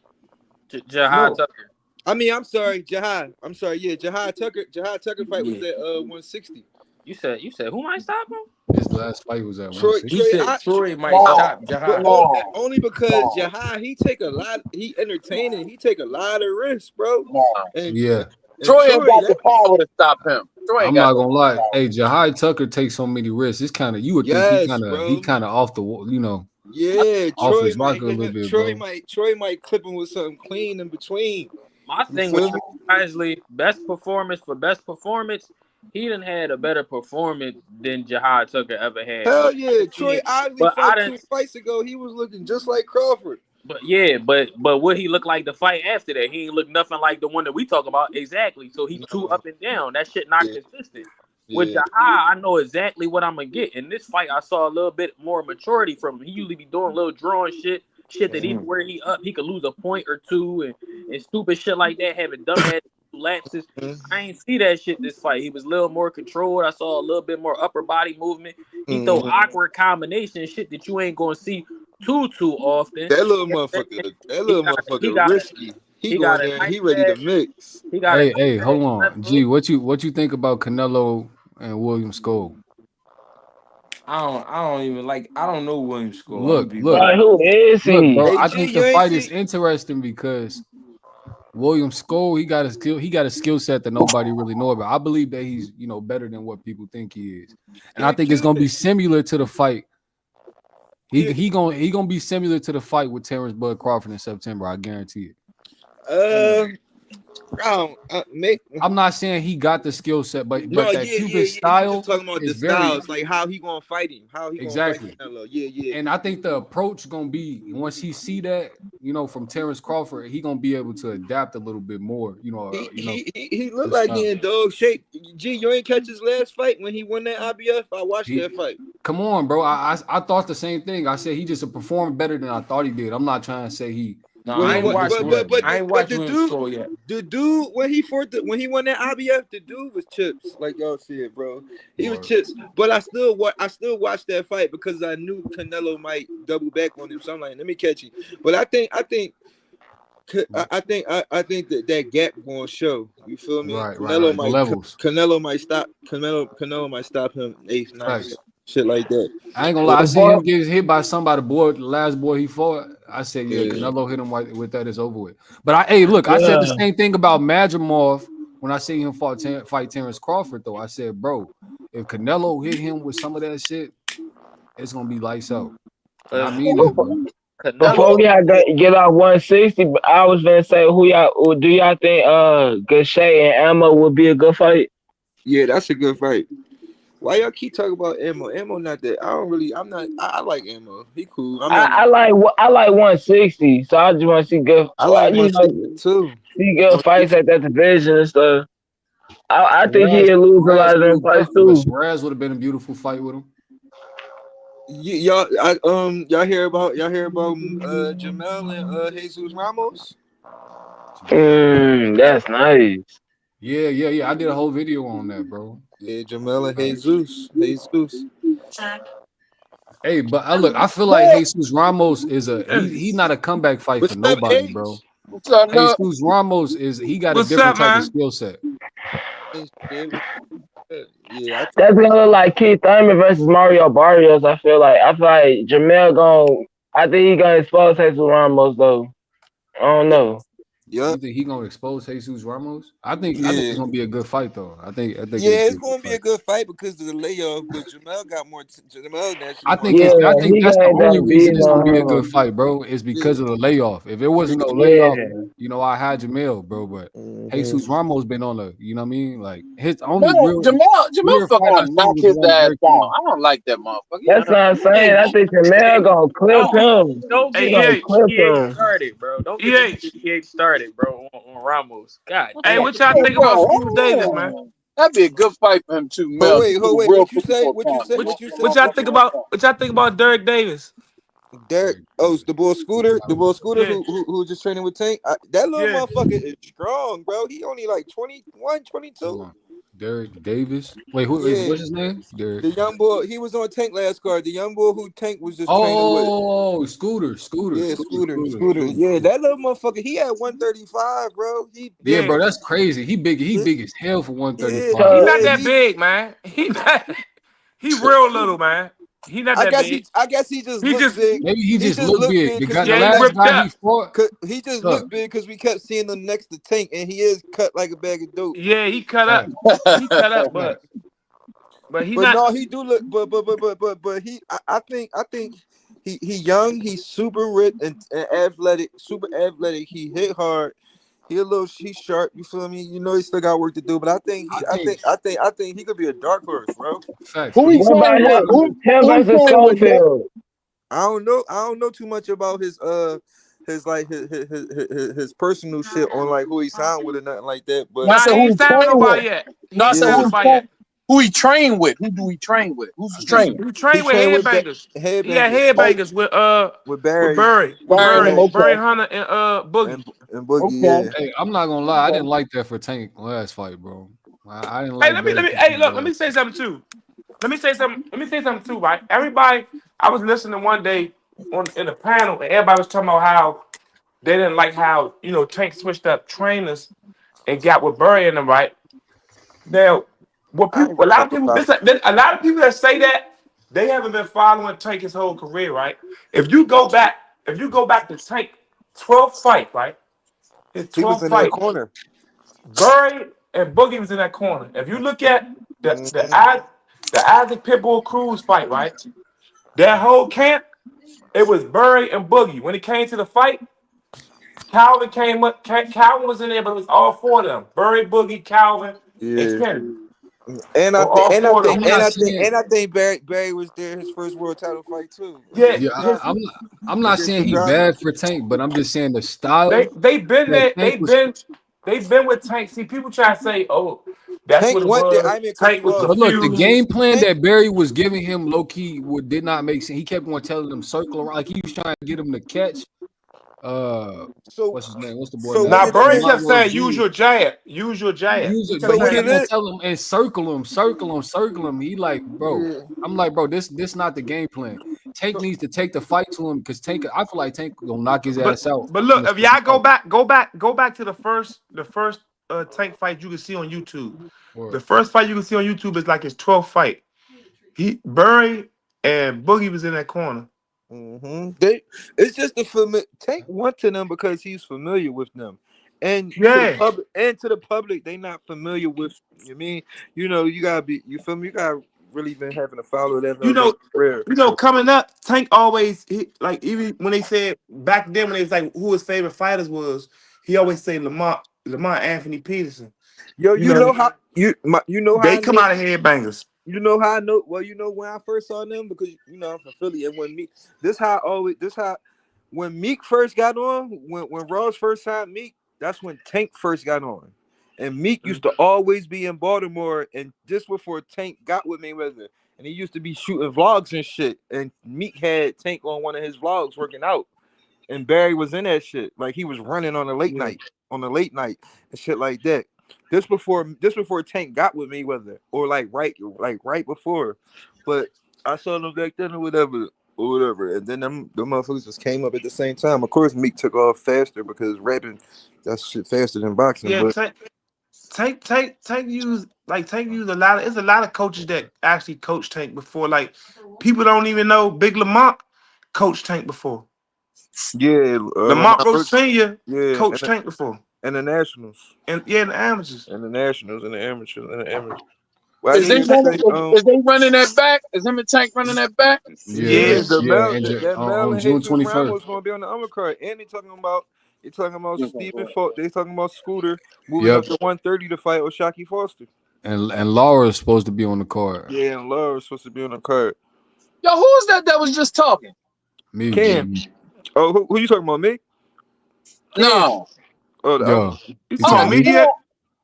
Jihad Tucker. I mean, I'm sorry, Jihad. I'm sorry, yeah, Jihad Tucker fight was at 160. You said who might stop him? His last fight was at 160. He said Troy might stop Jihad. Only because Jihad, he entertaining, he take a lot of risks, bro. And Troy ain't got the power to stop him. I'm not gonna lie. Hey, Jihad Tucker takes so many risks. It's kind of you would think he kind of off the wall, you know. Yeah, Troy might clip him with something clean in between. My thing with Isley, best performance, he done had a better performance than Jihad Tucker ever had. Hell yeah, Troy Isley fought 2 fights ago. He was looking just like Crawford. But what he looked like the fight after that? He ain't look nothing like the one that we talk about. Exactly. So he too up and down. That shit not consistent. With Jihad, I know exactly what I'm gonna get. In this fight, I saw a little bit more maturity from him. He usually be doing little drawing shit that even where he up, he could lose a point or two and stupid shit like that, having dumbass lapses. I ain't see that shit this fight. He was a little more controlled. I saw a little bit more upper body movement. He throw awkward combination shit that you ain't gonna see too often. That little motherfucker risky. He going there, he ready to mix. Hey, hold on. G, what you think about Canelo and William Skull? I don't know William Skull. Look, who is he? Bro, I think the fight is interesting because William Skull, he got a skill set that nobody really know about. I believe that he's, better than what people think he is. And I think it's gonna be similar to the fight. He gonna be similar to the fight with Terrence Bud Crawford in September. I guarantee it. I'm not saying he got the skill set, but Cuban style. Talking about the styles, like how he gonna fight him, exactly. Gonna fight Canelo. And I think the approach gonna be once he see that, from Terrence Crawford, he gonna be able to adapt a little bit more. He looked like he in dog shape. G, you ain't catch his last fight when he won that IBF? I watched that fight. Come on, bro. I thought the same thing. I said he just performed better than I thought he did. I'm not trying to say he No, Well, I he ain't wa- watched him. I ain't but watched the him dude, score yet. the dude when he won that IBF, the dude was chips, like y'all said, bro. He was Word. chips. But I still watched that fight because I knew Canelo might double back on him. So I'm like, let me catch you. But I think that gap gonna show. You feel me? Right. The levels. Canelo might stop him eighth, ninth, Facts. shit like that. I ain't gonna lie. I seen him get hit by somebody. Boy, the last boy he fought. I said, yeah, Canelo hit him with that. It's over with. But I said the same thing about Madrimov when I seen him fight Terrence Crawford. Though I said, bro, if Canelo hit him with some of that shit, it's gonna be lights out. And I mean that, bro. Before we get off 160, I was gonna say do y'all think Gachet and Ammo would be a good fight? Yeah, that's a good fight. Why y'all keep talking about Ammo? Ammo not that. I like Ammo. He cool. I like 160, so I just want to see good. I like 160 too. See good fights at that division and stuff. I think he'll lose a lot of them fights But too. Shiraz would have been a beautiful fight with him. Y'all hear about Jamel and Jesus Ramos? That's nice. Yeah. I did a whole video on that, bro. Yeah, Jamel and Jesus. Hey, but I feel like Jesus Ramos is he's not a comeback fight for nobody, bro. What's up, Jesus Ramos he got a different type of skill set. Yeah, that's gonna look like Keith Thurman versus Mario Barrios. I feel like Jamel I think he gonna expose Jesus Ramos though. I don't know. Yeah. You think he gonna expose Jesus Ramos? I think it's gonna be a good fight though. I think it's gonna be a good fight because of the layoff. But Jamel got more. I think that's the only reason it's gonna be a good fight, bro. Is because of the layoff. If it wasn't no layoff, I had Jamel, bro. But Jesus Ramos been on the, you know what I mean? Like his only Jamel gonna knock his ass down. I don't like that motherfucker. That's what I'm saying. I think Jamel gonna clip him. Don't get EH started, bro. Don't get EH started, bro, on Ramos. God damn. Hey, what y'all think about Steve Davis, man? That'd be a good fight for him too, Mel. Wait, what you say? What you say? What y'all think about Derek Davis? Derek, the boy Scooter, who just training with Tank. That little motherfucker is strong, bro. He only like 21, 22. Derek Davis. Wait, what's his name? Derek. The young boy. He was on Tank last card. The young boy who Tank was just training with. Oh, Scooter. Yeah, Scooter. Yeah, that little motherfucker. He had 135, bro. Yeah, bro, that's crazy. He big as hell for 135. He's not that big, man. He real little, man. He not that big. I guess he just looked big. Maybe he just looked big. He just looked big because we kept seeing him next to Tank, and he is cut like a bag of dope. Yeah, he cut up. He cut up, but he's not. No, he do look. But he. I think he young. He's super rich and athletic. Super athletic. He hit hard. He's sharp. You feel me? You know he still got work to do, but I think he could be a dark horse, bro. Facts. Who he saying? I don't know too much about his personal shit on like who he signed with or nothing like that. But he ain't signed with nobody yet. Who he trained with? Who do he train with? Who's his trainer? He trained with headbangers. He had headbangers with Barry Hunter and Boogie. And Boogie, yeah. Hey, I'm not gonna lie, I didn't like that for Tank last fight, bro. I didn't like. Let me say something too. Let me say something too, right? Everybody, I was listening one day in a panel, and everybody was talking about how they didn't like how Tank switched up trainers and got with Barry in them, right? Now, a lot of people that say that they haven't been following Tank his whole career, right? If you go back to Tank 12th fight, right? His 12th fight, that corner. Barry and Boogie was in that corner. If you look at the Isaac Pitbull Cruz fight, right? That whole camp, it was Barry and Boogie. When it came to the fight, Calvin came up. Calvin was in there, but it was all four of them: Barry, Boogie, Calvin, and Kennedy. And I think Barry was there his first world title fight too. Yeah, I'm not saying he's bad for Tank, but I'm just saying the style. They've been there. They've been with Tank. See, people try to say, "Oh, that's Tank what it was." Tank was but look, the game plan that Barry was giving him, low key, did not make sense. He kept on telling him circle around, like he was trying to get him to catch So, what's his name? What's the boy so name? what Now did Burry that kept mean? saying use your jab. Use your jab. Use He it, kept but So he saying can kept that. on it? telling him and circle him. He like, bro. Yeah. I'm like, bro, this not the game plan. Tank So, needs to take the fight to him because Tank, I feel like Tank gonna knock his But ass out but in look, the if second y'all fight. go back to the first Tank fight you can see on YouTube. The Or first fight you can see on YouTube is like his 12th fight. He Burry and Boogie was in that corner. it's just the Tank went to them because he's familiar with them, and to the Yeah. public, they not familiar with. You mean you gotta be. You feel me? You gotta really been having to follow that. You That's know, rare. coming up, Tank always like even when they said back then when they was like who his favorite fighters was, he always say Lamont Anthony Peterson. Yo, You know, you know how they I come know. out of headbangers. You know how I know. Well, when I first saw them because I'm from Philly, and when Meek, when Meek first got on, when Ross first signed Meek, that's when Tank first got on, and Meek used to always be in Baltimore, and just before Tank got with Mayweather, and he used to be shooting vlogs and shit, and Meek had Tank on one of his vlogs working out, and Barry was in that shit, like he was running on the late night and shit like that. Just before Tank got with Mayweather, or like right before, but I saw them back then or whatever, and then them motherfuckers just came up at the same time. Of course, Meek took off faster because rapping that's shit faster than boxing. Yeah, But Tank used a lot of it's a lot of coaches that actually coached Tank before. Like people don't even know Big Lamont coached Tank before. yeah, Lamont Lamont Roach Brooks, Sr. yeah, coached Tank before. and the Nationals, And yeah, the amateurs. and the Nationals, and the amateurs, and the amateurs. Well, I Is they didn't even running? say Is they running that back? Is him and Tank running that back? Yeah. and That Mel on and June Jesus 21st. Ramos gonna be on the undercard, and they talking about Stephen They talking about Scooter moving Yep, up to 130 to fight Oshaki Foster. and Laura is supposed to be on the card. Yeah, and Laura's supposed to be on the card. Yo, who is that was just talking? Me, Cam. Oh, who you talking about? Me? Cam. No. Oh, the other yo, one. You you talking about talking Oh, me? media? oh,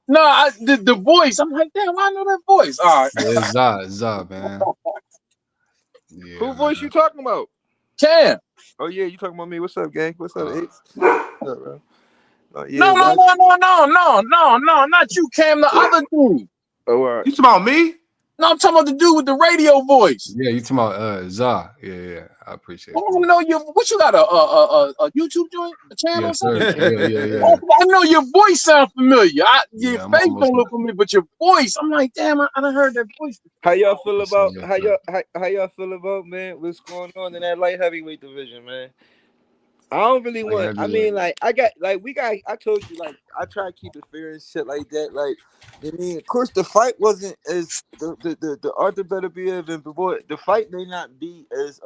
no, the voice. I'm like, damn, I know that voice. All right. Yeah, Zah, man. Yeah, Who voice man. you talking about? Cam. Oh yeah, you talking about me? What's up, gang? What's up, Uh, Ace? What's up, bro? Yeah, No, no, what? no, no, no, no, no, no, not you, Cam. The other dude. Oh, all right. You talking about me? No, I'm talking about the dude with the radio voice. yeah, you talking about Zah? Yeah, I appreciate I it. want to know you. What you got a YouTube joint, a channel or Yes, something? sir. Yeah. Oh, I know your voice sounds familiar. Your Yeah, I'm face almost don't look familiar, but your voice. I'm like, damn, I done heard that voice. How y'all feel yes, sir, about yes, sir. how y'all feel about, man, what's going on in that light heavyweight division, man? I don't really Like want. I heavyweight. mean, like I told you, like I try to keep it fair and shit like that. Like, I mean, of course, the fight wasn't as the Arthur Beterbiev and Bivol. The fight may not be as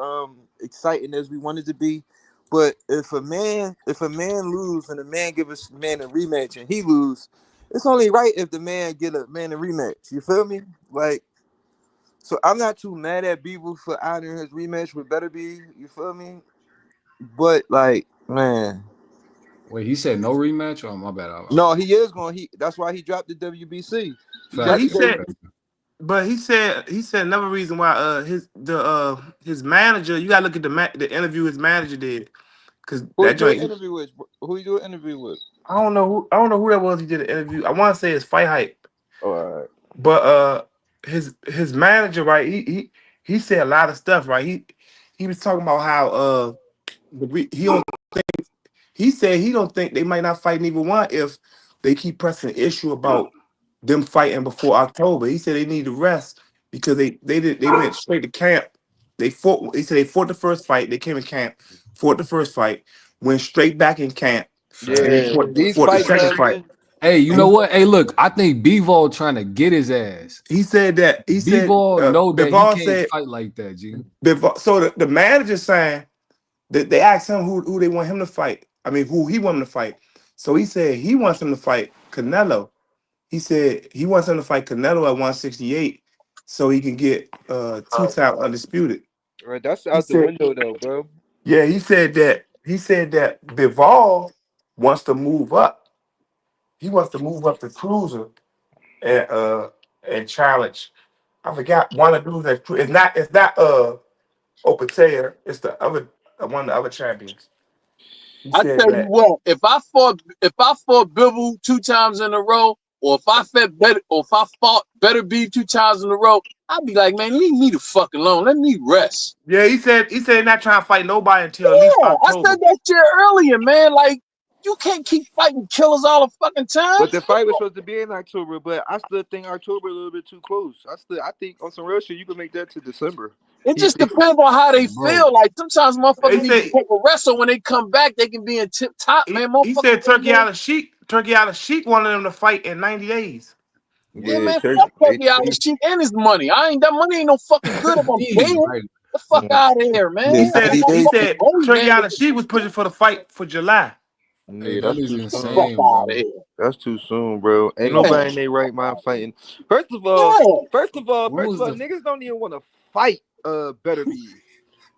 exciting as we wanted to be, but if a man lose and a man give a man a rematch and he lose, it's only right if the man get a man a rematch. You feel me? Like, so I'm not too mad at Bivol for honoring his rematch with Beterbiev. You feel me? But like, man, Wait, he said no rematch? Oh, my bad. no, he is going. That's why he dropped the WBC. He But dropped he the said, W- another reason why his manager. You gotta look at the interview his manager did because Who he that do an joint. interview with? Who he do an interview with? I don't know who that was. He did an interview. I want to say it's Fight Hype, Oh, all right. but his manager, right? He said a lot of stuff, right? He was talking about how he don't he said he don't think they might not fight neither one if they keep pressing the issue about them fighting before October. He said they need to rest because they went straight to camp. They fought. He said they fought the first fight. They came in camp, fought the first fight, went straight back in camp, and they Yeah, these fought the fights second have fight. been. Hey, you know And what? Hey, look, I think Bivol trying to get his ass. he said Bivol know that he Bivol can't said fight like that, G. Bivol. So the manager saying that they asked him who they want him to fight. I mean, who he want him to fight. So he said he wants him to fight Canelo. He said he wants him to fight Canelo at 168 so he can get two-time undisputed. Right, that's He out the said, window though, bro. yeah, he said that Bivol wants to move up. He wants to move up to cruiser and challenge. I forgot one of the dudes that it's not Opatea, it's the other one of the other champions. He I said tell you that. what, if I fought Bivol 2 times in a row, or if I fought Beterbiev 2 times in a row, I'd be like, man, leave me the fuck alone. Let me rest. Yeah, he said not trying to fight nobody until at least Yeah, I October. said that shit earlier, man. Like, you can't keep fighting killers all the fucking time. But the fight was supposed to be in October, but I still think October a little bit too close. I think on some real shit you can make that to December. It He, just depends on how they bro. feel. Like, sometimes motherfuckers He need to said take a rest so when they come back, they can be in tip top, man. he Motherfuckers, said man. Turkey Alashik wanted them to fight in 90 days. Yeah, Yeah, man, Turkey. fuck Turkey out of shit and his money. That money ain't no fucking good if I'm He, paying. right. The fuck out of here, man. Yeah, He I said ain't 90 got he days. fucking said money, Turkey man. Alashik was pushing for the fight for July. Hey, Yeah, that that's is too soon. Fuck insane, out bro. of here. That's too soon, bro. Ain't Yeah, nobody in their right mind fighting. First of yeah. When was the niggas don't even want to fight Beterbiev.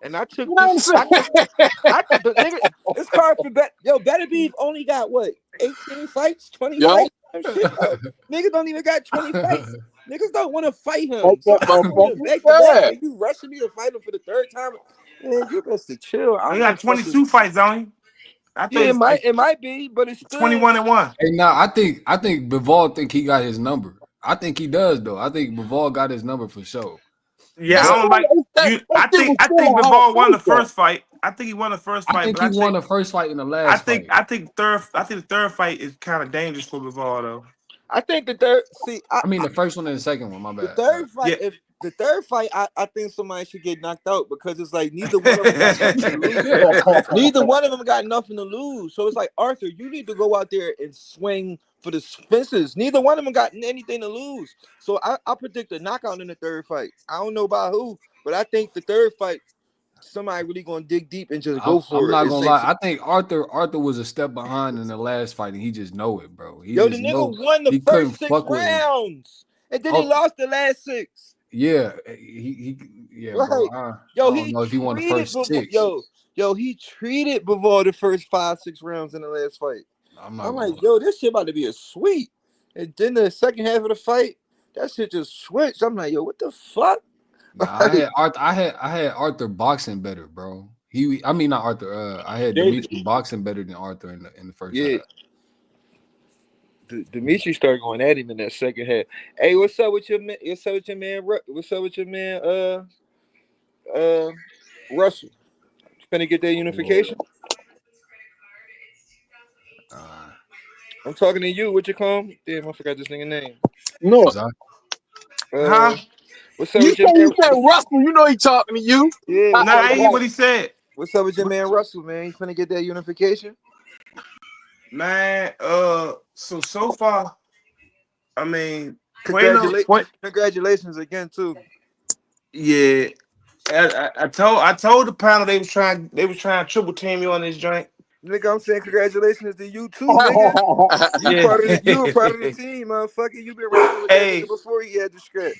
And You know what I'm saying? the nigga, it's hard for Beterbiev only got what, 18 fights, 20 Yo, fights, some shit. Niggas don't even got 20 fights. Niggas don't want to fight like him. So that I'm fighting him motherfucker. back to back, Yeah. and you rushing me to fight him for the third time. Man, you best to chill. He I'm got not fucking. 22 fights on him. I Yeah, think it's like it might be, but it's still 21-1. Hey, now I think Bivol think he got his number. I think he does though. I think Bivol got his number for sure. Yeah, I It's But don't like still, you. that shit was I still think a hard Bivol won fight, the though. first fight. I think he won the first I fight, think but he won the first fight in the last fight. I think the third fight is kind of dangerous for Bivol though. I think the third. See, I mean the first one and the second one. My the bad. third fight. Yeah. If the third fight, I think somebody should get knocked out because it's like neither one of them got nothing to lose. Neither one of them got nothing to lose. So it's like, Arthur, you need to go out there and swing for the fences. Neither one of them got anything to lose. So I predict a knockout in the third fight. I don't know about who, but I think the third fight, somebody really gonna dig deep and just go I'm for it. not It's gonna like, lie. I think Arthur was a step behind in the last fight, and he just know it, bro. He yo, the just nigga know won the he couldn't first 6 fuck with him. rounds, and then he Oh lost the last 6. yeah, yeah, bro. Right. I Yo, don't he know if he won the treated first Bivol. 6. He treated Bivol the first 5-6 rounds in the last fight. I'm not I'm gonna like, yo, this shit about to be a sweep. And then the second half of the fight, that shit just switched. I'm like, yo, what the fuck? Nah, Like, I had Arthur boxing better, bro. I mean not Arthur. I had David. Dimitri boxing better than Arthur in the first yeah, half. Dimitri started going at him in that second half. Hey, what's up with your man? What's up with your man? Russell. Finna get that unification. Uh, I'm talking to you. What you call him? Damn, I forgot this nigga name. No. Zach, Uh, Huh? what's up You with your say man? you said Russell, you know he talking to you. Yeah, Right, what's Nah, up I with ain't your hear right. what he said. What's up with your man Russell, man? You finna get that unification? Man, so far, I mean, Congratulations, What? congratulations again too. Yeah, I told the panel they was trying to triple team you on this joint. Nigga, I'm saying congratulations to you too, nigga. Yeah. You were part of the team, motherfucker. You been rocking with that nigga Hey, before he had the scratch.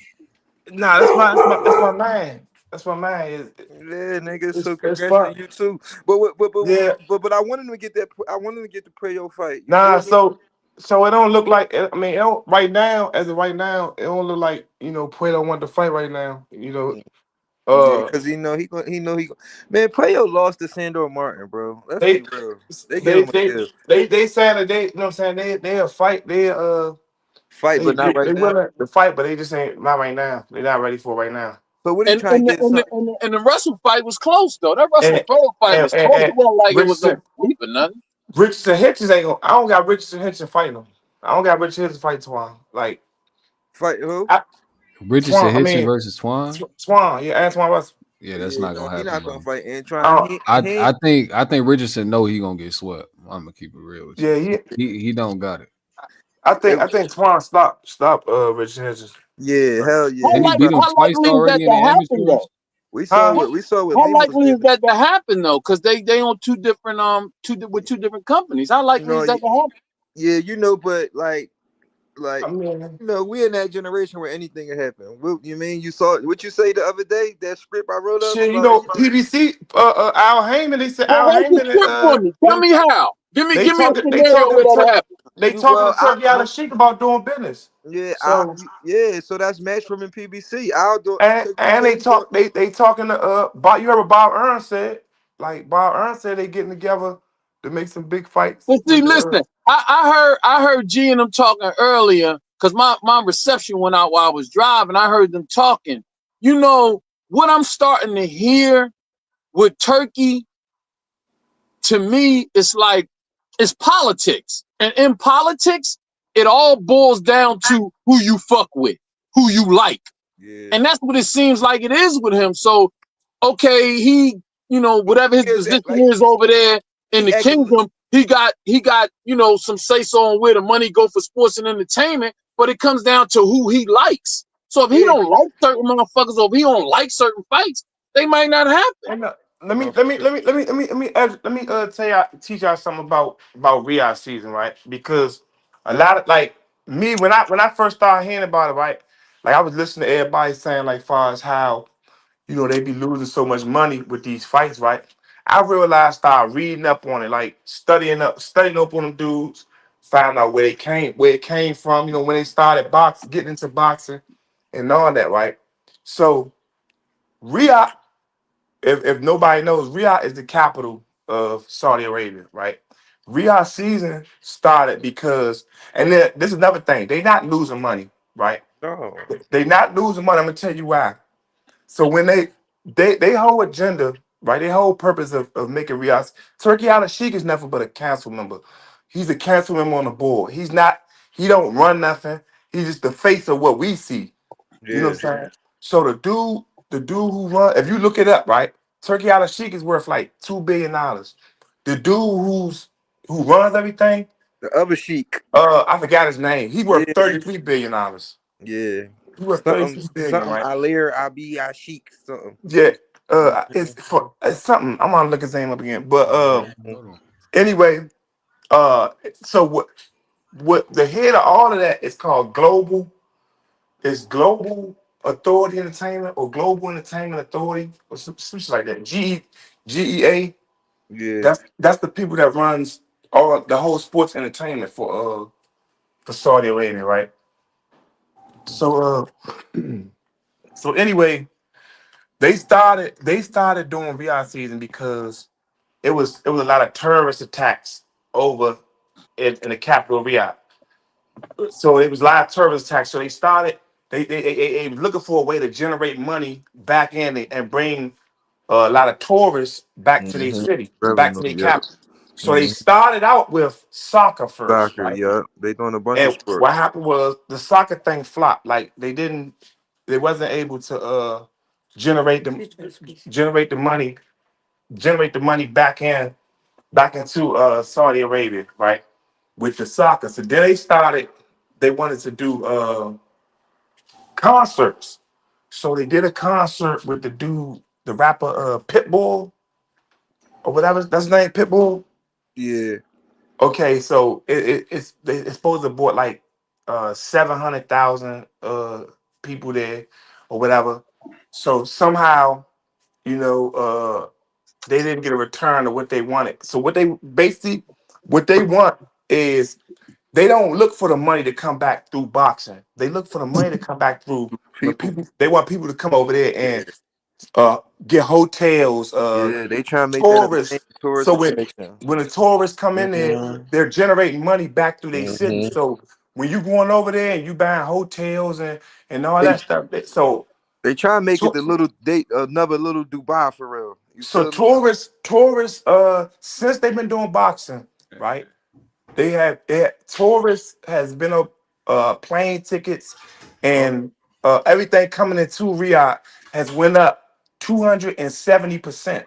nah, that's my man. That's my man. Yeah, nigga. So It's congrats to fun. you too. Yeah. But I wanted him to get that. I wanted him to get the Prayo fight. You Nah, feel me? so it don't look like. I mean, it don't, right now, as of right now, it don't look like Puerto want to fight right now. Yeah, Uh, cause man, Prayo lost to Sandor Martin, bro. Let's be they real. They gave they him a they deal. they saying that they what I'm saying they'll fight Fight, but not right they now. willing to fight, but they just ain't not right now. They're not ready for it right now. So what are you and, trying and, to the, get? and, the, Some and, the, and the Russell fight was close, though. That Russell And Crowe fight was close. It and wasn't like it was no Richardson sweep or nothing. Richardson Hitchens ain't gonna. I don't got Richardson Hitchens fighting him. I don't got Richardson Hitchens fight Twan. Like fight who? I, Richardson Twan. I Hitchens mean versus Swan. Swan. Yeah, Antoine Russell. Yeah, that's Yeah, not no, gonna he happen, not bro. gonna fight Antron. Oh, I think Richardson know he gonna get swept. I'm gonna keep it real with you. yeah. He don't got it. It, I think Twan stop Richardson Hitchens. yeah, hell yeah, And he he beat him probably. How twice likely is that already in to the happen, though? amateurs. Huh? We saw what How Lemos likely is did. that to happen, though? Because they on two different with two different companies. How likely No, is that to happen? yeah, but like I mean, we in that generation where anything can happen. You mean you saw what you say the other day? That script I wrote up shit. about PBC. Al Heyman. They said Well, Al write the Heyman. script for me. Tell Them. me how. Give me They a talking. They scenario talking where to that'll happen. They talking well, to Turkey Alashik about doing business. yeah, So so that's Matchroom and PBC. I'll do because you and know they he doing. talk. They talking to Bob. You heard what Bob Aaron said? Like Bob Aaron said they getting together to make some big fights But see, with listen, the. I heard G and them talking earlier because my reception went out while I was driving. I heard them talking. You know what I'm starting to hear with Turkey, to me, it's like it's politics. And in politics, it all boils down to who you fuck with, who you like. Yeah. And that's what it seems like it is with him. So, okay, he, whatever his Is it position like is over there in he the acting? kingdom, he got, some say so on where the money go for sports and entertainment, but it comes down to who he likes. So if he Yeah. don't like certain motherfuckers or if he don't like certain fights, they might not happen. And No, for sure. teach y'all something about Riyadh season, right? Because a lot of like me when I first started hearing about it, right? Like I was listening to everybody saying like far as how they be losing so much money with these fights, right? I realized, start reading up on it, like studying up on them dudes, find out where it came from, when they started getting into boxing and all that, right? So Riyadh, if nobody knows, Riyadh is the capital of Saudi Arabia, right? Riyadh season started because, and then this is another thing, they not losing money, right? No. They not losing money. I'm gonna tell you why. So when they whole agenda, right? Their whole purpose of making Riyadh Turkey Alashik is nothing but a council member. He's a council member on the board. He don't run nothing. He's just the face of what we see. You know Yeah. what I'm saying? So the dude who run, if you look it up, right? Turkey Alashik is worth like $2 billion. The dude who runs everything, The other Sheik. I forgot his name. He worth Yeah. $33 billion. Yeah. He worth Something 33 billion, something right? Alir Abi Ashik something. Yeah, Mhm. it's something. I'm gonna look his name up again. But Mhm. Hold on. anyway, uh, so what the head of all of that is called global. It's Global Authority Entertainment or Global Entertainment Authority or some shit like that. GEA. Yeah. That's the people that runs all the whole sports entertainment for Saudi Arabia, right? So so anyway, they started doing VR season because it was a lot of terrorist attacks over in the capital of Riyadh. So it was a lot of terrorist attacks. So they started they were looking for a way to generate money back in and bring a lot of tourists back to their Hmm. city, back to Revenue. their Yep. capital. So they Hmm. started out with soccer first, Soccer. right? Yep. They doing a bunch of And what sports. happened was the soccer thing flopped. Like they wasn't able to generate generate the money, generate the money back into Saudi Arabia, right? With the soccer. So then they wanted to do concerts. So they did a concert with the dude, the rapper Pitbull, or whatever that's his name, Pitbull. Yeah. Okay, so it's supposed to brought like 700,000 people there or whatever. So somehow, you know, they didn't get a return of what they wanted. So what they want is they don't look for the money to come back through boxing. They look for the money to come back through when People. people. They want people to come over there Yeah. and get hotels, Yeah. They trying to make that a main tourists. tourist So attraction. when the tourists come in there, Hmm. they're generating money back through their city. Hmm. So when you going over there and you buying hotels and all They that stuff, so they trying to make it so, the little date another little Dubai for real. You so feel me? tourists, since they've been doing boxing, right? Tourists has been up plane tickets and everything coming into Riyadh has went up 270%.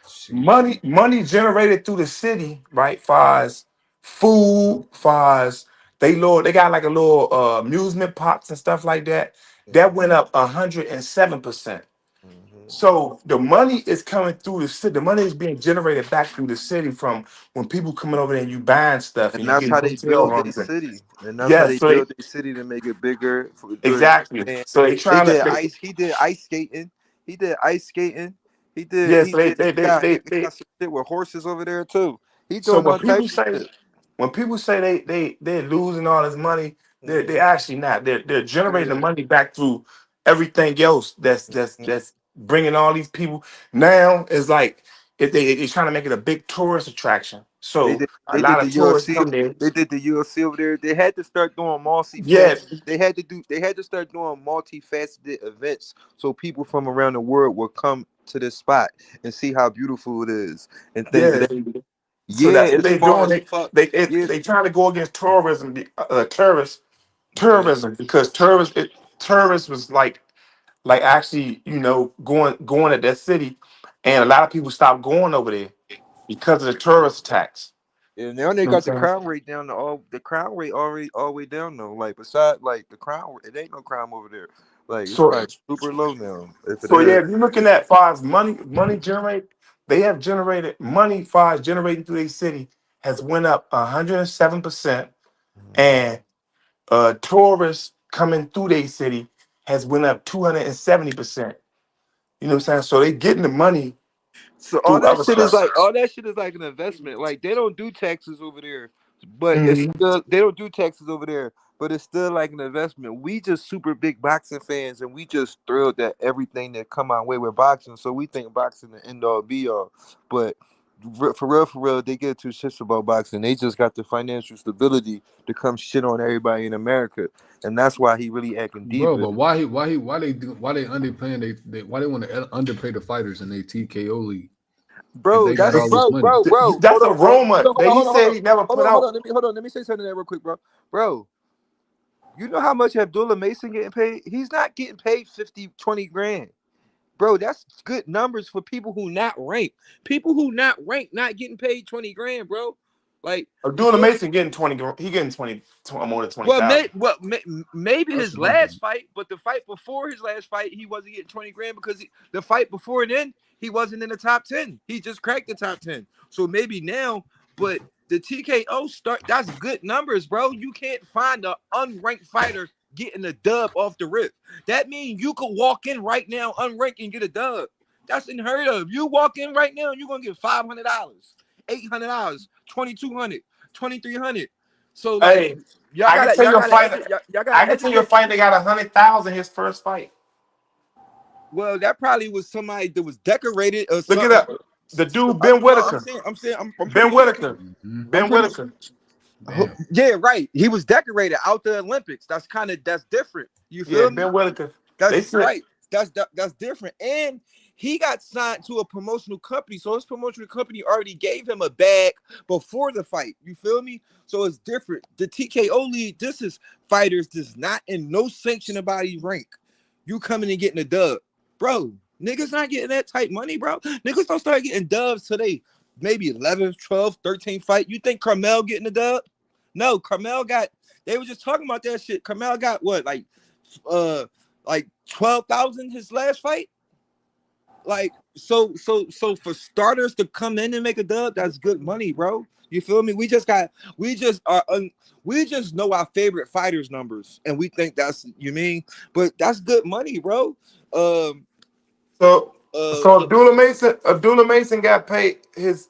Sheesh. Money generated through the city, right? Far as food, far as they got like a little amusement parks and stuff like that. That went up 107%. Hmm. So the money is coming through the city. The money is being generated back through the city from when people coming over there and you buying stuff and And you that's getting how they hotel build their rooms. city. And that's how Yeah, they so build their city to make it bigger during exactly. the So they they trying to did ice. He did ice skating. He did ice skating. He did. yeah. He So they did. they they they, He they got some shit with horses over there too. He so doing all type of shit. when people say they're losing all this money, they're Hmm. actually not. They're generating the Yeah. money back through everything else that's Mhm. that's bringing all these people. Now it's like They're trying to make it a big tourist attraction. They So did. a They did lot the of tourists UFC. come there. They did the UFC over there. They had to start doing Yes, They had to do. They had to start doing multifaceted events so people from around the world will come to this spot and see how beautiful it is and things of yes. that. So Yeah, that's what it's they're far doing. as fuck. Yeah, They trying to go against tourism, yeah. tourism because tourists was like actually going at that city, and a lot of people stopped going over there because of the tourist attacks. And now they You know got what the I'm saying? crime rate down to all the crime rate already all the way down though. Like beside like the crime, it ain't no crime over there. Like it's So like super low now. If it so is, yeah, if you're looking at far as money generate, they have generated money far as generating through their city has went up 107%, and tourists coming through their city has went up 270%. You know what I'm saying? So they getting the money so through other stuff. all that shit is like an investment. Like they don't do taxes over there, but it's Mhm. still they don't do taxes over there, but it's still like an investment. We just super big boxing fans, and we just thrilled at everything that come our way with boxing. So we think boxing the end all be all. But for real, they get two shits about boxing. They just got the financial stability to come shit on everybody in America, and that's why he really acting Bro, diva. but why they underpaying why they want to underpay the fighters in their TKO league if Bro, they got that's all this money? That's Hold a on, bro. rumor that he said he never put Hold out. on. Let me say something to that real quick, bro. Bro, you know how much Abdullah Mason getting paid? He's not getting paid 50, 20 grand. Bro, that's good numbers for people who not ranked. People who not ranked not getting paid 20 grand, bro. Like, you Abdullah feel Mason getting 20. He getting 20, more than well, 20,000. maybe That's his what I'm last thinking. fight, but the fight before his last fight, he wasn't getting 20 grand because the fight before then, he wasn't in the top 10. He just cracked the top 10. So maybe now, but the TKO start, that's good numbers, bro. You can't find an unranked fighter getting a dub off the rip. That means you could walk in right now unranked and get a dub. That's unheard of. You walk in right now, you're going to get $500, $800, $2,200, $2,300. So like Hey, I can tell you a fight. y'all I gotta can tell you a educate. fight that got 100,000 his first fight. Well, that probably was somebody that was decorated or Look it something. up. The dude Ben No, Whitaker. I'm Ben pretty sure. Whitaker. Mhm. I'm Ben pretty. Whitaker. Damn. Yeah, right. He was decorated out the Olympics. That's different. You Yeah, feel me? Ben Whitaker. That's They said right. That's different. And he got signed to a promotional company, so his promotional company already gave him a bag before the fight. You feel me? So it's different. The TKO League, this is fighters does not in no sanctioned body rank. You coming and getting a dub, bro. Niggas not getting that type money, bro. Niggas don't start getting dubs today. Maybe 11, 12, 13 fight. You think Carmel getting a dub? No, Carmel got. They were just talking about that shit. Carmel got what, uh like 12,000 his last fight. Like so for starters to come in and make a dub, that's good money, bro. You feel me? We just are we just know our favorite fighters numbers, and we think that's you mean, but that's good money, bro. Um, so. uh, So Abdullah Mason got paid his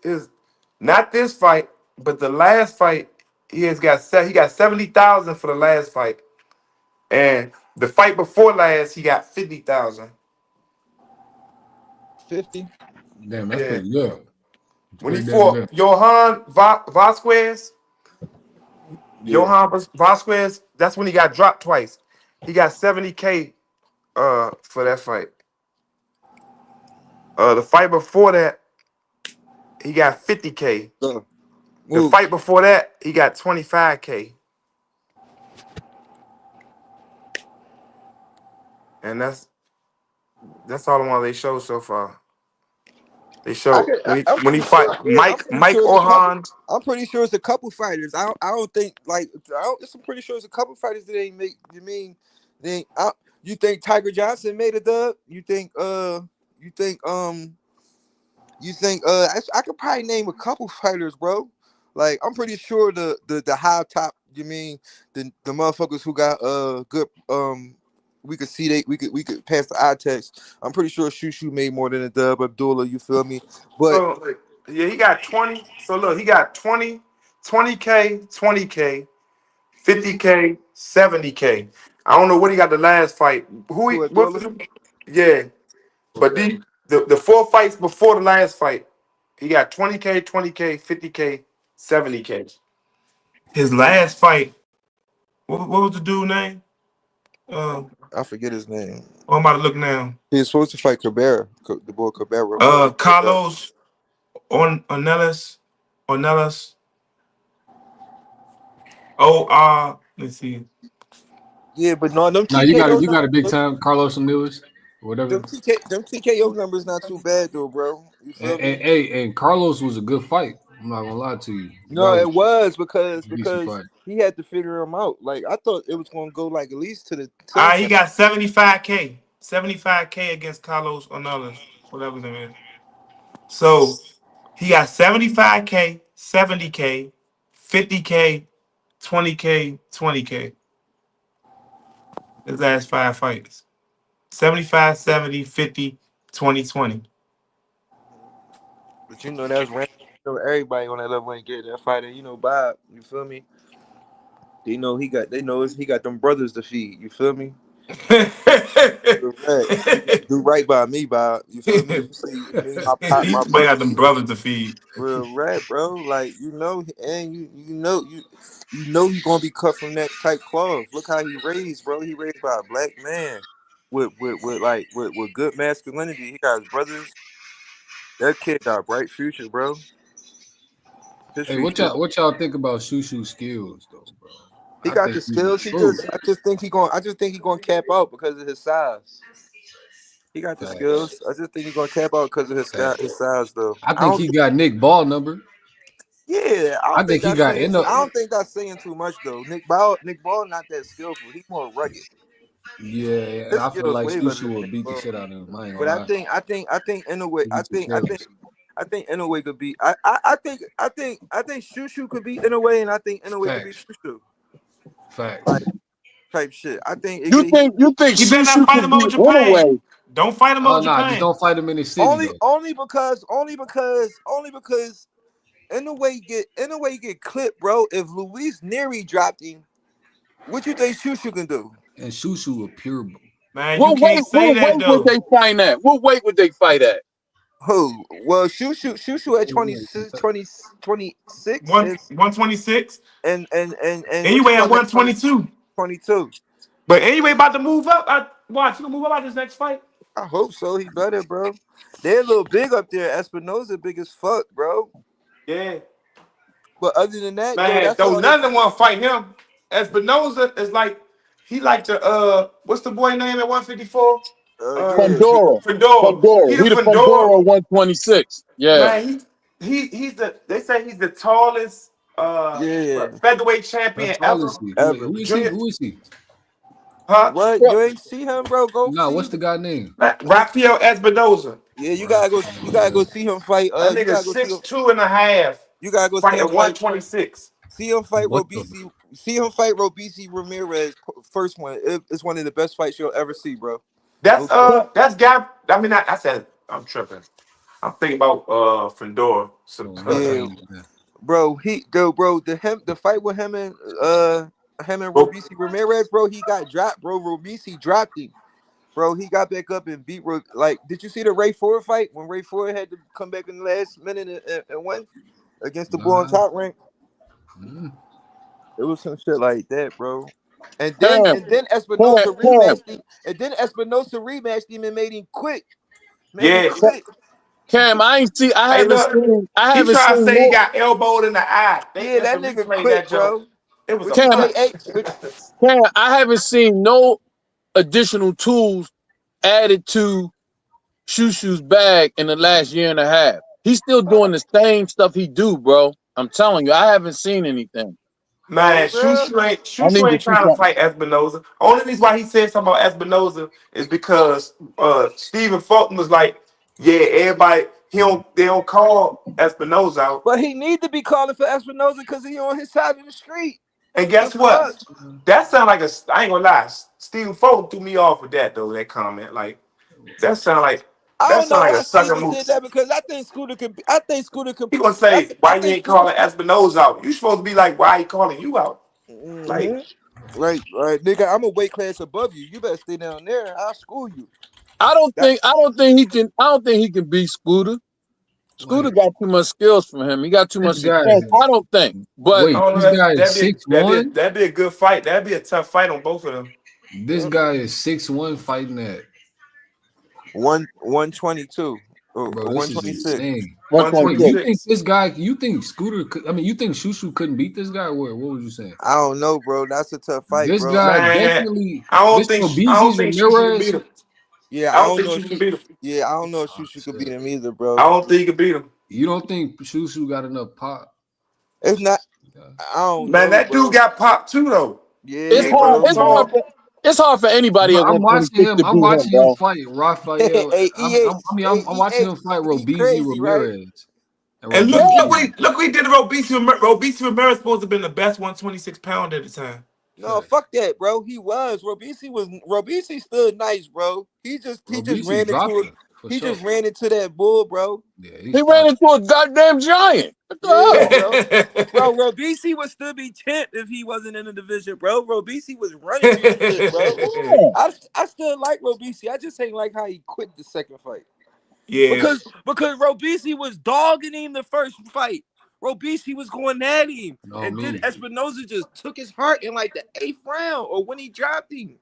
not this fight, but the last fight. He got 70,000 for the last fight, and the fight before last he got 50,000. 50. Damn, that's Yeah, pretty good. It's when he pretty damn fought good. Vasquez. Yeah. Vasquez, that's when he got dropped twice. He got 70K for that fight. The fight before that, he got 50K. So The move. fight before that, he got 25K. And that's all the one they showed so far. They showed I'm when he pretty sure. fight Yeah, I'm pretty Mike sure it's a couple. Orhan. I'm pretty sure it's a couple fighters. I don't think like I'm pretty sure it's a couple fighters that ain't make. You mean they? You think Tiger Johnson made a dub? You think I could probably name a couple fighters, bro. Like I'm pretty sure the high top. You mean the motherfuckers who got good we could see we could pass the eye test. I'm pretty sure Shushu made more than a dub. Abdullah, you feel me? But So yeah, he got 20. So look, he got 20, 20K, 20K, 50K, 70K. I don't know what he got the last fight. who What Abdullah? was it? Yeah. But Okay. the 4 fights before the last fight, He got 20K, 20K, 50K, 70K. His last fight, what was the dude name? I forget his name. I'm about to look now. He was supposed to fight Cabrera, the boy Cabrera. Carlos Ornelas. Let's see. Yeah, but no, them Now you TKO got a big time Carlos Ramirez or whatever. them TKO numbers not too bad though, bro. You feel me? And Carlos was a good fight. I'm not gonna lie to you. No, it was because fight. he had to figure him out. Like I thought it was gonna go like at least to the 10. He got 75K. 75K against Carlos Ornelas, whatever his name is. So he got 75K, 70K, 50K, 20K, 20K. His last 5 fights. 75, 70, 50, 20, 20. But you know that's random. You know, everybody on that level ain't get that fighter. You know, Bob. You feel me? They know he got them brothers to feed. You feel me? Do right by me, Bob. You feel me? You see me, my He got them brothers to feed. Real rap, bro. Like you know, and you know he's gonna be cut from that type cloth. Look how he raised, bro. He raised by a black man with good masculinity. He got his brothers. That kid got a bright future, bro. His Hey, future. what y'all think about Shushu's skills though, bro? He got the skills. I just think he gonna cap out because of his size. He got the skills. I just think he's gonna cap out because of his size, though. I think he got Nick Ball number. Yeah, I don't think that's saying too much though. Nick Ball not that skillful. He's more rugged. Yeah, I feel like Shushu will beat the shit out of him. But I think in a way, I think Inoue could be. I think Shushu could be Inoue, and I think Inoue could be Shushu. Facts. Like, type shit. I think you think you better not fight him on Japan. Don't fight him on Japan. Just don't fight him in the city. Only because Inoue get clipped, bro. If Luis Neri dropped him, what you think Shushu can do? And Shushu a pure man. What weight would they fight at? What weight would they fight at? Who? Well, Shushu at 26. 126. And anyway at 122. 22. But anyway, about to move up. Watch, you gonna move up out this next fight? I hope so. He better, bro. They're a little big up there. Espinosa big as fuck, bro. Yeah. But other than that, man, though none of them want to fight him. Espinosa is like he like the what's the boy name at 154? Fedora. He the Fedora 126. Yeah. Man, he's they say he's the tallest featherweight champion ever. Who is he? Huh? What? You ain't see him, bro? Go. No, what's the guy name? Rafael Espinosa. Yeah, you gotta go see him fight. That nigga 6'2.5". You gotta go fight see him at 126. See him fight Robisi. See him fight Robisi Ramirez. First one. It's one of the best fights you'll ever see, bro. That's guy. I mean, I said I'm tripping. I'm thinking about Fedor. Yeah, bro. The fight with him and Robisi Ramirez, bro. He got dropped, bro. Robisi dropped him, bro. He got back up and beat. Like, did you see the Ray Ford fight when Ray Ford had to come back in the last minute and win against the boy on top rank? It was some shit like that, bro. And then Espinosa rematched him. And then Espinosa rematched him and made him quit. Cam, I haven't seen. He tried to say he got elbowed in the eye. That nigga quit, bro. It was Cam, I haven't seen no additional tools added to Shushu's bag in the last year and a half. He's still doing the same stuff he do, bro. I'm telling you, I haven't seen anything. Man, Shushu ain't trying to fight Espinosa. Only reason why he said something about Espinosa is because Stephen Fulton was like, yeah, everybody they don't call Espinosa out. But he need to be calling for Espinosa because he on his side of the street. And guess what? That sound like I ain't gonna lie. Stephen Fulton threw me off with that though, that comment. Like that sound like I don't know why a sucker Steven move. did that because I think Scooter could. He gonna say why you ain't calling Espinosa out? You supposed to be like why he calling you out? Like right, nigga. I'm a weight class above you. You better stay down there. I'll school you. I don't think he can beat Scooter. Scooter got too much skills from him. He got too much This guy success. is I don't think. But wait. Oh no, This guy is that'd 6'1". be a good fight. That'd be a tough fight on both of them. This guy is 6'1", fighting at 122 or bro. This is 126. insane. Wait, you 126. think 126. this guy? You think Scooter? You think Shushu couldn't beat this guy? What was you saying? I don't know, bro. That's a tough fight, This bro. guy Man, definitely. I don't This think Robeezy Shushu can beat Ramirez. him. Yeah, I I don't don't think know if Shushu can beat him. I don't know if Oh, Shushu could shit. beat him either, I bro. don't think he can beat him. You don't think Shushu got enough pop? It's not. Yeah. I don't Man, know, that bro. dude got popped too though. Yeah, He It's ain't hard. real bro. tall. It's hard for anybody Bro, at I'm watching 126 him. to I'm beat him, watching him bro. fight Raphael. Hey, I'm watching him fight he Robeezy crazy, right? Ramirez and And Yeah. look what he did to Robeezy. Robeezy Ramirez supposed to have been the best 126 pounder at the time. No, fuck that, bro. He was Robeezy stood nice, bro. He just Robeezy dropped him for sure. ran into that bull, bro. Yeah, He ran into a goddamn giant. What the Yeah, hell? bro. Bro, Robeezy would still be champ if he wasn't in the division, bro. Robeezy was running through shit, bro. Yeah. I still like Robeezy. I just ain't like how he quit the second fight. Yeah. Because Robeezy was dogging him the first fight. Robeezy was going at him. And then Espinosa just took his heart in like the 8th round or when he dropped him.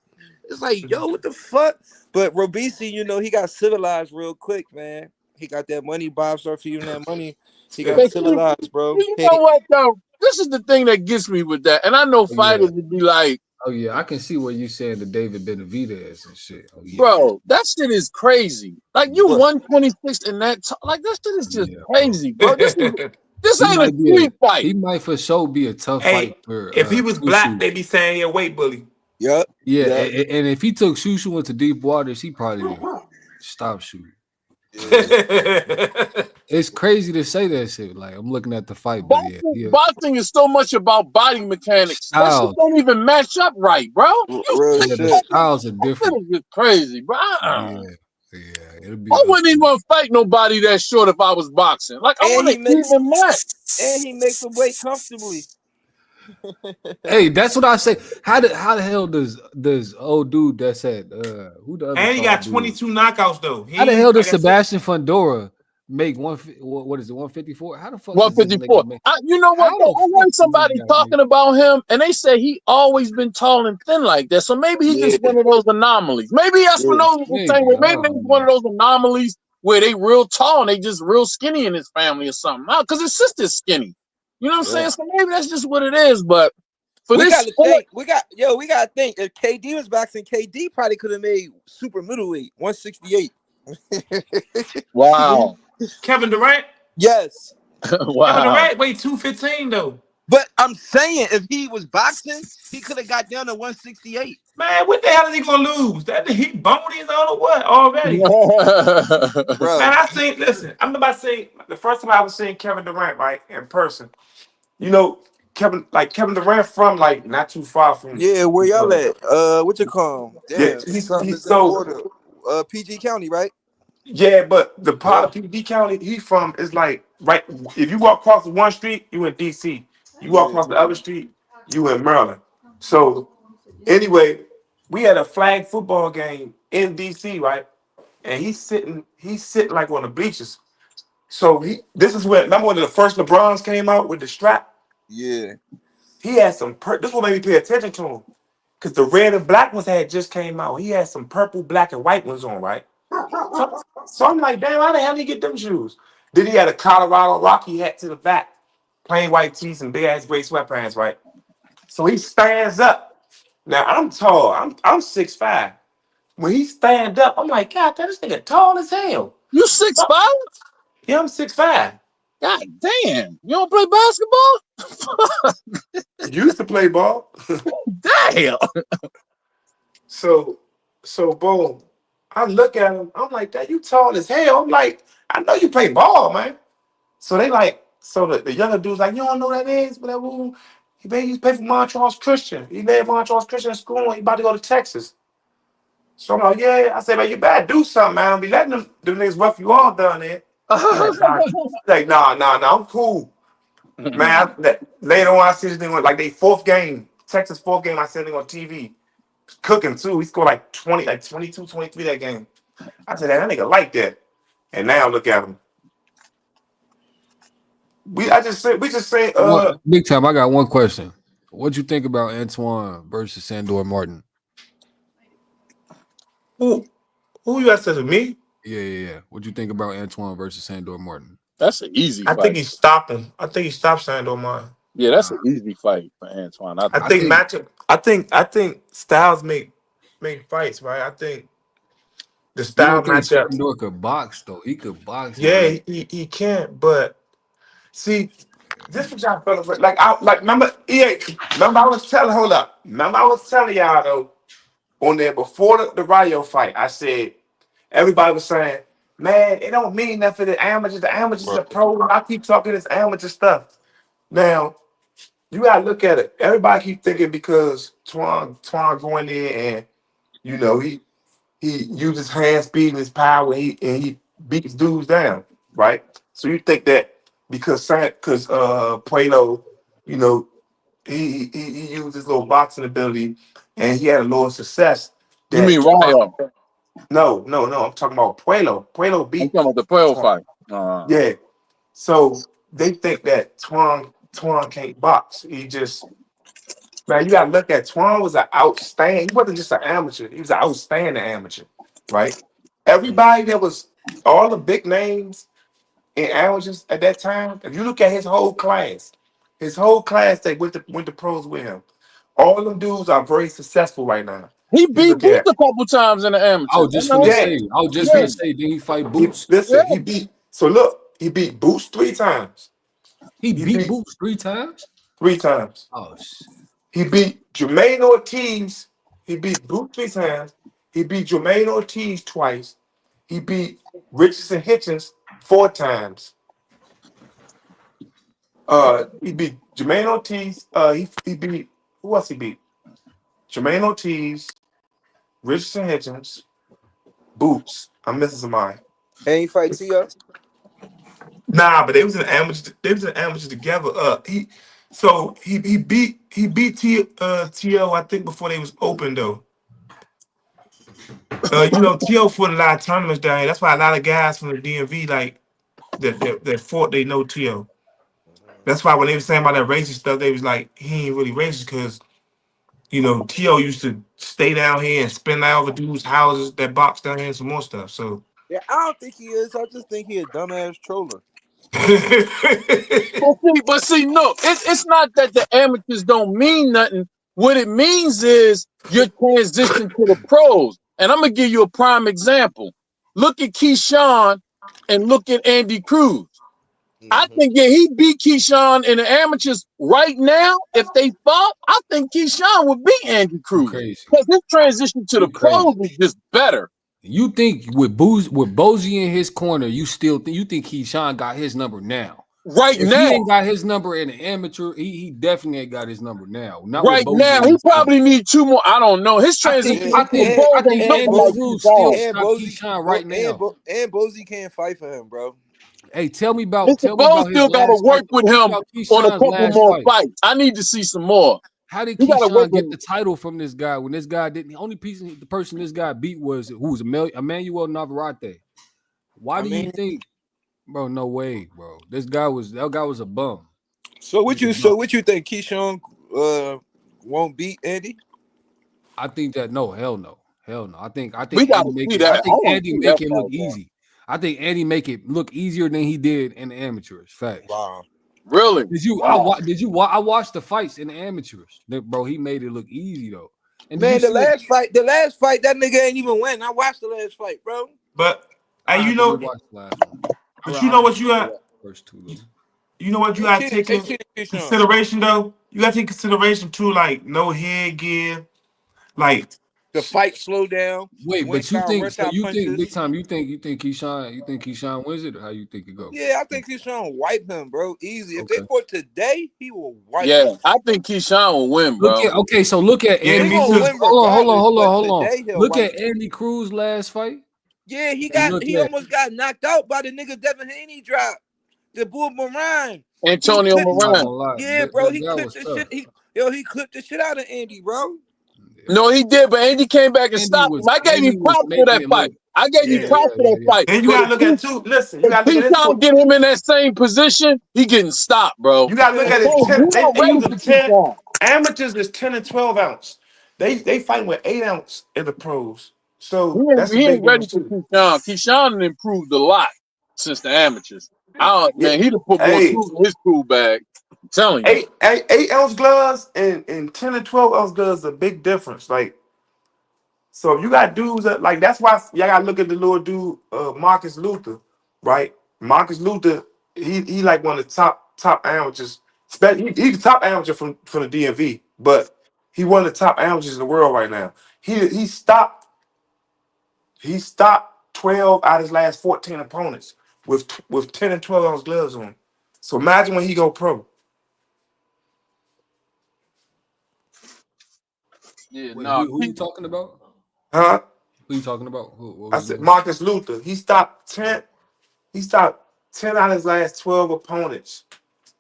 It's like, yo, what the fuck? But Robeezy, you know, he got civilized real quick, man. He got that money. Bob started feeding that money. He got But civilized, bro. you know what though? This is the thing that gets me with that. And I know fighters would be like, oh yeah, I can see what you saying to David Benavidez and shit. Oh, yeah. bro, that shit is crazy. Like you 126 in that like that shit is just crazy, bro. This ain't a street fight. He might for sure be a tough fight for if he was black, Shushu. they'd be saying he a weight bully. Yep. Yeah, and if he took Shushu into deep waters, he probably would stop shooting. It's crazy to say that shit. Like I'm looking at the fight, but boxing is so much about body mechanics. That shit don't even match up right, bro. The styles are different. It's crazy, bro. It'll be. I wouldn't even want to fight nobody that short if I was boxing. Like I want to even match. And he makes them weight comfortably. Hey, that's what I say. How the hell does old dude that's at who the other? And he got 22 knockouts though. How the hell does Sebastian Fundora make what is it 154? How the fuck 154? You know what? I heard somebody talking about him, and they said he always been tall and thin like that. So maybe he's just one of those anomalies. Maybe Espinosa the same way. Maybe he's one of those anomalies where they real tall and they just real skinny in his family or something. Because his sister's skinny. You know what I'm saying? So maybe that's just what it is. But for we this gotta sport, think. We gotta think. If KD was boxing, KD probably could have made super middleweight 168. Wow. Kevin Durant? Yes. Wow. Kevin Durant weighed 215 though. But I'm saying if he was boxing, he could have got down to 168. Man, what the hell is he gonna lose? That he boned his on or what already? Bro. Man, I'm about to say the first time I was seeing Kevin Durant right in person. You know, Kevin Durant from like not too far from. Yeah, where y'all at? What you call him? Damn, Yeah, he's so PG County, right? Yeah, but the part of PG County he's from is like right. If you walk across one street, you in DC. You walk across the other street, you in Maryland. So anyway, we had a flag football game in DC, right? And he's sitting like on the bleachers. So this is when remember when the first LeBrons came out with the strap? Yeah. He had some this is what made me pay attention to him. Because the red and black ones had just came out. He had some purple, black, and white ones on, right? So I'm like, damn, how the hell did he get them shoes? Then he had a Colorado Rocky hat to the back, plain white tees and big ass gray sweatpants, right? So he stands up. Now I'm tall. I'm 6'5". When he stand up, I'm like, God, this nigga tall as hell. You 6'5"? Yeah, I'm 6'5". God damn. You don't play basketball? Used to play ball. Damn. So boom. I look at him. I'm like, that you tall as hell. I'm like, I know you play ball, man. So they like, the younger dude's like, you don't know what that is, but he used to play for Montrose Christian. He made Montrose Christian school. He about to go to Texas. So I'm like, yeah. I said, man, you better do something, man. Don't be letting them niggas rough you all down there. Like, nah, I'm cool. Man, later on, I see this thing like they Texas fourth game, I seen it on TV. Cooking too. He scored like 20, like 22, 23 that game. I said, that nigga like that. And now look at him. We just say Big time. I got one question. What you think about Antoine versus Sandor Martin? who you asking to me? Yeah. What you think about Antoine versus Sandor Martin? That's an easy I think fight. he stopped him. I think he stopped Sandor Martin. Yeah, that's Nah, an easy fight for Antoine. I I think. think matchup. I think styles make fights, right? I think the you style don't think matchup. Sandor could box though? He could box, Yeah, man. he can't. But see, this what y'all felt like. Remember, remember I was telling. Hold up. Remember I was telling y'all though on there before the Rayo fight. I said everybody was saying, man, it don't mean nothing for the amateurs. The amateurs are pro. I keep talking this amateur stuff. Now you gotta look at it. Everybody keep thinking because Twan going there and he uses hand speed and his power and he beats dudes down, right? So you think that because Puelo, you know, he used his little boxing ability and he had a little success You that mean Rayo? no, I'm talking about Puelo. Puelo I'm beat talking about the 12 Twan. fight. Yeah. So they think that Twan can't box. He just Man, you gotta look at Twan was an outstanding. He wasn't just an amateur. He was an outstanding amateur, right? Everybody that was all the big names in amateurs at that time. If you look at his whole class that went to pros with him, all of them dudes are very successful right now. He You beat look Boots at a couple times in the I amateurs. was just finna yeah, say. I was just Yeah, finna say. Did he fight he Boots? listen. yeah. He beat Boots 3 times. He He beat beat Boots 3 times. 3 times. Oh shit. He beat Jermaine Ortiz. He beat Boot 3 times. He beat Jermaine Ortiz twice. He beat Richardson Hitchens 4 times. He beat Jermaine Ortiz. He beat who else he beat? Jermaine Ortiz, Richardson Hitchens, Boots. I'm missing somebody. And he fight Tia. Nah, but they was in amateur. They was in amateur together. He beat T.O. I think before they was open though. T.O. fought a lot of tournaments down here. That's why a lot of guys from the DMV like that fought. They know T.O. That's why when they were saying about that racist stuff, they was like he ain't really racist because T.O. used to stay down here and spend out over dudes' houses that box down here and some more stuff. So. Yeah, I don't think he is. I just think he a dumbass troller. But see, no, it's not that the amateurs don't mean nothing. What it means is your transition to the pros. And I'm gonna give you a prime example. Look at Keyshawn and look at Andy Cruz. I think he beat Keyshawn in the amateurs right now. If they fought, I think Keyshawn would beat Andy You Cruz crazy. because his transition to the You pros crazy. is just better. You think with Bozy in his corner, you think Keyshawn got his number now? Right If he now, ain't got his number in the amateur, he definitely ain't got his number now. Not with right Bozy now, in he his corner. probably need 2 more. I don't know. His I transition think to I the think pros I ain't think looking Andy like Cruz still Keyshawn. stop Keyshawn right now. And Bozy can't fight for him, bro. Hey, tell me about Mr. Bo his still got to last fight work though. with Tell me him about on a Keyshawn's couple last more fight. fights. I need to see some more. How did He got to work Keyshawn with get the title from this guy when this guy didn't? The only the person this guy beat was Emmanuel Navarrete. Why I do you mean, think, bro? No way, bro. That guy was a bum. so He what was a you bum. think Keyshawn won't beat Andy? I think that no, hell no, hell no. I think We got Andy to make see it. that. I I think want to Andy see make that it look fight, bro. easy. I think Andy make it look easier than he did in the amateurs. Facts. Wow. Really? Wow. I watched the fights in the amateurs. Bro, he made it look easy though. And did you Man, see it? the last fight, that nigga ain't even win. I watched the last fight, bro. But I have to rewatch the last one. you know what you I got. rewatched the first two though. You know what you got to take They in cheated Keyshawn. consideration though. You got to take consideration too, like no headgear, like The fight slowed down. Wait, Went but you found think rush so? out You think punches. big time? You think Keyshawn wins it, or how you think it go? Yeah, I think Keyshawn wipe him, bro. Easy. If they Okay. fought today, he will wipe Yeah, him. I think Keyshawn will win, Look bro. at so look at yeah, He Andy me gonna too. Cruz. win regardless, but Hold on. today he'll Look wipe at him. Andy Cruz last fight, Yeah, and look he at almost got knocked out by the nigga Devin Haney dropped. The bull Moran. He Antonio clipped. I'm not Moran. gonna lie. Yeah, bro. He That clipped was the tough. shit. He clipped the shit out of Andy, bro. No, he did, but Andy came back and stopped him. I gave Andy him was props for making that it fight. look. I gave him Yeah, props for that yeah. fight. And you But gotta look at too. Listen, you if gotta look at this. Keyshawn get him in that same position, he getting stopped, bro. You gotta look And at his so 10. we They not ready use for them 10. Keyshawn. Amateurs is 10 and 12 ounce. They fight with 8 ounce in the pros. He So ain't, that's a he big ain't ready difference for too. Keyshawn. Keyshawn done improved a lot since the amateurs. Yeah. Man, he done put more Hey, tools in his tool bag. I'm telling you. 8 ounce gloves and 10 and 12 ounce gloves is a big difference. Like, so if you got dudes that like that's why y'all gotta look at the little dude, Marcus Luther, right? Marcus Luther, he like one of the top amateurs. He's the top amateur from the DMV, but he one of the top amateurs in the world right now. He stopped 12 out of his last 14 opponents with 10 and 12 ounce gloves on. So imagine when he go pro. Yeah, Wait, no. who you talking about? Huh? Who you talking about? What I was his said name? Marcus Luther. He stopped 10 out of his last 12 opponents,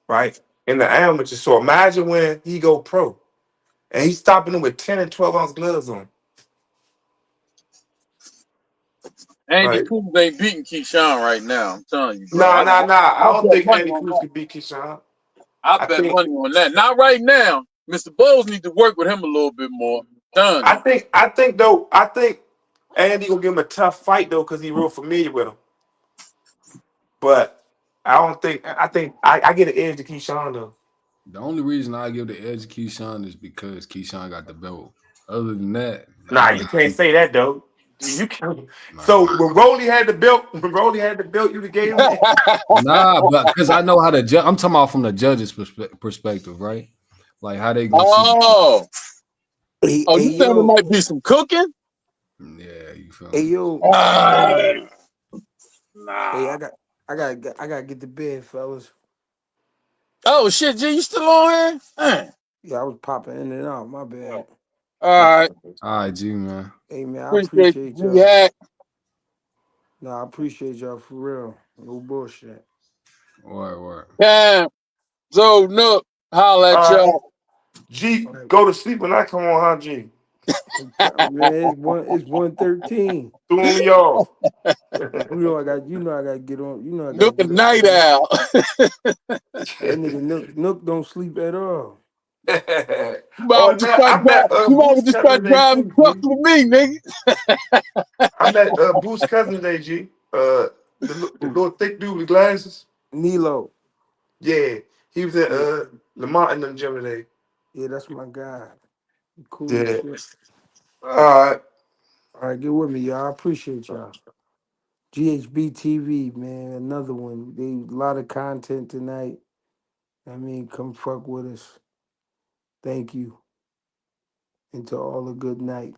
right? In the amateur. So imagine when he go pro. And he's stopping them with 10 and 12 ounce gloves on. Andy Right. Cruz ain't beating Keyshawn right now. I'm telling you, bro. Nah. I I don't bet think money Andy on Cruz that. could beat Keyshawn. I I bet think money on that. Not right now. Mr. Bowles need to work with him a little bit more. Done. I think Andy gonna give him a tough fight though, because he's real familiar with him. But I get an edge to Keyshawn though. The only reason I give the edge to Keyshawn is because Keyshawn got the belt. Other than that, Nah, I you give can't say that though. You can. So nah, when Rolly had the belt, you gave him it. nah, but because I know how to judge. I'm talking about from the judge's perspective, right? Like how they gonna see. Oh. Hey, Oh, hey, you saying it yo, might be some cooking? Yeah, you feel hey, me? yo. Hey, Nah. I gotta get to bed, fellas. Oh shit, G, you still on here? Man. Yeah, I was popping in and out. My bad. All right. All right, G man. Hey, man, I Appreciate appreciate you, y'all. Jihad. Nah, I appreciate y'all for real. No bullshit. What? Cam, Zoe, Nook, holla at Uh, y'all. G, All right. go to sleep when I come on, huh? G, Man, it's 1:13. threw me off. You know I gotta get on. You know I gotta Nook a get up night early. owl. That nigga Nook don't sleep at all. You might Oh well just man, start I met driving. You might well Boo's just cousin start today driving too, trucks G. with me, nigga. I met Boo's cousin today, G. The Who? little thick dude with glasses. Nilo. Yeah, he was at Yeah, Lamont in the gym today. yeah, that's my guy. He cool as Yeah. shit. All right. All right, get with me, y'all. I appreciate y'all. GHB TV, man, another one. They a lot of content tonight. I mean, come fuck with us. Thank you. And to all a good night.